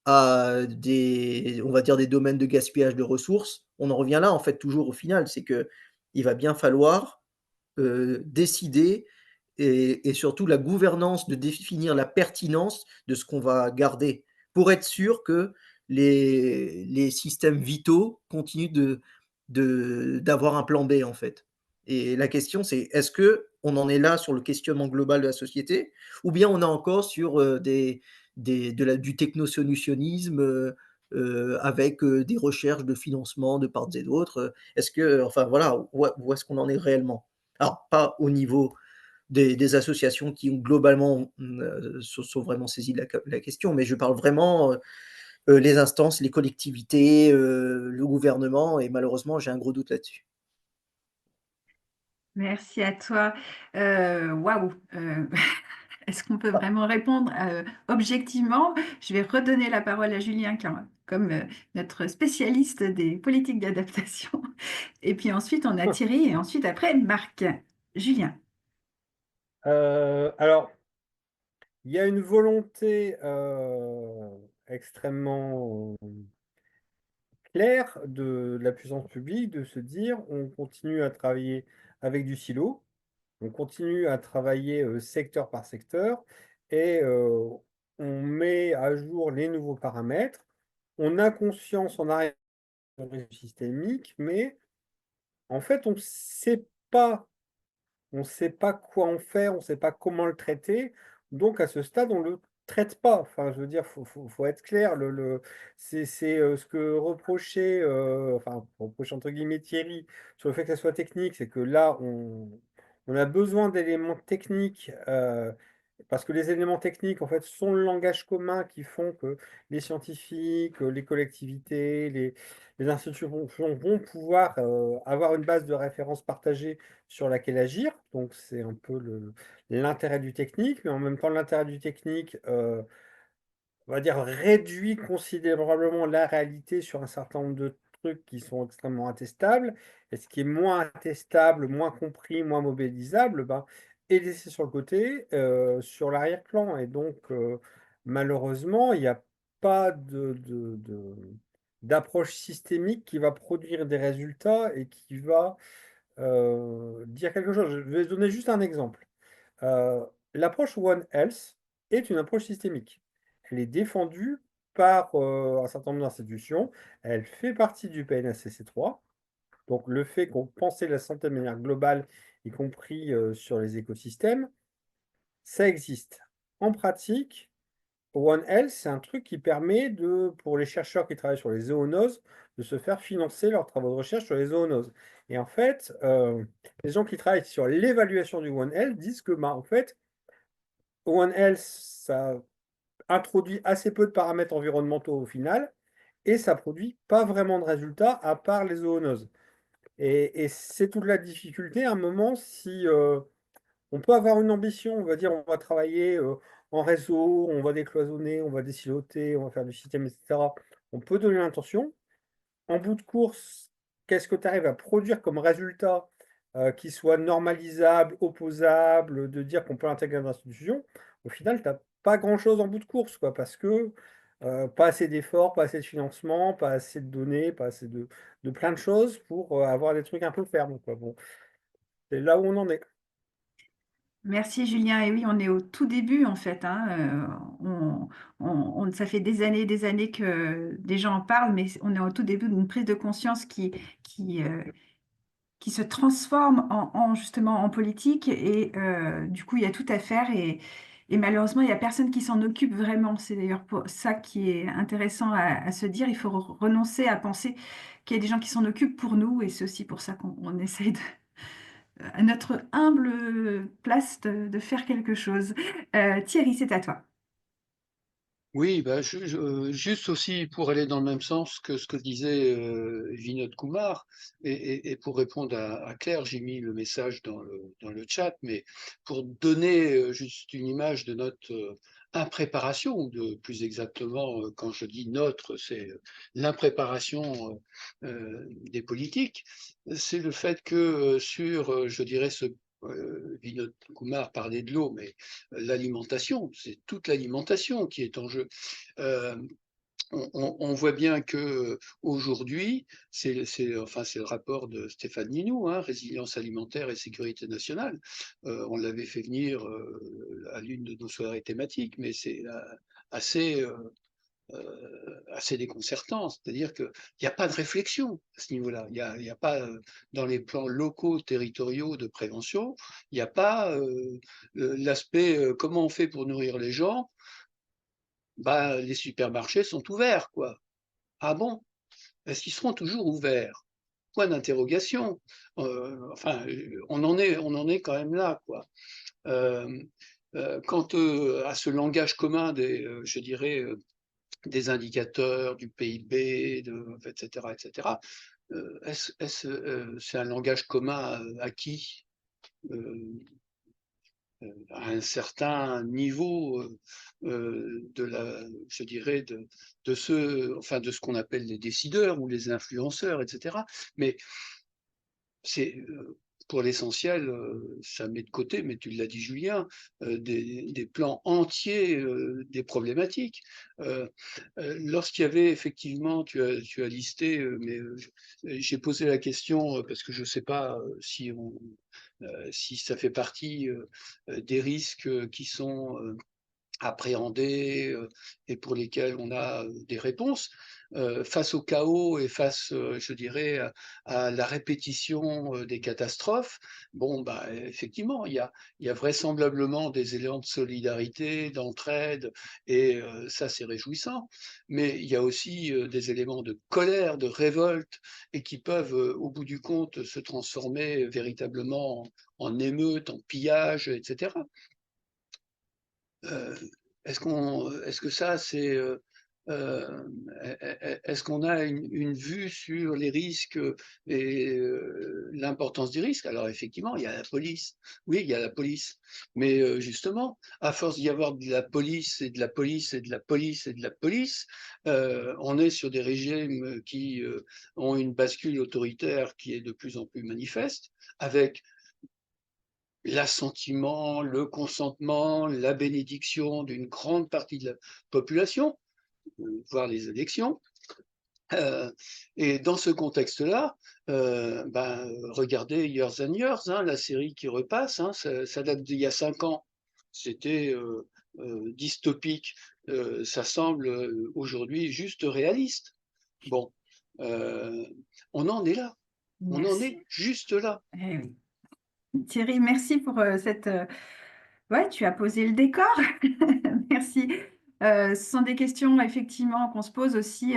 à des on va dire des domaines de gaspillage de ressources, on en revient là en fait toujours au final, c'est qu'il va bien falloir, décider et surtout la gouvernance, de définir la pertinence de ce qu'on va garder, pour être sûr que les systèmes vitaux continuent d'avoir un plan B, en fait. Et la question, c'est est-ce qu'on en est là sur le questionnement global de la société, ou bien on est encore sur du technosolutionnisme avec des recherches de financement de part et d'autre. Est-ce que, enfin voilà, où est-ce qu'on en est réellement? Alors, pas au niveau des associations qui ont globalement sont vraiment saisies de la question, mais je parle vraiment les instances, les collectivités, le gouvernement, et malheureusement, j'ai un gros doute là-dessus. Merci à toi. Waouh! Est-ce qu'on peut vraiment répondre, objectivement? Je vais redonner la parole à Julien comme, notre spécialiste des politiques d'adaptation et puis ensuite on a Thierry et ensuite après Marc. Julien? Alors, il y a une volonté extrêmement claire de la puissance publique de se dire on continue à travailler avec du silo, on continue à travailler secteur par secteur et on met à jour les nouveaux paramètres. On a conscience en arrière du risque systémique, mais en fait, on sait pas quoi en faire, on ne sait pas comment le traiter. Donc, à ce stade, on ne le traite pas. Enfin, je veux dire, faut être clair. C'est ce que reprochait, enfin, reproche entre guillemets Thierry sur le fait que ça soit technique, c'est que là, on a besoin d'éléments techniques. Parce que les éléments techniques, en fait, sont le langage commun qui font que les scientifiques, les collectivités, les institutions vont pouvoir avoir une base de référence partagée sur laquelle agir. Donc, c'est un peu l'intérêt du technique, mais en même temps, l'intérêt du technique, on va dire, réduit considérablement la réalité sur un certain nombre de trucs qui sont extrêmement attestables. Et ce qui est moins attestable, moins compris, moins mobilisable, ben, est laissé sur le côté, sur l'arrière-plan. Et donc, malheureusement, il n'y a pas d'approche systémique qui va produire des résultats et qui va dire quelque chose. Je vais donner juste un exemple. Euh, L'approche One Health est une approche systémique. Elle est défendue par un certain nombre d'institutions. Elle fait partie du PNSCC 3. Donc le fait qu'on pensait la santé de manière globale, y compris sur les écosystèmes, ça existe. En pratique, One Health, c'est un truc qui permet pour les chercheurs qui travaillent sur les zoonoses de se faire financer leurs travaux de recherche sur les zoonoses. Et en fait, les gens qui travaillent sur l'évaluation du One Health disent que, bah, en fait, One Health, ça introduit assez peu de paramètres environnementaux au final, et ça produit pas vraiment de résultats à part les zoonoses. Et c'est toute la difficulté à un moment si on peut avoir une ambition, on va dire on va travailler en réseau, on va décloisonner, on va désiloter, on va faire du système, etc. On peut donner l'intention. En bout de course, qu'est-ce que tu arrives à produire comme résultat qui soit normalisable, opposable, de dire qu'on peut l'intégrer dans l'institution? Au final, tu n'as pas grand-chose en bout de course, quoi, parce que pas assez d'efforts, pas assez de financement, pas assez de données, pas assez de plein de choses pour avoir des trucs un peu fermes, quoi. Bon, c'est là où on en est. Merci Julien. Et oui, on est au tout début en fait, hein. Ça fait des années que des gens en parlent, mais on est au tout début d'une prise de conscience qui, euh, qui se transforme justement en politique. Et du coup, il y a tout à faire. Et malheureusement, il n'y a personne qui s'en occupe vraiment. C'est d'ailleurs pour ça qui est intéressant à se dire. Il faut renoncer à penser qu'il y a des gens qui s'en occupent pour nous. Et c'est aussi pour ça qu'on essaye à notre humble place de faire quelque chose. Thierry, c'est à toi. Oui, bah, juste aussi pour aller dans le même sens que ce que disait Vinod Kumar, et pour répondre à Claire, j'ai mis le message dans le chat, mais pour donner juste une image de notre impréparation, ou plus exactement, quand je dis notre, c'est l'impréparation des politiques, c'est le fait que je dirais, Vinod Kumar parlait de l'eau, mais l'alimentation, c'est toute l'alimentation qui est en jeu. Euh, on voit bien que aujourd'hui, enfin, c'est le rapport de Stéphane Ninou, hein, Résilience alimentaire et sécurité nationale. On l'avait fait venir à l'une de nos soirées thématiques, mais c'est assez, assez déconcertant. C'est-à-dire qu'il n'y a pas de réflexion à ce niveau-là. Il y a pas, dans les plans locaux, territoriaux de prévention, il n'y a pas l'aspect comment on fait pour nourrir les gens. Bah, les supermarchés sont ouverts, quoi. Ah bon? Est-ce qu'ils seront toujours ouverts? Point d'interrogation. Enfin, on en est quand même là, quoi. Quant à ce langage commun je dirais, des indicateurs, du PIB, etc., etc., c'est un langage commun à qui? À un certain niveau je dirais, enfin, de ce qu'on appelle les décideurs ou les influenceurs, etc. Mais c'est pour l'essentiel, ça met de côté, mais tu l'as dit Julien, des plans entiers des problématiques. Lorsqu'il y avait effectivement, tu as listé, mais j'ai posé la question parce que je ne sais pas si ça fait partie des risques qui sont appréhendés et pour lesquels on a des réponses. Face au chaos et face, je dirais, à la répétition des catastrophes, bon, bah, effectivement, il y a vraisemblablement des éléments de solidarité, d'entraide, et ça, c'est réjouissant. Mais il y a aussi des éléments de colère, de révolte, et qui peuvent, au bout du compte, se transformer véritablement en émeute, en pillage, etc. Est-ce que ça, c'est, est-ce qu'on a une vue sur les risques et l'importance des risques? Alors effectivement, il y a la police. Oui, il y a la police. Mais justement, à force d'y avoir de la police et de la police et de la police et de la police, on est sur des régimes qui ont une bascule autoritaire qui est de plus en plus manifeste, avec l'assentiment, le consentement, la bénédiction d'une grande partie de la population, voire les élections. Et dans ce contexte-là, regardez Years and Years, hein, la série qui repasse, hein, ça date d'il y a 5 ans. C'était dystopique. Ça semble aujourd'hui juste réaliste. Bon, on en est là. On en est Merci. juste là. Eh oui. Thierry, merci pour cette... Ouais, tu as posé le décor. Merci. Ce sont des questions effectivement qu'on se pose aussi.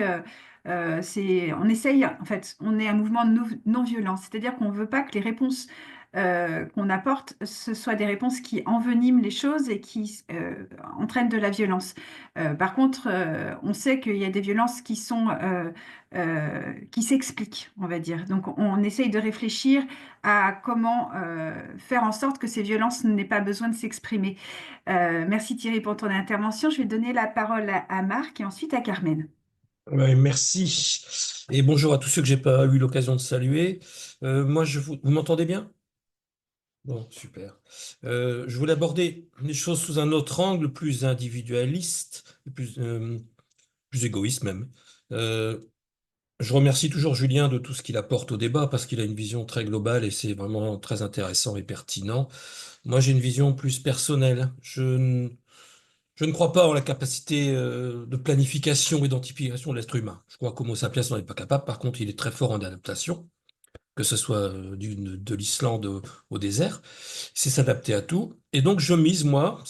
On essaye, en fait, on est un mouvement de non-violence, c'est-à-dire qu'on ne veut pas que les réponses qu'on apporte, ce soient des réponses qui enveniment les choses et qui entraînent de la violence. Par contre, on sait qu'il y a des violences qui s'expliquent, on va dire. Donc, on essaye de réfléchir à comment faire en sorte que ces violences n'aient pas besoin de s'exprimer. Merci Thierry pour ton intervention. Je vais donner la parole à Marc et ensuite à Carmen. Ouais, merci. Et bonjour à tous ceux que j'ai pas eu l'occasion de saluer. Moi, vous m'entendez bien? Bon, super. Je voulais aborder les choses sous un autre angle, plus individualiste, plus égoïste même. Je remercie toujours Julien de tout ce qu'il apporte au débat parce qu'il a une vision très globale et c'est vraiment très intéressant et pertinent. Moi, j'ai une vision plus personnelle. Je ne crois pas en la capacité de planification et d'anticipation de l'être humain. Je crois qu'Homo sapiens n'en est pas capable. Par contre, il est très fort en adaptation, que ce soit de l'Islande au désert. C'est s'adapter à tout. Et donc, je mise, moi,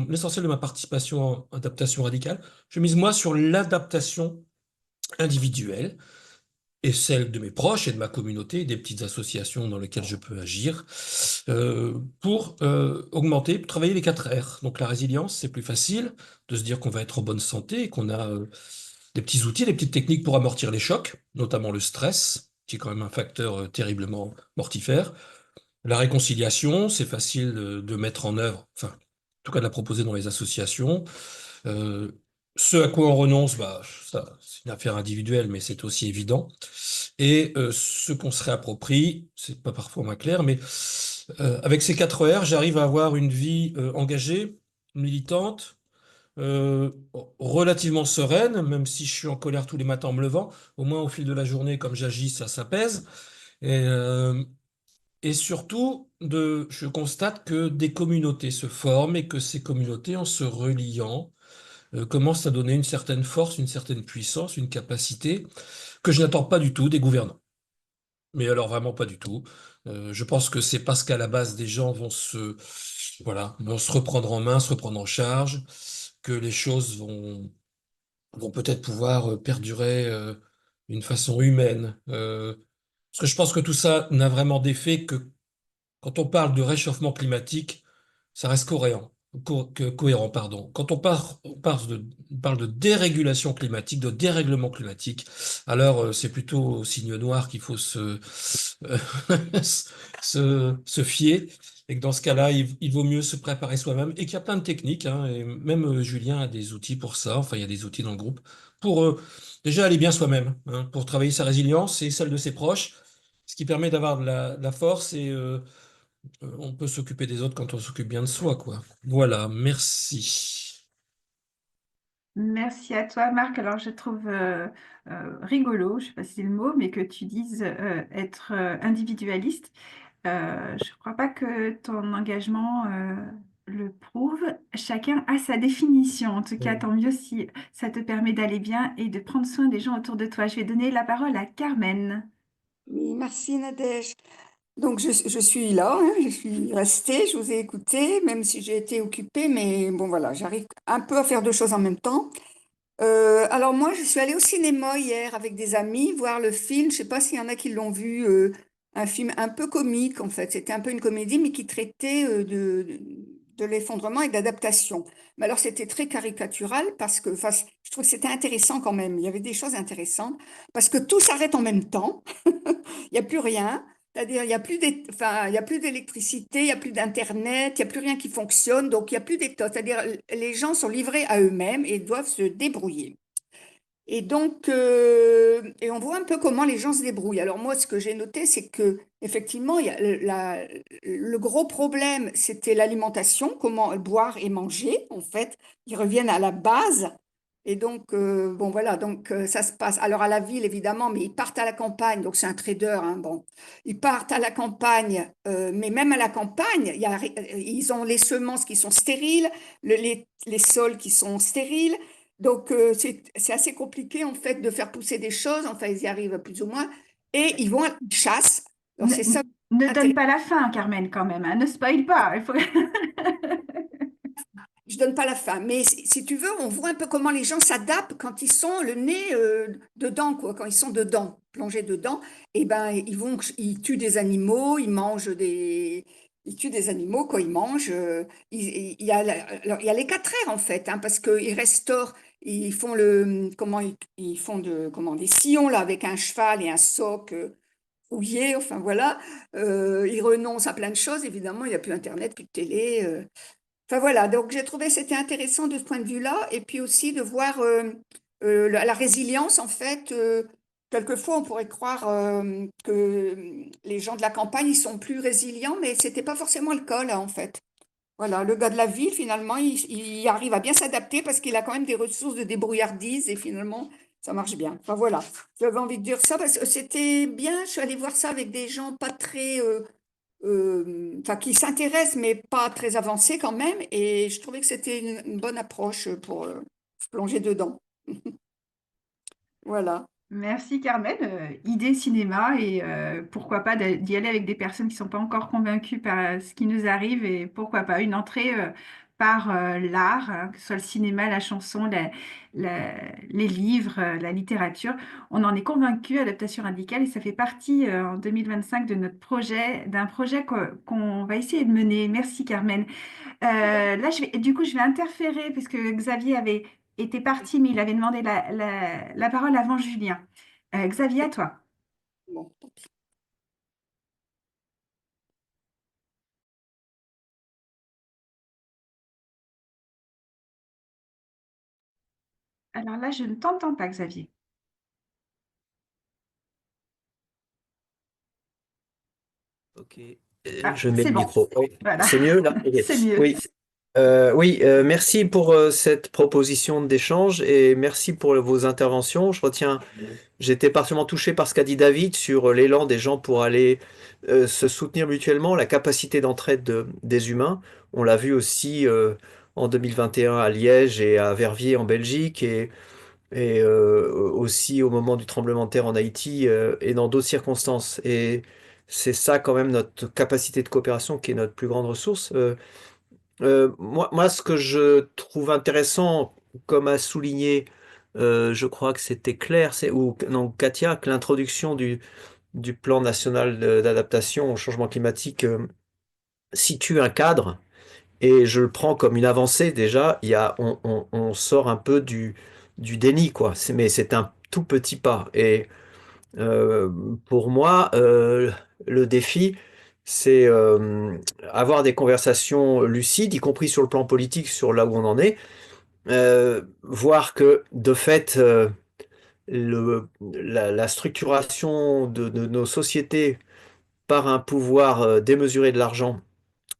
l'essentiel de ma participation en adaptation radicale, je mise, moi, sur l'adaptation individuelle et celle de mes proches et de ma communauté, des petites associations dans lesquelles je peux agir, pour augmenter, travailler les 4 R. Donc la résilience, c'est plus facile de se dire qu'on va être en bonne santé et qu'on a des petits outils, des petites techniques pour amortir les chocs, notamment le stress, qui est quand même un facteur terriblement mortifère. La réconciliation, c'est facile de mettre en œuvre, enfin, en tout cas de la proposer dans les associations. Euh, Ce à quoi on renonce, bah, ça, c'est une affaire individuelle, mais c'est aussi évident. Et ce qu'on se réapproprie, c'est pas parfois moins clair, mais avec ces 4 R, j'arrive à avoir une vie engagée, militante, euh, relativement sereine, même si je suis en colère tous les matins en me levant. Au moins, au fil de la journée, comme j'agis, ça s'apaise. Et, euh, et surtout, je constate que des communautés se forment et que ces communautés, en se reliant, commencent à donner une certaine force, une certaine puissance, une capacité que je n'attends pas du tout des gouvernants. Mais alors vraiment pas du tout. Je pense que c'est parce qu'à la base des gens voilà, vont se reprendre en main, se reprendre en charge, que les choses vont peut-être pouvoir perdurer d'une façon humaine. Parce que je pense que tout ça n'a vraiment d'effet que quand on parle de réchauffement climatique, ça reste cohérent, pardon. Quand on parle de dérégulation climatique, de dérèglement climatique, alors c'est plutôt au signe noir qu'il faut euh, se fier. Et que dans ce cas-là, il vaut mieux se préparer soi-même. Et qu'il y a plein de techniques, hein, et même Julien a des outils pour ça. Enfin, il y a des outils dans le groupe pour déjà aller bien soi-même, hein, pour travailler sa résilience et celle de ses proches, ce qui permet d'avoir de la force et on peut s'occuper des autres quand on s'occupe bien de soi, quoi. Voilà, merci. Merci à toi, Marc. Alors, je trouve rigolo, je ne sais pas si c'est le mot, mais que tu dises être individualiste. Je ne crois pas que ton engagement le prouve. Chacun a sa définition. En tout cas, tant mieux si ça te permet d'aller bien et de prendre soin des gens autour de toi. Je vais donner la parole à Carmen. Oui, merci Nadège. Donc je suis là, hein, je suis restée, je vous ai écouté, même si j'ai été occupée, mais bon voilà, j'arrive un peu à faire deux choses en même temps. Alors moi, je suis allée au cinéma hier avec des amis voir le film. Je sais pas s'il y en a qui l'ont vu, un film un peu comique en fait. C'était un peu une comédie, mais qui traitait de l'effondrement et de l'adaptation. Mais alors c'était très caricatural parce que, enfin, je trouve que c'était intéressant quand même. Il y avait des choses intéressantes parce que tout s'arrête en même temps. Il n'y a plus rien. C'est-à-dire, il y a plus d'électricité, il n'y a plus d'Internet, il n'y a plus rien qui fonctionne, donc il n'y a plus d'état. C'est-à-dire, les gens sont livrés à eux-mêmes et doivent se débrouiller. Et donc, et on voit un peu comment les gens se débrouillent. Alors moi, ce que j'ai noté, c'est que effectivement, il y a le gros problème, c'était l'alimentation, comment boire et manger. En fait, ils reviennent à la base. Et donc, bon voilà, donc ça se passe. Alors à la ville, évidemment, mais ils partent à la campagne. Donc c'est un trader, hein, bon, ils partent à la campagne, mais même à la campagne, ils ont les semences qui sont stériles, les sols qui sont stériles. Donc, c'est assez compliqué, en fait, de faire pousser des choses. Enfin, ils y arrivent plus ou moins. Et ils vont à la chasse. Alors, Ne, c'est ça ne donne intéressant. pas la fin, Carmen, quand même, hein. Ne spoil pas. Il faut... Je donne pas la fin. Mais si tu veux, on voit un peu comment les gens s'adaptent quand ils sont le nez dedans, quoi. Quand ils sont dedans, plongés dedans. Et ben, ils tuent des animaux, ils tuent des animaux quand ils mangent. Il y a, alors, il y a les 4 R, en fait, hein, parce qu'ils restaurent. Ils font ils font des sillons là avec un cheval et un soc rouillé, enfin voilà. Ils renoncent à plein de choses, évidemment. Il n'y a plus Internet, plus de télé. Enfin voilà, donc j'ai trouvé c'était intéressant de ce point de vue-là, et puis aussi de voir la résilience, en fait. Quelquefois, on pourrait croire que les gens de la campagne, ils sont plus résilients, mais c'était pas forcément le cas, là, en fait. Voilà, le gars de la ville, finalement, il arrive à bien s'adapter parce qu'il a quand même des ressources de débrouillardise, et finalement, ça marche bien. Enfin voilà, j'avais envie de dire ça parce que c'était bien. Je suis allée voir ça avec des gens pas très, enfin, qui s'intéressent, mais pas très avancés quand même, et je trouvais que c'était une bonne approche pour se plonger dedans. Voilà. Merci Carmen. Idée cinéma et pourquoi pas d'y aller avec des personnes qui ne sont pas encore convaincues par ce qui nous arrive et pourquoi pas une entrée par l'art, hein, que ce soit le cinéma, la chanson, les livres, la littérature. On en est convaincu, Adaptation radicale, et ça fait partie en 2025 de notre projet, d'un projet qu'on va essayer de mener. Merci Carmen. Là, du coup, je vais interférer puisque Xavier avait été parti, mais il avait demandé la parole avant Julien. Xavier, à toi. Bon. Alors là, je ne t'entends pas, Xavier. Ok, Ah, je mets c'est le bon. micro. Oui. Voilà. C'est mieux là? Ok. C'est mieux. Oui. Oui, merci pour cette proposition d'échange et merci pour vos interventions. J'étais particulièrement touché par ce qu'a dit David sur l'élan des gens pour aller se soutenir mutuellement, la capacité d'entraide des humains. On l'a vu aussi en 2021 à Liège et à Verviers en Belgique et aussi au moment du tremblement de terre en Haïti et dans d'autres circonstances. Et c'est ça quand même notre capacité de coopération qui est notre plus grande ressource. Moi, ce que je trouve intéressant, comme a souligné, je crois que c'était Claire, ou non, Katia, que l'introduction du plan national d'adaptation au changement climatique situe un cadre, et je le prends comme une avancée déjà. On sort un peu du déni, quoi. Mais c'est un tout petit pas. Et euh, pour moi, le défi, c'est avoir des conversations lucides, y compris sur le plan politique, sur là où on en est, voir que de fait, la structuration de nos sociétés par un pouvoir démesuré de l'argent,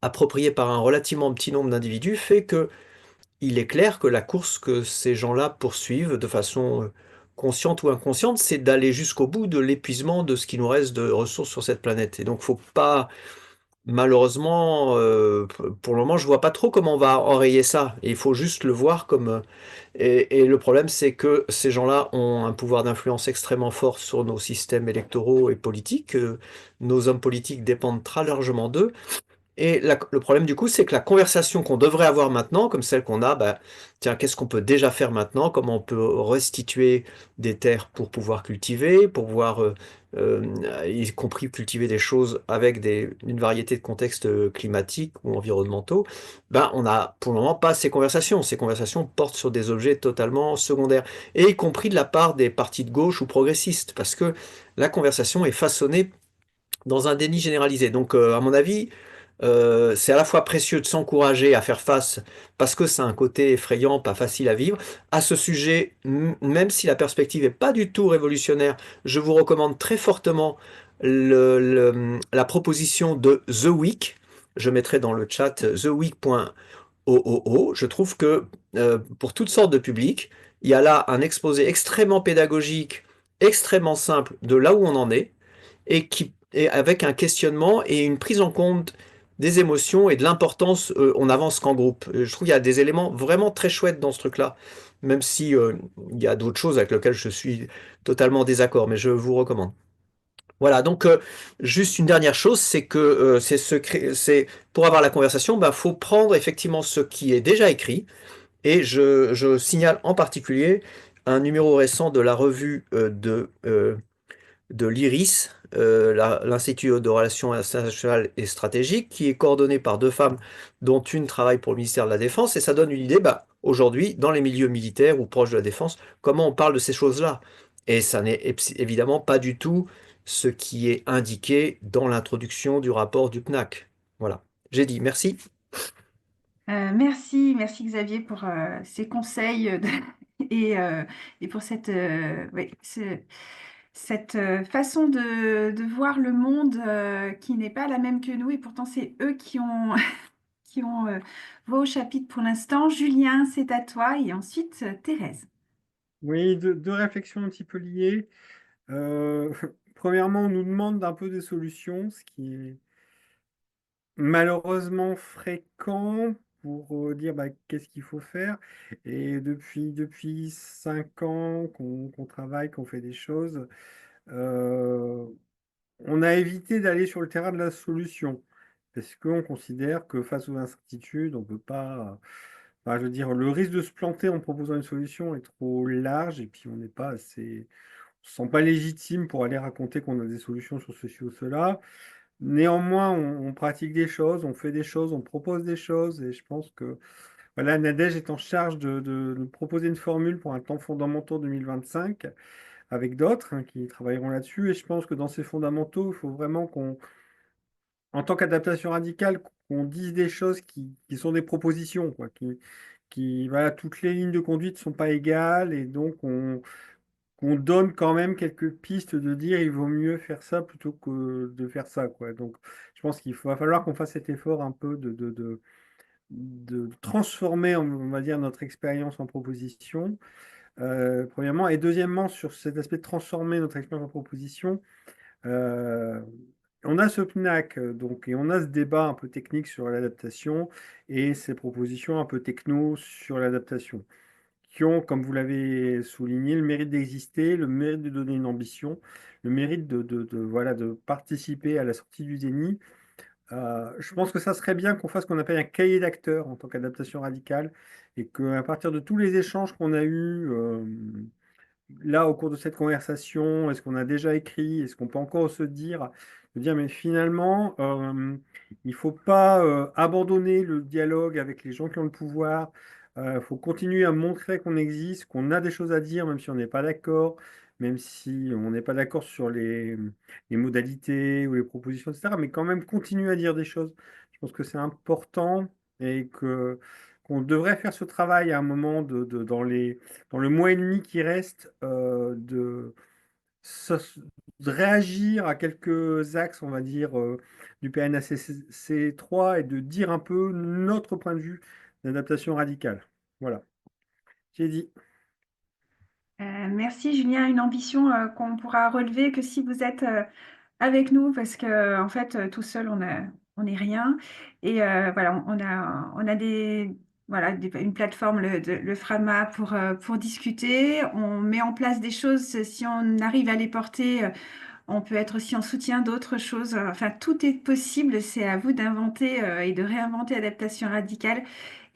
approprié par un relativement petit nombre d'individus, fait que il est clair que la course que ces gens-là poursuivent de façon consciente ou inconsciente, c'est d'aller jusqu'au bout de l'épuisement de ce qui nous reste de ressources sur cette planète. Et donc, faut pas, malheureusement, pour le moment, je vois pas trop comment on va enrayer ça. Et il faut juste le voir comme. Et le problème, c'est que ces gens-là ont un pouvoir d'influence extrêmement fort sur nos systèmes électoraux et politiques. Nos hommes politiques dépendent très largement d'eux. Et le problème du coup, c'est que la conversation qu'on devrait avoir maintenant, comme celle qu'on a, bah, tiens, qu'est-ce qu'on peut déjà faire maintenant? Comment on peut restituer des terres pour pouvoir cultiver, pour pouvoir, y compris cultiver des choses avec une variété de contextes climatiques ou environnementaux? Ben, on n'a pour le moment pas ces conversations. Ces conversations portent sur des objets totalement secondaires, et y compris de la part des partis de gauche ou progressistes, parce que la conversation est façonnée dans un déni généralisé. Donc, à mon avis, c'est à la fois précieux de s'encourager à faire face, parce que c'est un côté effrayant, pas facile à vivre. À ce sujet, même si la perspective n'est pas du tout révolutionnaire, je vous recommande très fortement la proposition de The Week. Je mettrai dans le chat theweek.oo. Je trouve que pour toutes sortes de publics, il y a là un exposé extrêmement pédagogique, extrêmement simple de là où on en est, et avec un questionnement et une prise en compte des émotions et de l'importance, on avance qu'en groupe. Je trouve qu'il y a des éléments vraiment très chouettes dans ce truc-là, même si il y a d'autres choses avec lesquelles je suis totalement en désaccord, mais je vous recommande. Voilà, donc juste une dernière chose, c'est que c'est pour avoir la conversation, il faut prendre effectivement ce qui est déjà écrit, et je signale en particulier un numéro récent de la revue de l'IRIS, l'Institut de Relations internationales et stratégiques, qui est coordonné par deux femmes, dont une travaille pour le ministère de la Défense, et ça donne une idée, aujourd'hui, dans les milieux militaires ou proches de la défense, comment on parle de ces choses-là. Et ça n'est évidemment pas du tout ce qui est indiqué dans l'introduction du rapport du PNAC. Voilà, j'ai dit merci. Merci Xavier pour ces conseils et, et pour cette façon de voir le monde qui n'est pas la même que nous, et pourtant c'est eux qui ont, qui ont voix au chapitre pour l'instant. Julien, c'est à toi, et ensuite Thérèse. Oui, deux réflexions un petit peu liées. Euh, Premièrement, on nous demande un peu des solutions, ce qui est malheureusement fréquent pour dire qu'est-ce qu'il faut faire. Et depuis 5 ans qu'on travaille, qu'on fait des choses, euh, on a évité d'aller sur le terrain de la solution. Parce qu'on considère que face aux incertitudes, on ne peut pas. Enfin, je veux dire, le risque de se planter en proposant une solution est trop large, et puis on n'est pas assez. On se sent pas légitime pour aller raconter qu'on a des solutions sur ceci ou cela. Néanmoins, on pratique des choses, on fait des choses, on propose des choses, et je pense que voilà, Nadège est en charge de proposer une formule pour un temps fondamentaux 2025 avec d'autres qui travailleront là-dessus. Et je pense que dans ces fondamentaux, il faut vraiment qu'on, en tant qu'adaptation radicale, qu'on dise des choses qui sont des propositions, quoi, voilà, toutes les lignes de conduite ne sont pas égales, et donc qu'on donne quand même quelques pistes de dire il vaut mieux faire ça plutôt que de faire ça, quoi. Donc, je pense va falloir qu'on fasse cet effort un peu de transformer, on va dire, notre expérience en proposition, premièrement. Et deuxièmement, sur cet aspect de transformer notre expérience en proposition, euh, on a ce PNAC, donc, et on a ce débat un peu technique sur l'adaptation et ces propositions un peu techno sur l'adaptation, qui ont, comme vous l'avez souligné, le mérite d'exister, le mérite de donner une ambition, le mérite voilà, de participer à la sortie du déni. Je pense que ça serait bien qu'on fasse ce qu'on appelle un cahier d'acteurs en tant qu'adaptation radicale et qu'à partir de tous les échanges qu'on a eus là au cours de cette conversation, est-ce qu'on a déjà écrit, est-ce qu'on peut encore se dire, mais finalement, il ne faut pas abandonner le dialogue avec les gens qui ont le pouvoir. Il faut continuer à montrer qu'on existe, qu'on a des choses à dire, même si on n'est pas d'accord, même si on n'est pas d'accord sur les modalités ou les propositions, etc. Mais quand même continuer à dire des choses. Je pense que c'est important et que qu'on devrait faire ce travail à un moment dans le mois et demi qui reste, so- de réagir à quelques axes, on va dire, du PNACC 3 et de dire un peu notre point de vue d'adaptation radicale. Voilà, j'ai dit. Merci Julien, une ambition qu'on pourra relever que si vous êtes avec nous, parce que en fait, tout seul, on n'est rien. Et voilà, on a voilà, une plateforme, le Frama, pour discuter. On met en place des choses. Si on arrive à les porter, on peut être aussi en soutien d'autres choses. Enfin, tout est possible. C'est à vous d'inventer et de réinventer Adaptation radicale.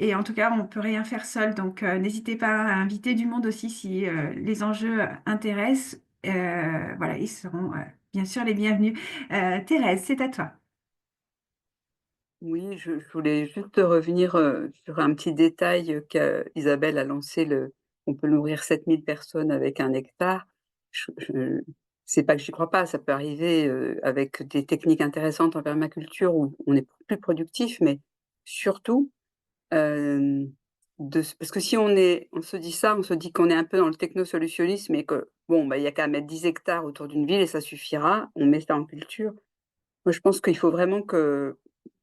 Et en tout cas, on ne peut rien faire seul. Donc, n'hésitez pas à inviter du monde aussi si les enjeux intéressent. Voilà, ils seront bien sûr les bienvenus. Thérèse, c'est à toi. Oui, je voulais juste revenir sur un petit détail qu'Isabelle a lancé, on peut nourrir 7000 personnes avec 1 hectare. C'est pas que j'y crois pas, ça peut arriver avec des techniques intéressantes en permaculture où on est plus productif, mais surtout, euh, parce que si on se dit ça, on se dit qu'on est un peu dans le technosolutionnisme et que bon, bah, il y a qu'à mettre 10 hectares autour d'une ville et ça suffira, on met ça en culture. Moi, je pense qu'il faut vraiment que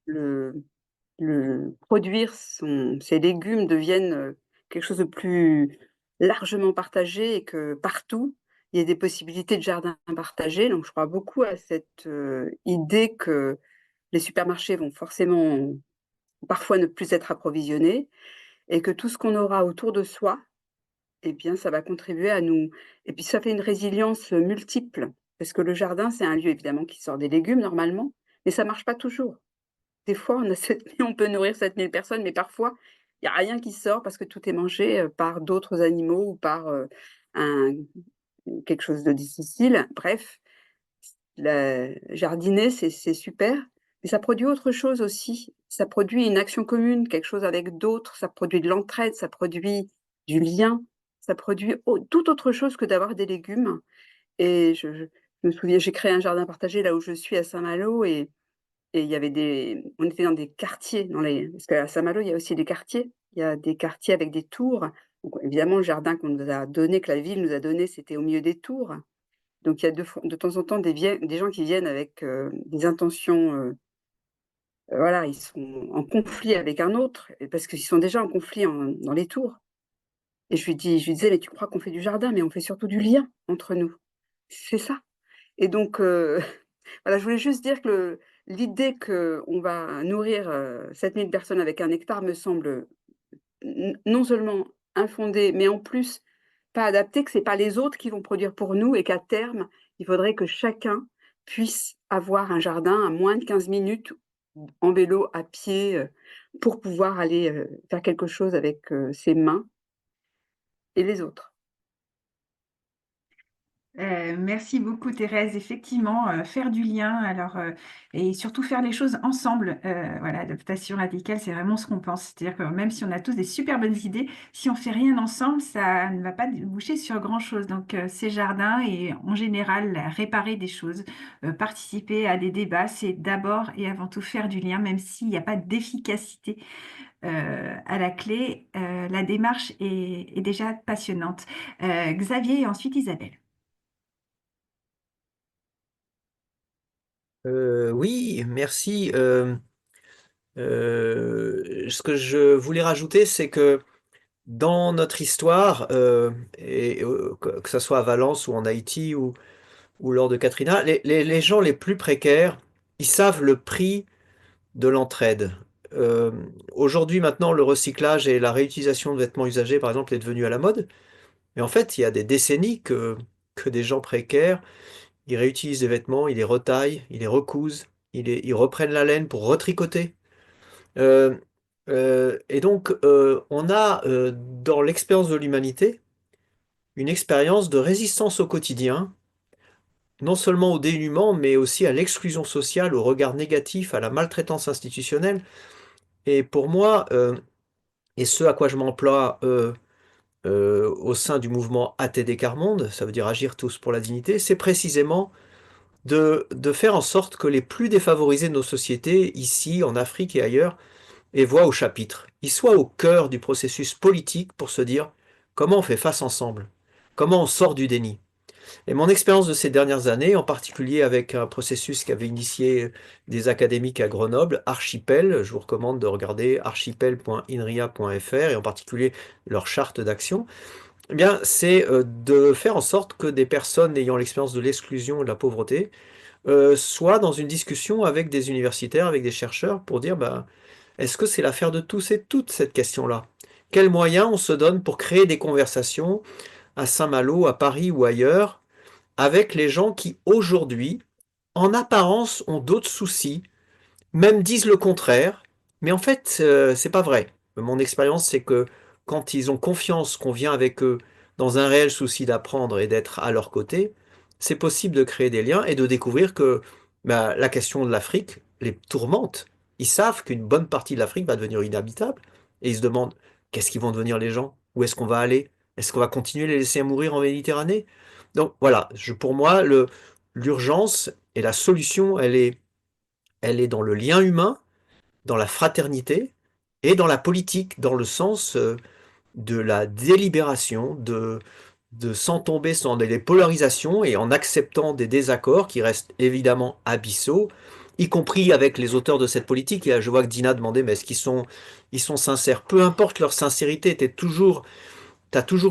le produire ses légumes devienne, quelque chose de plus largement partagé et que partout, il y ait des possibilités de jardins partagés. Donc je crois beaucoup à cette, idée que les supermarchés vont forcément parfois ne plus être approvisionnés et que tout ce qu'on aura autour de soi, eh bien, ça va contribuer à nous et puis ça fait une résilience, multiple. Parce que le jardin, c'est un lieu évidemment qui sort des légumes normalement, mais ça marche pas toujours. Des fois, on peut nourrir 7000 personnes, mais parfois, il y a rien qui sort parce que tout est mangé, par d'autres animaux ou par, un quelque chose de difficile. Bref, jardiner, c'est super, mais ça produit autre chose aussi. Ça produit une action commune, quelque chose avec d'autres, ça produit de l'entraide, ça produit du lien, ça produit tout autre chose que d'avoir des légumes et je me souviens, j'ai créé un jardin partagé là où je suis à Saint-Malo et il y avait on était dans des quartiers, parce qu'à Saint-Malo, il y a aussi des quartiers. Il y a des quartiers avec des tours. Donc évidemment, le jardin qu'on nous a donné, que la ville nous a donné, c'était au milieu des tours. Donc il y a de temps en temps des gens qui viennent avec, des intentions, voilà, ils sont en conflit avec un autre et parce qu'ils sont déjà en conflit dans les tours et je lui disais: «Mais tu crois qu'on fait du jardin, mais on fait surtout du lien entre nous. C'est ça» et donc voilà, je voulais juste dire que l'idée qu'on va nourrir, 7000 personnes avec 1 hectare me semble, non seulement infondée, mais en plus pas adaptée, que c'est pas les autres qui vont produire pour nous et qu'à terme, il faudrait que chacun puisse avoir un jardin à moins de 15 minutes en vélo, à pied, pour pouvoir aller, faire quelque chose avec, ses mains et les autres. Merci beaucoup Thérèse. Effectivement, faire du lien, alors et surtout faire les choses ensemble. Voilà, adaptation radicale, c'est vraiment ce qu'on pense. C'est-à-dire que même si on a tous des super bonnes idées, si on fait rien ensemble, ça ne va pas déboucher sur grand-chose. Donc ces jardins et en général réparer des choses, participer à des débats, c'est d'abord et avant tout faire du lien, même s'il n'y a pas d'efficacité à la clé. La démarche est déjà passionnante. Xavier et ensuite Isabelle. Oui, merci. Ce que je voulais rajouter, c'est que dans notre histoire, que ça soit à Valence ou en Haïti ou lors de Katrina, les gens les plus précaires, ils savent le prix de l'entraide. Aujourd'hui, maintenant, le recyclage et la réutilisation de vêtements usagés, par exemple, est devenu à la mode. Mais en fait, il y a des décennies que des gens précaires, ils réutilisent des vêtements, ils les retaillent, ils les recousent, ils reprennent la laine pour retricoter. Euh, et donc, on a dans l'expérience de l'humanité une expérience de résistance au quotidien, non seulement au dénuement, mais aussi à l'exclusion sociale, au regard négatif, à la maltraitance institutionnelle. Et pour moi, et ce à quoi je m'emploie au sein du mouvement ATD Quart-Monde, ça veut dire Agir tous pour la dignité, c'est précisément de faire en sorte que les plus défavorisés de nos sociétés, ici, en Afrique et ailleurs, aient voix au chapitre. Ils soient au cœur du processus politique pour se dire comment on fait face ensemble, comment on sort du déni. Et mon expérience de ces dernières années, en particulier avec un processus qu'avaient initié des académiques à Grenoble, Archipel, je vous recommande de regarder archipel.inria.fr et en particulier leur charte d'action, eh bien, c'est de faire en sorte que des personnes ayant l'expérience de l'exclusion et de la pauvreté soient dans une discussion avec des universitaires, avec des chercheurs pour dire bah, est-ce que c'est l'affaire de tous et toutes cette question-là? Quels moyens on se donne pour créer des conversations à Saint-Malo, à Paris ou ailleurs avec les gens qui, aujourd'hui, en apparence, ont d'autres soucis, même disent le contraire, mais en fait, c'est pas vrai. Mon expérience, c'est que quand ils ont confiance qu'on vient avec eux dans un réel souci d'apprendre et d'être à leur côté, c'est possible de créer des liens et de découvrir que bah, la question de l'Afrique les tourmente. Ils savent qu'une bonne partie de l'Afrique va devenir inhabitable et ils se demandent qu'est-ce qu'ils vont devenir les gens? Où est-ce qu'on va aller? Est-ce qu'on va continuer à les laisser mourir en Méditerranée? Donc voilà, pour moi, l'urgence et la solution, elle est dans le lien humain, dans la fraternité et dans la politique, dans le sens de la délibération, sans tomber dans des polarisations et en acceptant des désaccords qui restent évidemment abyssaux, y compris avec les auteurs de cette politique. Et je vois que Dina demandait, mais est-ce ils sont sincères? Peu importe leur sincérité, t'as toujours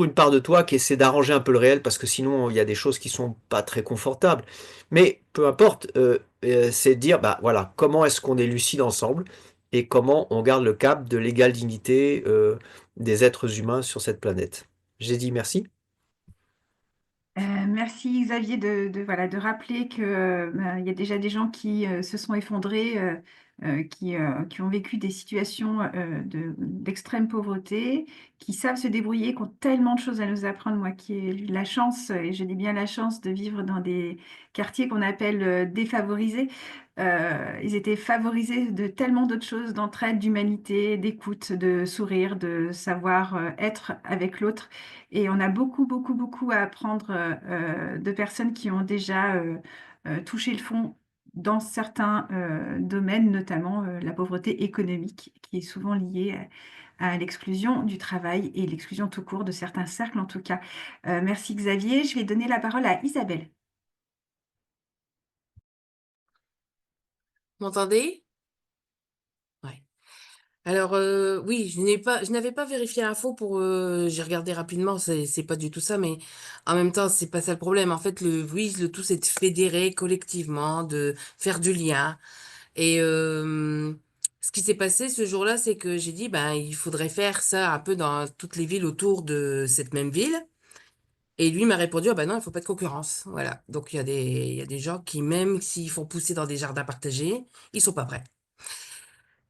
une part de toi qui essaie d'arranger un peu le réel parce que sinon il y a des choses qui sont pas très confortables. Mais peu importe, c'est de dire bah voilà comment est-ce qu'on est lucide ensemble et comment on garde le cap de l'égale dignité des êtres humains sur cette planète. J'ai dit merci. Merci Xavier voilà, de rappeler que, il y a déjà des gens qui se sont effondrés, qui ont vécu des situations d'extrême pauvreté, qui savent se débrouiller, qui ont tellement de choses à nous apprendre. Moi qui ai eu la chance, et je dis bien la chance, de vivre dans des quartiers qu'on appelle défavorisés. Ils étaient favorisés de tellement d'autres choses, d'entraide, d'humanité, d'écoute, de sourire, de savoir être avec l'autre. Et on a beaucoup, beaucoup, beaucoup à apprendre de personnes qui ont déjà touché le fond dans certains domaines, notamment la pauvreté économique, qui est souvent liée à l'exclusion du travail et l'exclusion tout court de certains cercles, en tout cas. Merci Xavier. Je vais donner la parole à Isabelle. Vous m'entendez? Ouais. Alors, oui, je n'avais pas vérifié l'info pour, j'ai regardé rapidement, c'est pas du tout ça, mais en même temps, c'est pas ça le problème. En fait, oui, le tout, c'est de fédérer collectivement, de faire du lien. Et ce qui s'est passé ce jour-là, c'est que j'ai dit, ben, il faudrait faire ça un peu dans toutes les villes autour de cette même ville. Et lui m'a répondu, ah ben non, il faut pas de concurrence. Voilà. Donc, il y a des gens qui, même s'ils font pousser dans des jardins partagés, ils sont pas prêts.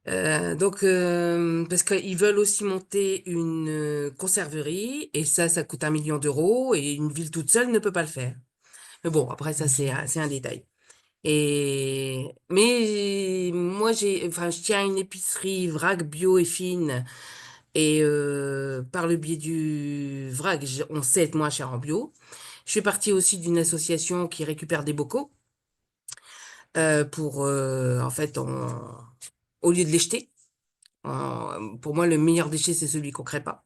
Parce qu'ils veulent aussi monter une conserverie, et ça coûte 1 million d'euros, et une ville toute seule ne peut pas le faire. Mais bon, après, ça, c'est un détail. Mais moi, enfin, je tiens une épicerie vrac bio et fine, et par le biais du vrac, on sait être moins cher en bio. Je fais partie aussi d'une association qui récupère des bocaux pour, en fait, au lieu de les jeter. Pour moi, le meilleur déchet, c'est celui qu'on crée pas.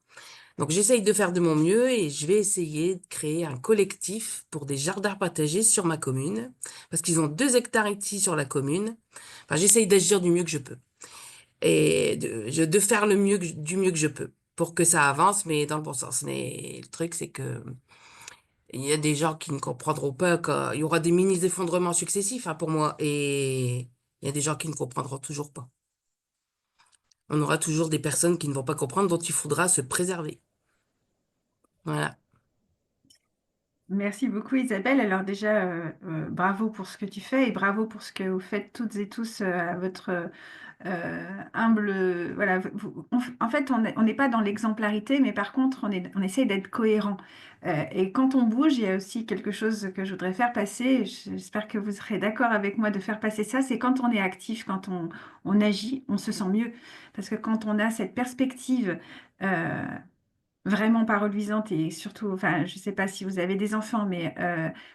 Donc, j'essaye de faire de mon mieux et je vais essayer de créer un collectif pour des jardins partagés sur ma commune, parce qu'ils ont 2 hectares ici sur la commune. Enfin, j'essaye d'agir du mieux que je peux. et de faire du mieux que je peux pour que ça avance, mais dans le bon sens. Mais le truc, c'est que il y a des gens qui ne comprendront pas qu'il y aura des mini-effondrements successifs, hein, pour moi, et il y a des gens qui ne comprendront toujours pas. On aura toujours des personnes qui ne vont pas comprendre, dont il faudra se préserver. Voilà. Merci beaucoup Isabelle. Alors déjà, bravo pour ce que tu fais et bravo pour ce que vous faites toutes et tous à votre humble... Voilà, en fait, on n'est pas dans l'exemplarité, mais par contre, on essaye d'être cohérent. Et quand on bouge, il y a aussi quelque chose que je voudrais faire passer, et j'espère que vous serez d'accord avec moi de faire passer ça, c'est quand on est actif, quand on agit, on se sent mieux. Parce que quand on a cette perspective... vraiment pas reluisante et surtout, enfin, je sais pas si vous avez des enfants, mais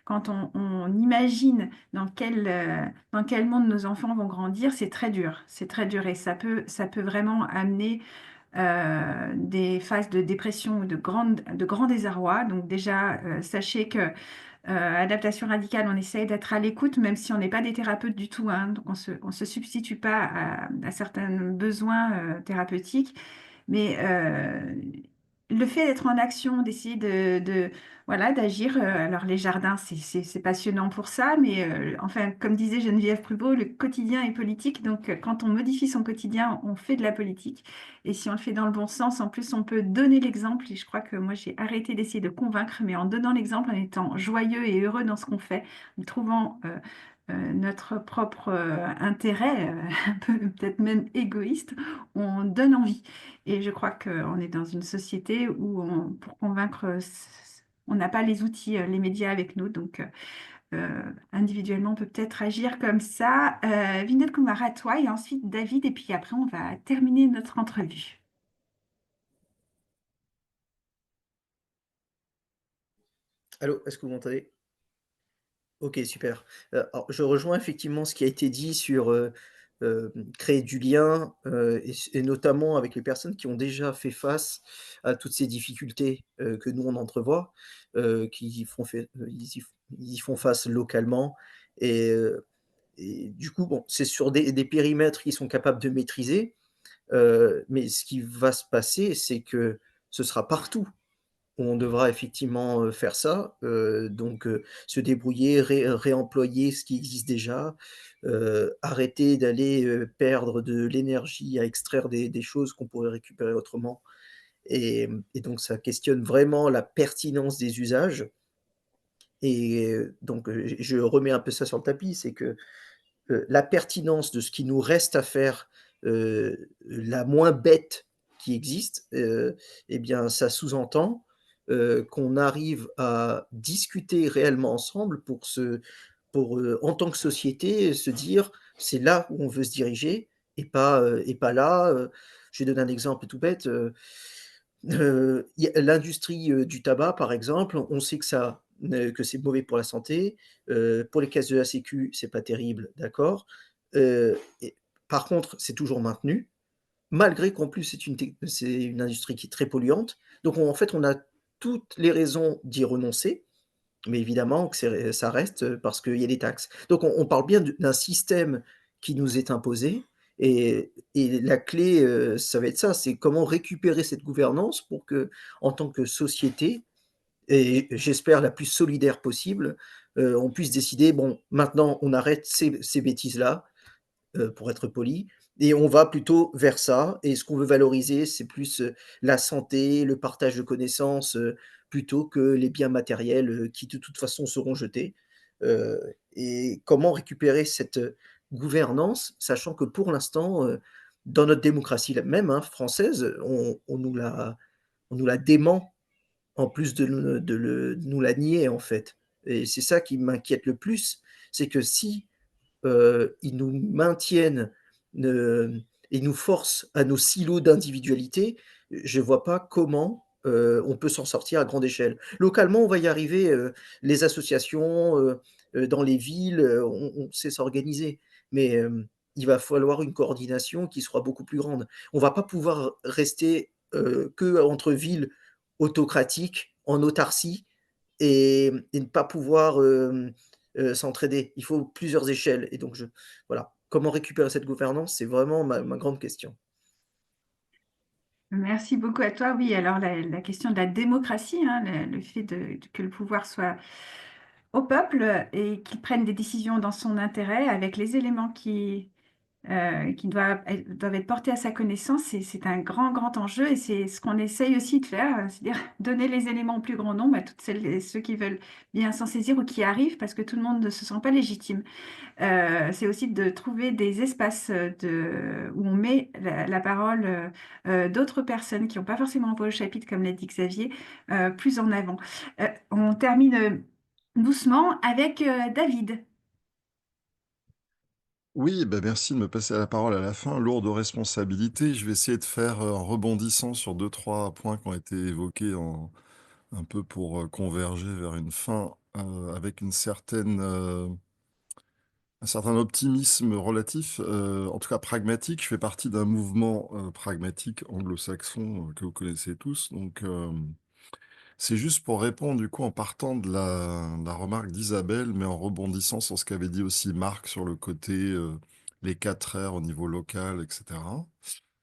quand on imagine dans quel monde nos enfants vont grandir, c'est très dur et ça peut vraiment amener des phases de dépression ou de grand désarroi. Donc déjà, sachez que adaptation radicale, on essaye d'être à l'écoute, même si on n'est pas des thérapeutes du tout, hein. Donc on se substitue pas à certains besoins thérapeutiques. Mais le fait d'être en action, d'essayer voilà, d'agir, alors les jardins, c'est passionnant pour ça, mais enfin, comme disait Geneviève Prubot, le quotidien est politique, donc quand on modifie son quotidien, on fait de la politique, et si on le fait dans le bon sens, en plus, on peut donner l'exemple, et je crois que moi, j'ai arrêté d'essayer de convaincre, mais en donnant l'exemple, en étant joyeux et heureux dans ce qu'on fait, en trouvant notre propre intérêt, un peu peut-être même égoïste, on donne envie. Et je crois qu'on est dans une société où pour convaincre, on n'a pas les outils, les médias avec nous. Donc, individuellement, on peut peut-être agir comme ça. Vinod Kumar, à toi, et ensuite David, et puis après, on va terminer notre entrevue. Allô, est-ce que vous m'entendez? Ok, super. Alors, je rejoins effectivement ce qui a été dit sur créer du lien et notamment avec les personnes qui ont déjà fait face à toutes ces difficultés que nous on entrevoit, ils y font face localement et, euh, et du coup, bon, c'est sur des périmètres qu'ils sont capables de maîtriser, mais ce qui va se passer, c'est que ce sera partout. On devra effectivement, faire ça, donc se débrouiller, réemployer ce qui existe déjà, arrêter d'aller, perdre de l'énergie à extraire des choses qu'on pourrait récupérer autrement et donc ça questionne vraiment la pertinence des usages et donc je remets un peu ça sur le tapis, c'est que, la pertinence de ce qui nous reste à faire, la moins bête qui existe, et bien, ça sous-entend, qu'on arrive à discuter réellement ensemble en tant que société, se dire: «C'est là où on veut se diriger et pas là», je vais donner un exemple tout bête, il y a l'industrie, du tabac, par exemple, on sait que c'est mauvais pour la santé, pour les caisses de la sécu, c'est pas terrible, d'accord, et par contre, c'est toujours maintenu, malgré qu'en plus c'est une industrie qui est très polluante. Donc en fait, on a toutes les raisons d'y renoncer, mais évidemment que ça reste, parce qu'il y a des taxes. Donc on parle bien d'un système qui nous est imposé et la clé, ça va être ça, c'est comment récupérer cette gouvernance pour que, en tant que société et j'espère la plus solidaire possible, on puisse décider: «Bon, maintenant on arrête ces bêtises-là», pour être poli, et on va plutôt vers ça. Et ce qu'on veut valoriser, c'est plus la santé, le partage de connaissances, plutôt que les biens matériels qui de toute façon seront jetés. Euh, et comment récupérer cette gouvernance, sachant que pour l'instant, dans notre démocratie même hein, française, on nous la dément en plus de nous la nier en fait. Et c'est ça qui m'inquiète le plus, c'est que si ils nous maintiennent et nous forcent à nos silos d'individualité, je ne vois pas comment on peut s'en sortir à grande échelle. Localement, on va y arriver, les associations dans les villes, on sait s'organiser, mais il va falloir une coordination qui sera beaucoup plus grande. On ne va pas pouvoir rester que entre villes autocratiques, en autarcie, et ne pas pouvoir s'entraider. Il faut plusieurs échelles. Et donc, voilà. comment récupérer cette gouvernance, c'est vraiment ma grande question. Merci beaucoup à toi. Oui, alors la question de la démocratie, hein, le fait que le pouvoir soit au peuple et qu'il prenne des décisions dans son intérêt avec les éléments qui doivent être portés à sa connaissance, c'est un grand, grand enjeu et c'est ce qu'on essaye aussi de faire, c'est-à-dire donner les éléments au plus grand nombre à toutes celles et ceux qui veulent bien s'en saisir ou qui arrivent parce que tout le monde ne se sent pas légitime. C'est aussi de trouver des espaces où on met la parole d'autres personnes qui n'ont pas forcément voix au chapitre, comme l'a dit Xavier, plus en avant. On termine doucement avec David. Oui, bah merci de me passer la parole à la fin. Lourde responsabilité. Je vais essayer de faire en rebondissant sur deux, trois points qui ont été évoqués un peu pour converger vers une fin avec un certain optimisme relatif, en tout cas pragmatique. Je fais partie d'un mouvement pragmatique anglo-saxon que vous connaissez tous. Donc, c'est juste pour répondre du coup en partant de la remarque d'Isabelle, mais en rebondissant sur ce qu'avait dit aussi Marc sur le côté les 4 R au niveau local, etc.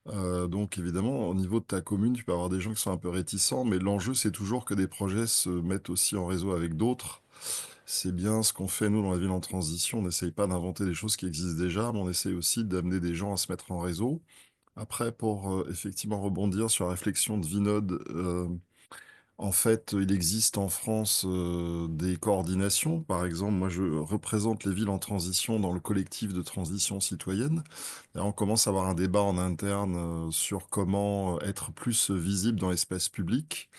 Donc évidemment, au niveau de ta commune, tu peux avoir des gens qui sont un peu réticents, mais l'enjeu, c'est toujours que des projets se mettent aussi en réseau avec d'autres. C'est bien ce qu'on fait, nous, dans la ville en transition. On n'essaye pas d'inventer des choses qui existent déjà, mais on essaye aussi d'amener des gens à se mettre en réseau. Après, pour effectivement rebondir sur la réflexion de Vinod, en fait, il existe en France des coordinations. Par exemple, moi, je représente les villes en transition dans le collectif de transition citoyenne. Là, on commence à avoir un débat en interne sur comment être plus visible dans l'espace public.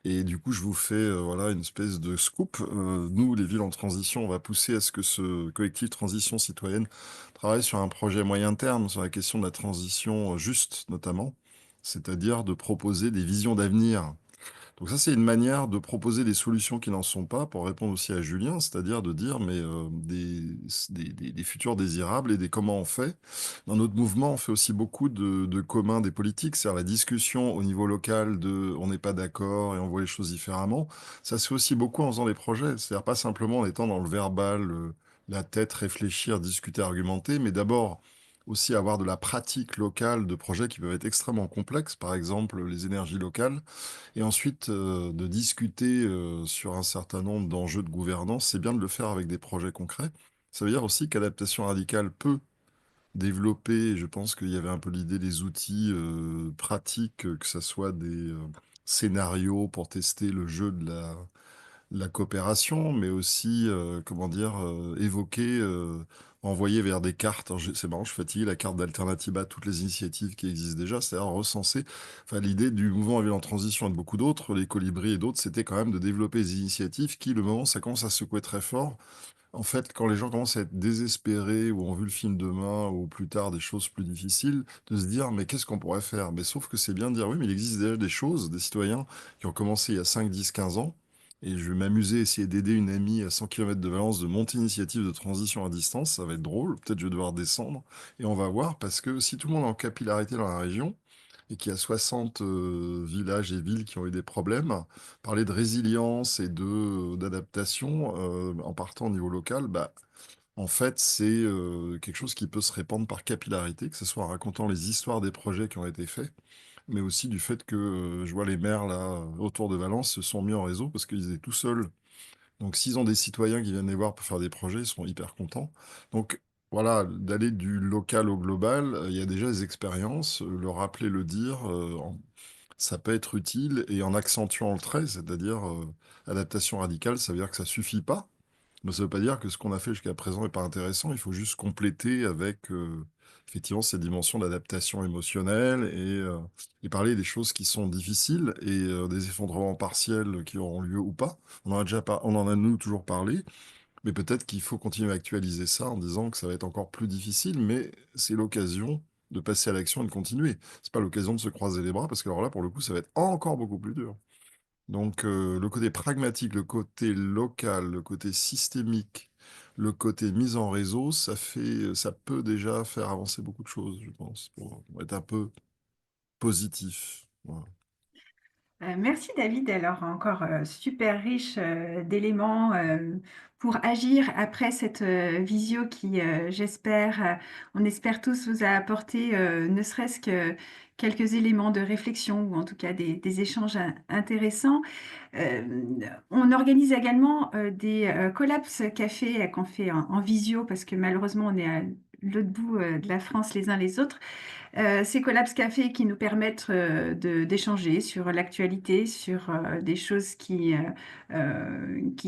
Et du coup, je vous fais voilà une espèce de scoop. Nous, les villes en transition, on va pousser à ce que ce collectif transition citoyenne travaille sur un projet moyen terme, sur la question de la transition juste, notamment, c'est-à-dire de proposer des visions d'avenir. Donc ça, c'est une manière de proposer des solutions qui n'en sont pas pour répondre aussi à Julien, c'est-à-dire de dire mais des futurs désirables et des comment on fait. Dans notre mouvement, on fait aussi beaucoup de communs des politiques, c'est-à-dire la discussion au niveau local de on n'est pas d'accord et on voit les choses différemment. Ça se fait aussi beaucoup en faisant des projets, c'est-à-dire pas simplement en étant dans le verbal, la tête, réfléchir, discuter, argumenter, mais d'abord aussi avoir de la pratique locale de projets qui peuvent être extrêmement complexes, par exemple les énergies locales. Et ensuite, de discuter sur un certain nombre d'enjeux de gouvernance, c'est bien de le faire avec des projets concrets. Ça veut dire aussi qu'adaptation radicale peut développer, et je pense qu'il y avait un peu l'idée des outils pratiques, que ce soit des scénarios pour tester le jeu de la coopération, mais aussi, comment dire, évoquer, envoyer vers des cartes. Alors, c'est marrant, je suis fatigué, la carte d'Alternativa à toutes les initiatives qui existent déjà, c'est-à-dire recenser. Enfin, l'idée du mouvement Ville en transition et de beaucoup d'autres, les colibris et d'autres, c'était quand même de développer des initiatives qui, le moment où ça commence à secouer très fort, en fait, quand les gens commencent à être désespérés ou ont vu le film demain ou plus tard des choses plus difficiles, de se dire mais qu'est-ce qu'on pourrait faire? Mais sauf que c'est bien de dire oui, mais il existe déjà des choses, des citoyens qui ont commencé il y a 5, 10, 15 ans. Et je vais m'amuser à essayer d'aider une amie à 100 km de Valence de monter une initiative de transition à distance. Ça va être drôle. Peut-être je vais devoir descendre. Et on va voir parce que si tout le monde est en capillarité dans la région, et qu'il y a 60 villages et villes qui ont eu des problèmes. Parler de résilience et d'adaptation en partant au niveau local, bah, en fait, c'est quelque chose qui peut se répandre par capillarité, que ce soit en racontant les histoires des projets qui ont été faits, mais aussi du fait que je vois les maires là autour de Valence se sont mis en réseau parce qu'ils étaient tout seuls. Donc, s'ils ont des citoyens qui viennent les voir pour faire des projets, ils seront hyper contents. Donc, voilà, d'aller du local au global, il y a déjà des expériences, le rappeler, le dire, ça peut être utile et en accentuant le trait, c'est-à-dire adaptation radicale, ça veut dire que ça suffit pas. Mais ça veut pas dire que ce qu'on a fait jusqu'à présent n'est pas intéressant. Il faut juste compléter avec effectivement cette dimension d'adaptation émotionnelle et parler des choses qui sont difficiles et des effondrements partiels qui auront lieu ou pas. On en a nous toujours parlé, mais peut-être qu'il faut continuer à actualiser ça en disant que ça va être encore plus difficile, mais c'est l'occasion de passer à l'action et de continuer. C'est pas l'occasion de se croiser les bras parce que alors là, pour le coup, ça va être encore beaucoup plus dur. Donc, le côté pragmatique, le côté local, le côté systémique, le côté mise en réseau, ça peut déjà faire avancer beaucoup de choses, je pense, pour être un peu positif. Voilà. Merci David, alors encore super riche d'éléments pour agir après cette visio qui, j'espère, on espère tous vous a apporté ne serait-ce que quelques éléments de réflexion ou en tout cas des échanges intéressants. Euh, on organise également des collapses café qu'on fait en visio parce que malheureusement on est à l'autre bout de la France les uns les autres. Ces collabs café qui nous permettent d'échanger sur l'actualité, sur des choses qui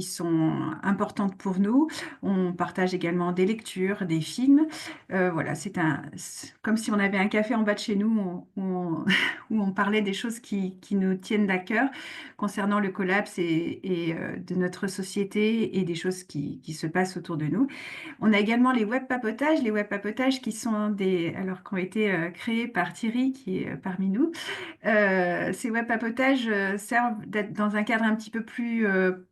sont importantes pour nous. On partage également des lectures, des films. Voilà, c'est comme si on avait un café en bas de chez nous où on parlait des choses qui nous tiennent à cœur concernant le collapse et de notre société et des choses qui se passent autour de nous. On a également les web papotages qui sont qui ont été créés par Thierry qui est parmi nous. Ces web papotages servent d'être dans un cadre un petit peu plus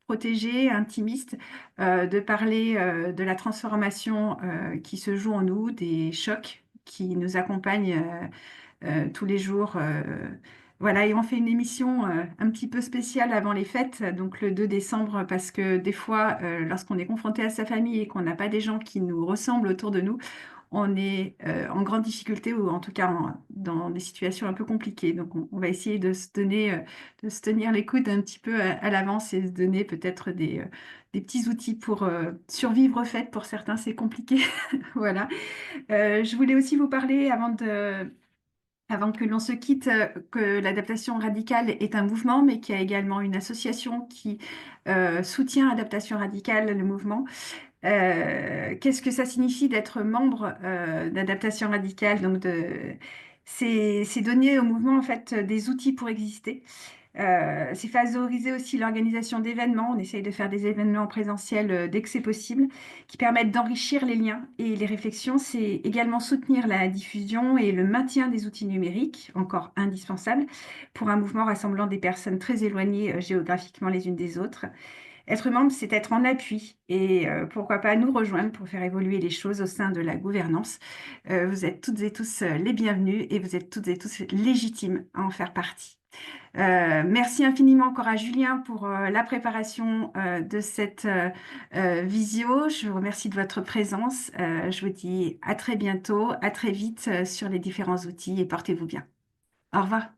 protégé, intimiste, de parler de la transformation qui se joue en nous, des chocs qui nous accompagnent tous les jours. Voilà, et on fait une émission un petit peu spéciale avant les fêtes, donc le 2 décembre, parce que des fois, lorsqu'on est confronté à sa famille et qu'on n'a pas des gens qui nous ressemblent autour de nous, on est en grande difficulté ou en tout cas dans des situations un peu compliquées. Donc on va essayer de se tenir les coudes un petit peu à l'avance et se donner peut-être des petits outils pour survivre aux fêtes. Pour certains, c'est compliqué. Voilà. Je voulais aussi vous parler avant que l'on se quitte, que l'adaptation radicale est un mouvement, mais qu'il y a également une association qui soutient Adaptation radicale, le mouvement. Qu'est-ce que ça signifie d'être membre d'Adaptation radicale? C'est donner au mouvement en fait des outils pour exister. C'est favoriser aussi l'organisation d'événements. On essaye de faire des événements présentiels dès que c'est possible, qui permettent d'enrichir les liens et les réflexions. C'est également soutenir la diffusion et le maintien des outils numériques, encore indispensables, pour un mouvement rassemblant des personnes très éloignées géographiquement les unes des autres. Être membre, c'est être en appui et pourquoi pas nous rejoindre pour faire évoluer les choses au sein de la gouvernance. Vous êtes toutes et tous les bienvenus et vous êtes toutes et tous légitimes à en faire partie. Merci infiniment encore à Julien pour la préparation de cette visio. Je vous remercie de votre présence. Je vous dis à très bientôt, à très vite sur les différents outils et portez-vous bien. Au revoir.